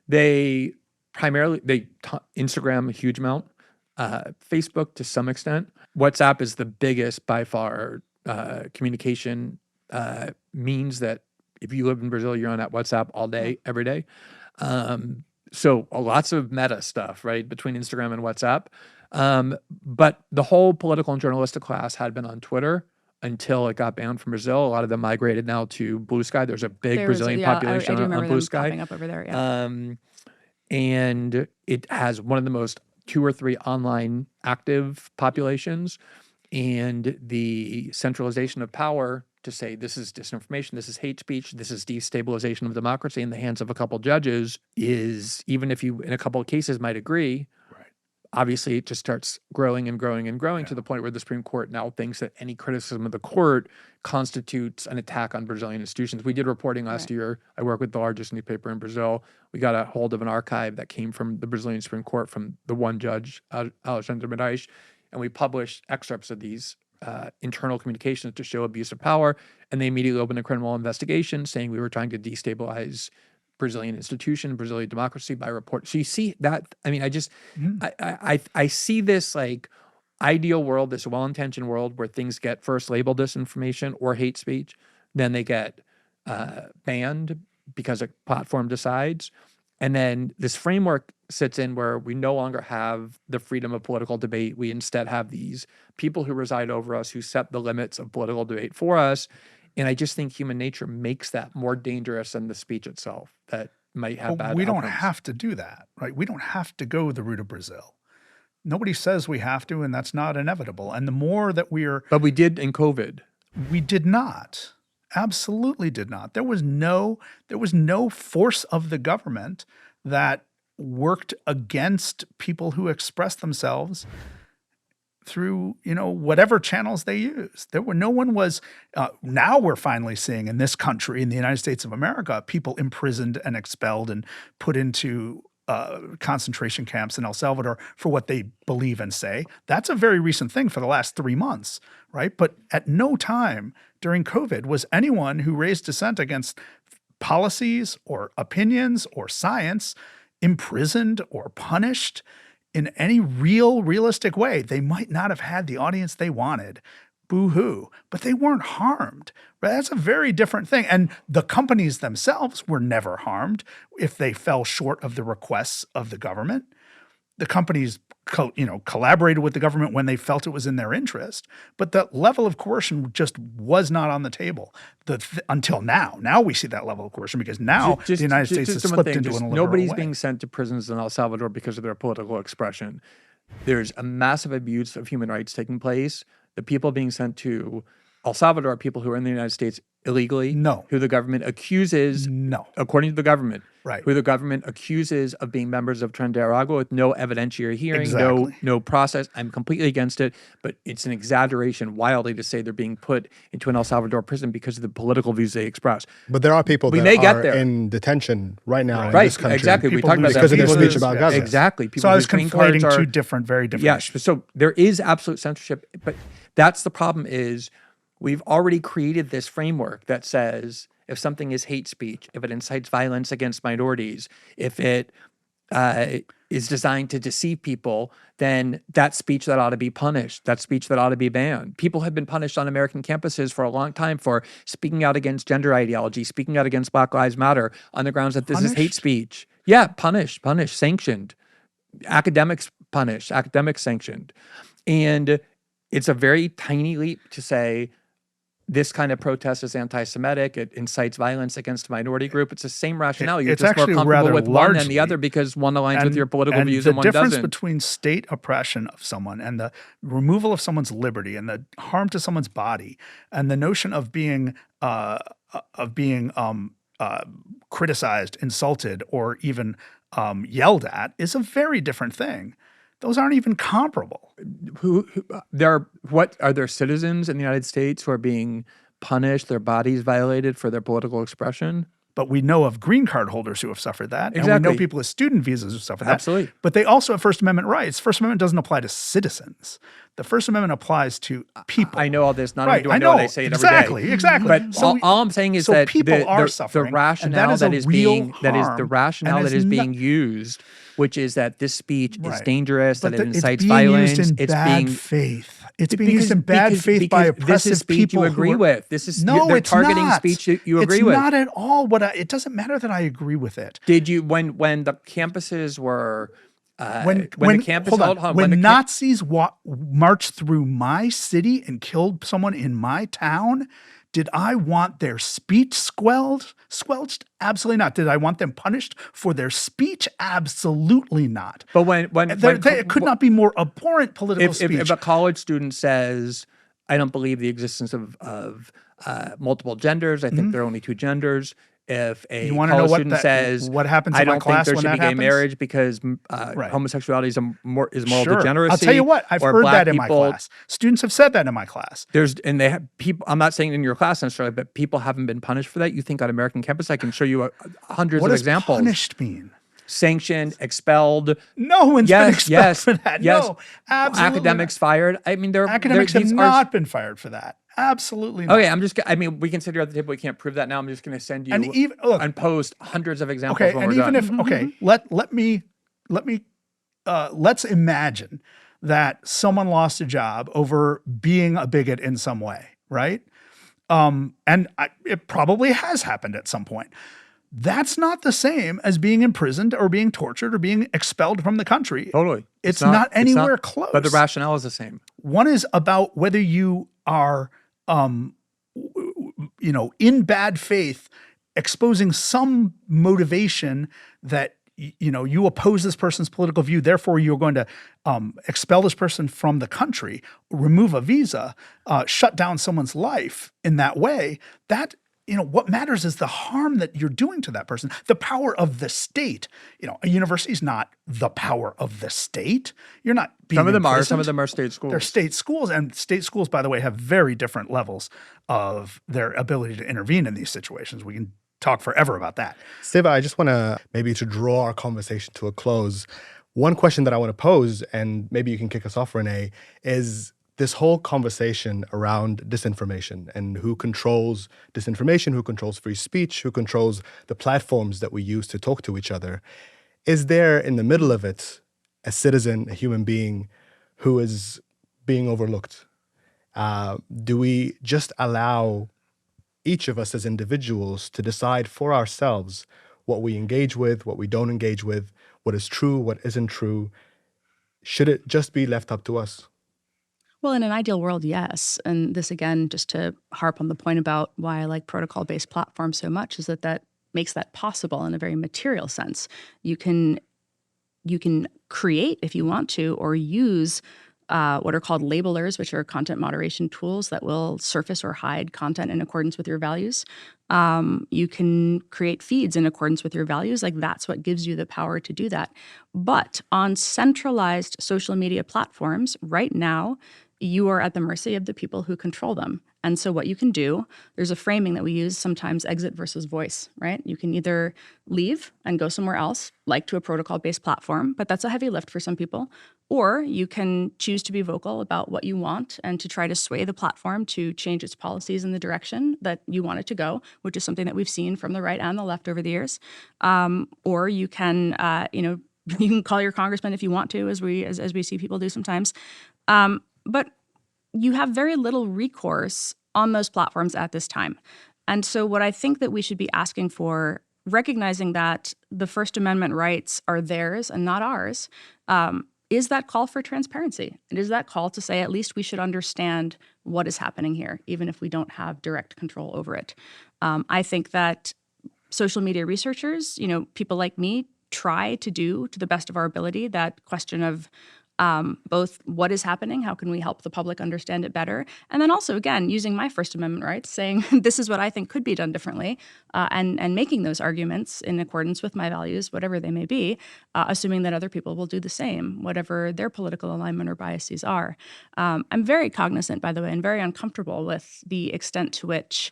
They primarily, Instagram a huge amount, Facebook to some extent. WhatsApp is the biggest by far communication means that if you live in Brazil, you're on that WhatsApp all day, every day. So lots of meta stuff, right, between Instagram and WhatsApp. But the whole political and journalistic class had been on Twitter until it got banned from Brazil. A lot of them migrated now to Blue Sky. There's a big Brazilian population I do remember on Blue them Sky. popping up over there. Yeah. And it has one of the most 2 or 3 online active populations, and the centralization of power to say this is disinformation, this is hate speech, this is destabilization of democracy in the hands of a couple judges is, even if you in a couple of cases might agree, obviously it just starts growing and growing and growing to the point where the Supreme Court now thinks that any criticism of the court constitutes an attack on Brazilian institutions. We did reporting last year. I work with the largest newspaper in Brazil. We got a hold of an archive that came from the Brazilian Supreme Court from the one judge, Alexandre Moraes, and we published excerpts of these internal communications to show abuse of power, and they immediately opened a criminal investigation saying we were trying to destabilize Brazilian institution, Brazilian democracy by report. So you see that, I mean, I see this like ideal world, this well-intentioned world where things get first labeled disinformation or hate speech, then they get banned because a platform decides. And then this framework sits in where we no longer have the freedom of political debate. We instead have these people who reside over us who set the limits of political debate for us. And I just think human nature makes that more dangerous than the speech itself that might have bad We don't outcomes. have to do that, right? We don't have to go the route of Brazil. Nobody says we have to, and that's not inevitable. And the more that But we did in COVID. we did not, absolutely did not. There was no force of the government that worked against people who expressed themselves through, whatever channels they used. No one was, now we're finally seeing in this country, in the United States of America, people imprisoned and expelled and put into concentration camps in El Salvador for what they believe and say. That's a very recent thing for the last 3 months, right? But at no time during COVID was anyone who raised dissent against policies or opinions or science imprisoned or punished in any realistic way. They might not have had the audience they wanted, boo-hoo, but they weren't harmed. Right? That's a very different thing. And the companies themselves were never harmed if they fell short of the requests of the government. The companies collaborated with the government when they felt it was in their interest, but the level of coercion just was not on the table until now. Now we see that level of coercion because now the United States has slipped into an illiberal nobody's way. being sent to prisons in El Salvador because of their political expression. There's a massive abuse of human rights taking place. The people being sent to El Salvador are people who are in the United States illegally, who the government accuses, according to the government, who the government accuses of being members of Tren Agua with no evidentiary hearing, no process. I'm completely against it, but it's an exaggeration wildly to say they're being put into an El Salvador prison because of the political views they express. But there are people that are in detention right now in this country. Exactly. We talked about because that. of their speech about Gaza. Exactly. People So I was whose green cards conflating two very different Yes. issues. So there is absolute censorship, but that's the problem is we've already created this framework that says if something is hate speech, if it incites violence against minorities, if it is designed to deceive people, then that's speech that ought to be punished. That's speech that ought to be banned. People have been punished on American campuses for a long time for speaking out against gender ideology, speaking out against Black Lives Matter on the grounds that this is hate Punished? speech. Yeah, punished, sanctioned. Academics punished, academics sanctioned. And it's a very tiny leap to say this kind of protest is anti-Semitic. It incites violence against a minority group. It's the same rationale. You're It's just more actually comfortable rather with one than the largely- other because one aligns with your political views the and one difference doesn't. between state oppression of someone and the removal of someone's liberty and the harm to someone's body and the notion of being criticized, insulted, or even yelled at is a very different thing. Those aren't even comparable. What are there citizens in the United States who are being punished, their bodies violated for their political expression? But we know of green card holders who have suffered that. And we Exactly. know people with student visas who suffer that. Absolutely. But they also have First Amendment rights. First Amendment doesn't apply to citizens. The First Amendment applies to people. I know all this. Not Right, only do I I know, know. it, I say it every day. Exactly. But So all I'm saying is so that people are suffering, the and rationale that is a real that is the harm, rationale and that is is not- being used, which is that this speech is Right. dangerous, But that it it's incites being violence, used in it's bad being faith. It's being used in bad faith by oppressive this is speech people you agree who are, with. This is No, they're it's targeting not. speech you agree with. It's not at all what it doesn't matter that I agree with it. Did you when the campuses were When the campus hold on, hold on, when the cam- Nazis marched through my city and killed someone in my town, did I want their speech squelched? Absolutely not. Did I want them punished for their speech? Absolutely not. But when It could not be more abhorrent political speech. if a college student says, I don't believe the existence of multiple genders, I think there are only two genders. If a You wanna know college what student that- says, what happens in I my don't think class there when should be that gay happens? marriage because Right. homosexuality is moral Sure. degeneracy. I'll tell you what, I've or heard black that in my people- class. Students have said that in my class. And they have people. I'm not saying in your class necessarily, but people haven't been punished for that. You think on American campus, I can show you hundreds What of does examples. punished mean? Sanctioned, expelled. No one's been expelled yes, for that. yes. No, absolutely. Academics fired. I mean, Academics have these are- not been fired for that. Absolutely not. Okay, I mean, we can sit here at the table. We can't prove that now. I'm just going to send you And even- look- and post hundreds of examples. Okay, when and we're even done. if okay, let's imagine that someone lost a job over being a bigot in some way, right? It probably has happened at some point. That's not the same as being imprisoned or being tortured or being expelled from the country. Totally, It's not anywhere But the close. rationale is the same. One is about whether you are, in bad faith, exposing some motivation that you oppose this person's political view, therefore you're going to expel this person from the country, remove a visa, shut down someone's life in that way. That what matters is the harm that you're doing to that person. The power of the state. A university is not the power of the state. You're not being Some of them are. imprisoned. Some of them are state schools. They're state schools, and state schools, by the way, have very different levels of their ability to intervene in these situations. We can talk forever about that. Siva, I just want to maybe to draw our conversation to a close. One question that I want to pose, and maybe you can kick us off, Renee, is this whole conversation around disinformation and who controls disinformation, who controls free speech, who controls the platforms that we use to talk to each other. Is there in the middle of it a citizen, a human being who is being overlooked? Do we just allow each of us as individuals to decide for ourselves what we engage with, what we don't engage with, what is true, what isn't true? Should it just be left up to us? Well, in an ideal world, yes. And this, again, just to harp on the point about why I like protocol-based platforms so much, is that makes that possible in a very material sense. You can create, if you want to, or use what are called labelers, which are content moderation tools that will surface or hide content in accordance with your values. You can create feeds in accordance with your values. Like, that's what gives you the power to do that. But on centralized social media platforms right now, you are at the mercy of the people who control them. And so what you can do, there's a framing that we use sometimes, exit versus voice, right? You can either leave and go somewhere else, like to a protocol-based platform, but that's a heavy lift for some people. Or you can choose to be vocal about what you want and to try to sway the platform to change its policies in the direction that you want it to go, which is something that we've seen from the right and the left over the years. Or you can, you can call your congressman if you want to, as we see people do sometimes. But you have very little recourse on those platforms at this time. And so what I think that we should be asking for, recognizing that the First Amendment rights are theirs and not ours, is that call for transparency. It is that call to say at least we should understand what is happening here, even if we don't have direct control over it. I think that social media researchers, people like me, try to do, to the best of our ability, that question of both what is happening, how can we help the public understand it better, and then also, again, using my First Amendment rights, saying this is what I think could be done differently, and making those arguments in accordance with my values, whatever they may be, assuming that other people will do the same, whatever their political alignment or biases are. I'm very cognizant, by the way, and very uncomfortable with the extent to which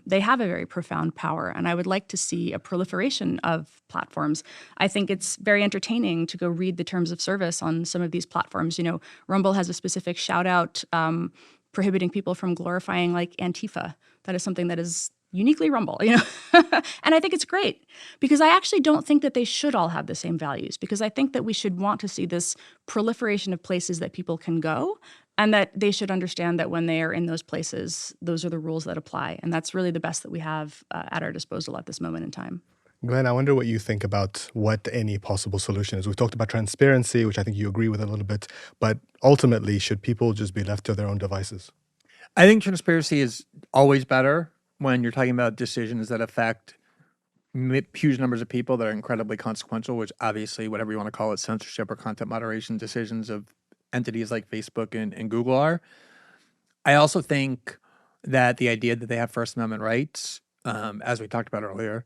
they have a very profound power, and I would like to see a proliferation of platforms. I think it's very entertaining to go read the terms of service on some of these platforms. Rumble has a specific shout out prohibiting people from glorifying like Antifa. That is something that is uniquely Rumble, and I think it's great because I actually don't think that they should all have the same values, because I think that we should want to see this proliferation of places that people can go, and that they should understand that when they are in those places, those are the rules that apply. And that's really the best that we have at our disposal at this moment in time. Glenn, I wonder what you think about what any possible solution is. We've talked about transparency, which I think you agree with a little bit, but ultimately, should people just be left to their own devices? I think transparency is always better when you're talking about decisions that affect huge numbers of people that are incredibly consequential, which obviously, whatever you want to call it, censorship or content moderation decisions of entities like Facebook and Google are. I also think that the idea that they have First Amendment rights, as we talked about earlier,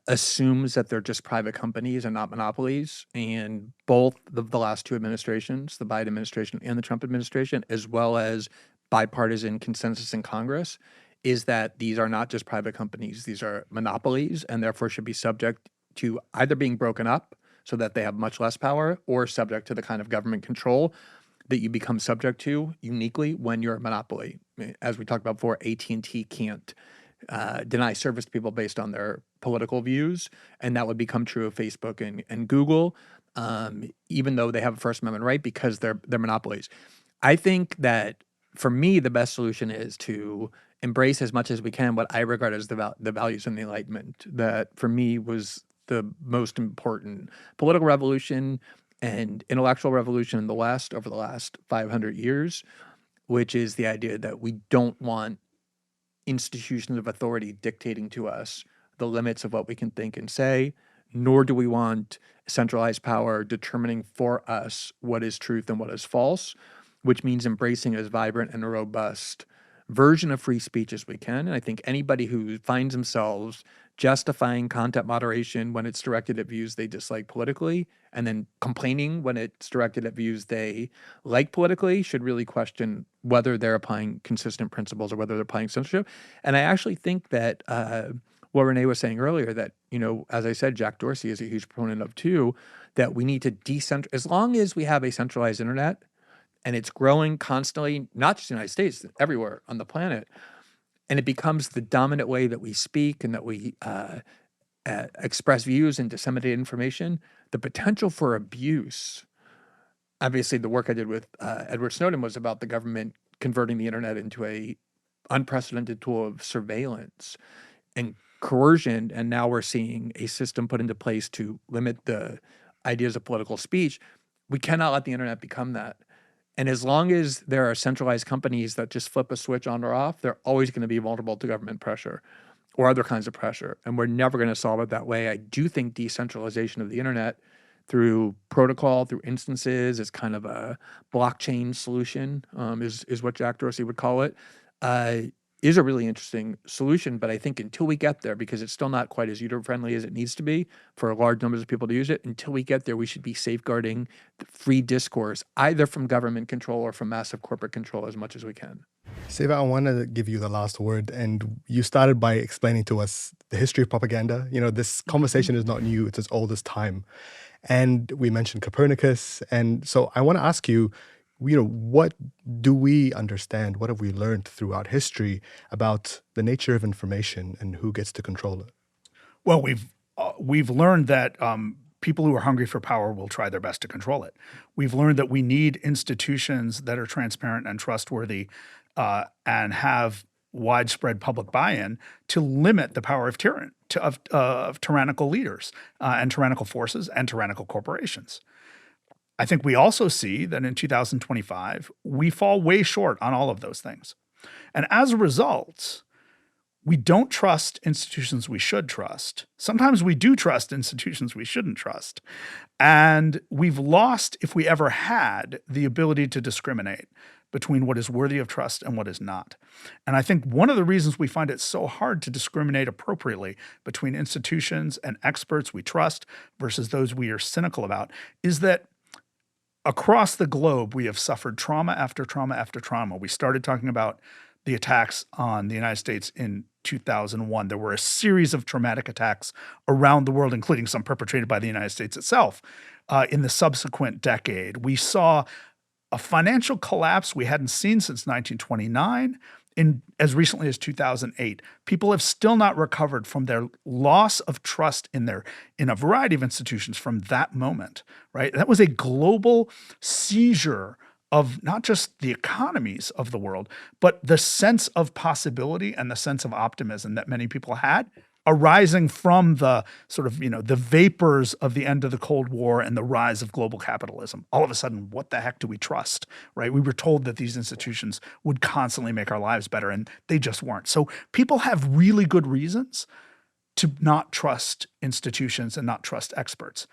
assumes that they're just private companies and not monopolies. And both the last two administrations, the Biden administration and the Trump administration, as well as bipartisan consensus in Congress, is that these are not just private companies. These are monopolies, and therefore should be subject to either being broken up so that they have much less power, or subject to the kind of government control that you become subject to uniquely when you're a monopoly. As we talked about before, AT&T can't deny service to people based on their political views, and that would become true of Facebook and Google, even though they have a First Amendment right, because they're monopolies. I think that for me, the best solution is to embrace as much as we can what I regard as the values of the Enlightenment. That for me was the most important political revolution and intellectual revolution in the West over the last 500 years, which is the idea that we don't want institutions of authority dictating to us the limits of what we can think and say, nor do we want centralized power determining for us what is truth and what is false, which means embracing as vibrant and a robust version of free speech as we can. And I think anybody who finds themselves justifying content moderation when it's directed at views they dislike politically, and then complaining when it's directed at views they like politically, should really question whether they're applying consistent principles or whether they're applying censorship. And I actually think that what Renee was saying earlier, that, as I said, Jack Dorsey is a huge proponent of too, that we need to decentralize. As long as we have a centralized internet, and it's growing constantly, not just in the United States, everywhere on the planet, and it becomes the dominant way that we speak and that we express views and disseminate information, the potential for abuse. Obviously, the work I did with Edward Snowden was about the government converting the internet into a unprecedented tool of surveillance and coercion, and now we're seeing a system put into place to limit the ideas of political speech. We cannot let the internet become that. And as long as there are centralized companies that just flip a switch on or off, they're always going to be vulnerable to government pressure or other kinds of pressure. And we're never going to solve it that way. I do think decentralization of the internet through protocol, through instances, is kind of a blockchain solution, is what Jack Dorsey would call it, is a really interesting solution. But I think until we get there, because it's still not quite as user-friendly as it needs to be for large numbers of people to use it, until we get there, we should be safeguarding the free discourse, either from government control or from massive corporate control as much as we can. Seva, I want to give you the last word. And you started by explaining to us the history of propaganda. This conversation is not new, it's as old as time. And we mentioned Copernicus. And so I want to ask you, what do we understand? What have we learned throughout history about the nature of information and who gets to control it? Well, we've learned that people who are hungry for power will try their best to control it. We've learned that we need institutions that are transparent and trustworthy and have widespread public buy-in to limit the power of tyrannical leaders and tyrannical forces and tyrannical corporations. I think we also see that in 2025, we fall way short on all of those things. And as a result, we don't trust institutions we should trust. Sometimes we do trust institutions we shouldn't trust. And we've lost, if we ever had, the ability to discriminate between what is worthy of trust and what is not. And I think one of the reasons we find it so hard to discriminate appropriately between institutions and experts we trust versus those we are cynical about is that across the globe, we have suffered trauma after trauma after trauma. We started talking about the attacks on the United States in 2001. There were a series of traumatic attacks around the world, including some perpetrated by the United States itself. In the subsequent decade, we saw a financial collapse we hadn't seen since 1929. As recently as 2008, people have still not recovered from their loss of trust in a variety of institutions from that moment, right? That was a global seizure of not just the economies of the world, but the sense of possibility and the sense of optimism that many people had arising from the sort of, the vapors of the end of the Cold War and the rise of global capitalism. All of a sudden, what the heck do we trust, right? We were told that these institutions would constantly make our lives better, and they just weren't. So people have really good reasons to not trust institutions and not trust experts.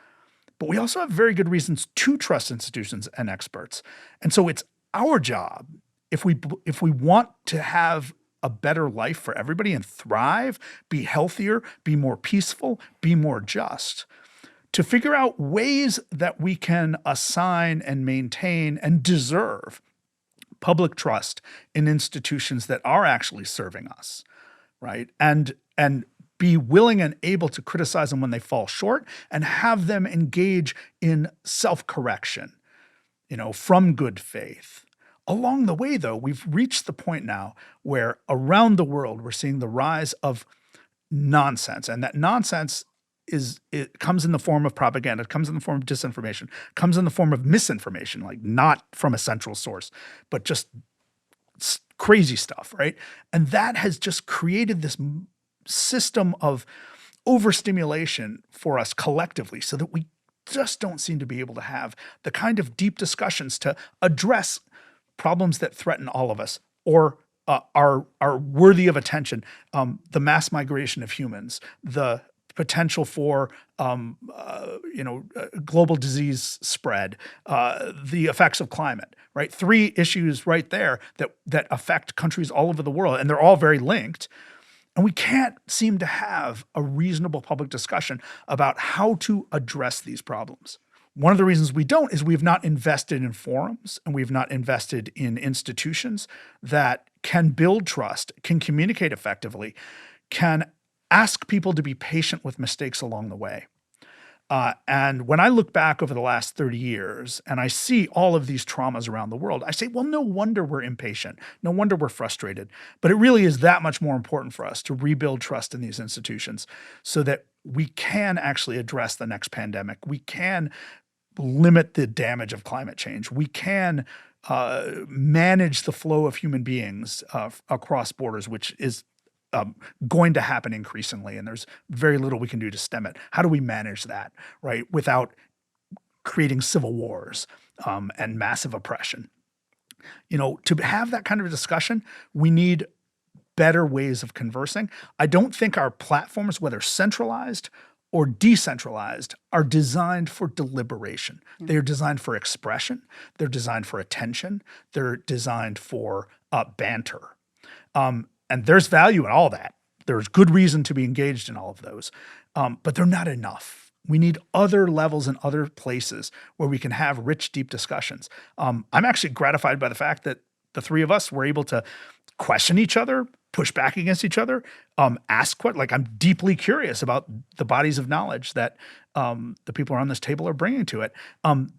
But we also have very good reasons to trust institutions and experts. And so it's our job, if we want to have a better life for everybody and thrive, be healthier, be more peaceful, be more just, to figure out ways that we can assign and maintain and deserve public trust in institutions that are actually serving us, right? And be willing and able to criticize them when they fall short and have them engage in self-correction, from good faith. Along the way, though, we've reached the point now where around the world we're seeing the rise of nonsense, and that nonsense it comes in the form of propaganda, it comes in the form of disinformation, comes in the form of misinformation, like not from a central source, but just crazy stuff, right? And that has just created this system of overstimulation for us collectively so that we just don't seem to be able to have the kind of deep discussions to address problems that threaten all of us or are worthy of attention. The mass migration of humans, the potential for global disease spread, the effects of climate, right? 3 issues right there that affect countries all over the world, and they're all very linked. And we can't seem to have a reasonable public discussion about how to address these problems. One of the reasons we don't is we've not invested in forums and we've not invested in institutions that can build trust, can communicate effectively, can ask people to be patient with mistakes along the way. And when I look back over the last 30 years and I see all of these traumas around the world, I say, well, no wonder we're impatient. No wonder we're frustrated. But it really is that much more important for us to rebuild trust in these institutions so that we can actually address the next pandemic. We can limit the damage of climate change. We can manage the flow of human beings across borders, which is going to happen increasingly, and there's very little we can do to stem it. How do we manage that, right, without creating civil wars and massive oppression? To have that kind of a discussion, we need better ways of conversing. I don't think our platforms, whether centralized or decentralized, are designed for deliberation. They are designed for expression. They're designed for attention. They're designed for banter. And there's value in all that. There's good reason to be engaged in all of those, but they're not enough. We need other levels and other places where we can have rich, deep discussions. I'm actually gratified by the fact that the three of us were able to question each other, push back against each other, ask what, like I'm deeply curious about the bodies of knowledge that the people around this table are bringing to it.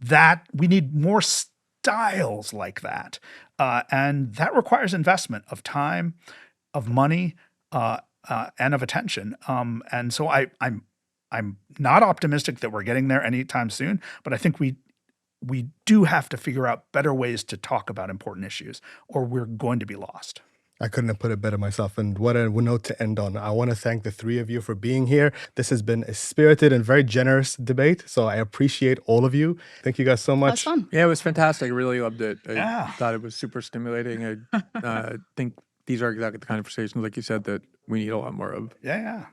That we need more styles like that. And that requires investment of time, of money, and of attention. And so I'm not optimistic that we're getting there anytime soon, but I think we do have to figure out better ways to talk about important issues, or we're going to be lost. I couldn't have put it better myself. And what a note to end on. I want to thank the three of you for being here. This has been a spirited and very generous debate. So I appreciate all of you. Thank you guys so That was much. fun. Yeah, it was fantastic. I really loved it. I Yeah. thought it was super stimulating. I think these are exactly the kind of conversations, like you said, that we need a lot more of. Yeah.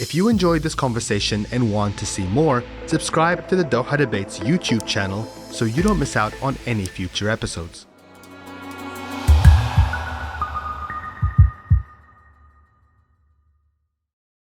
If you enjoyed this conversation and want to see more, subscribe to the Doha Debates YouTube channel so you don't miss out on any future episodes.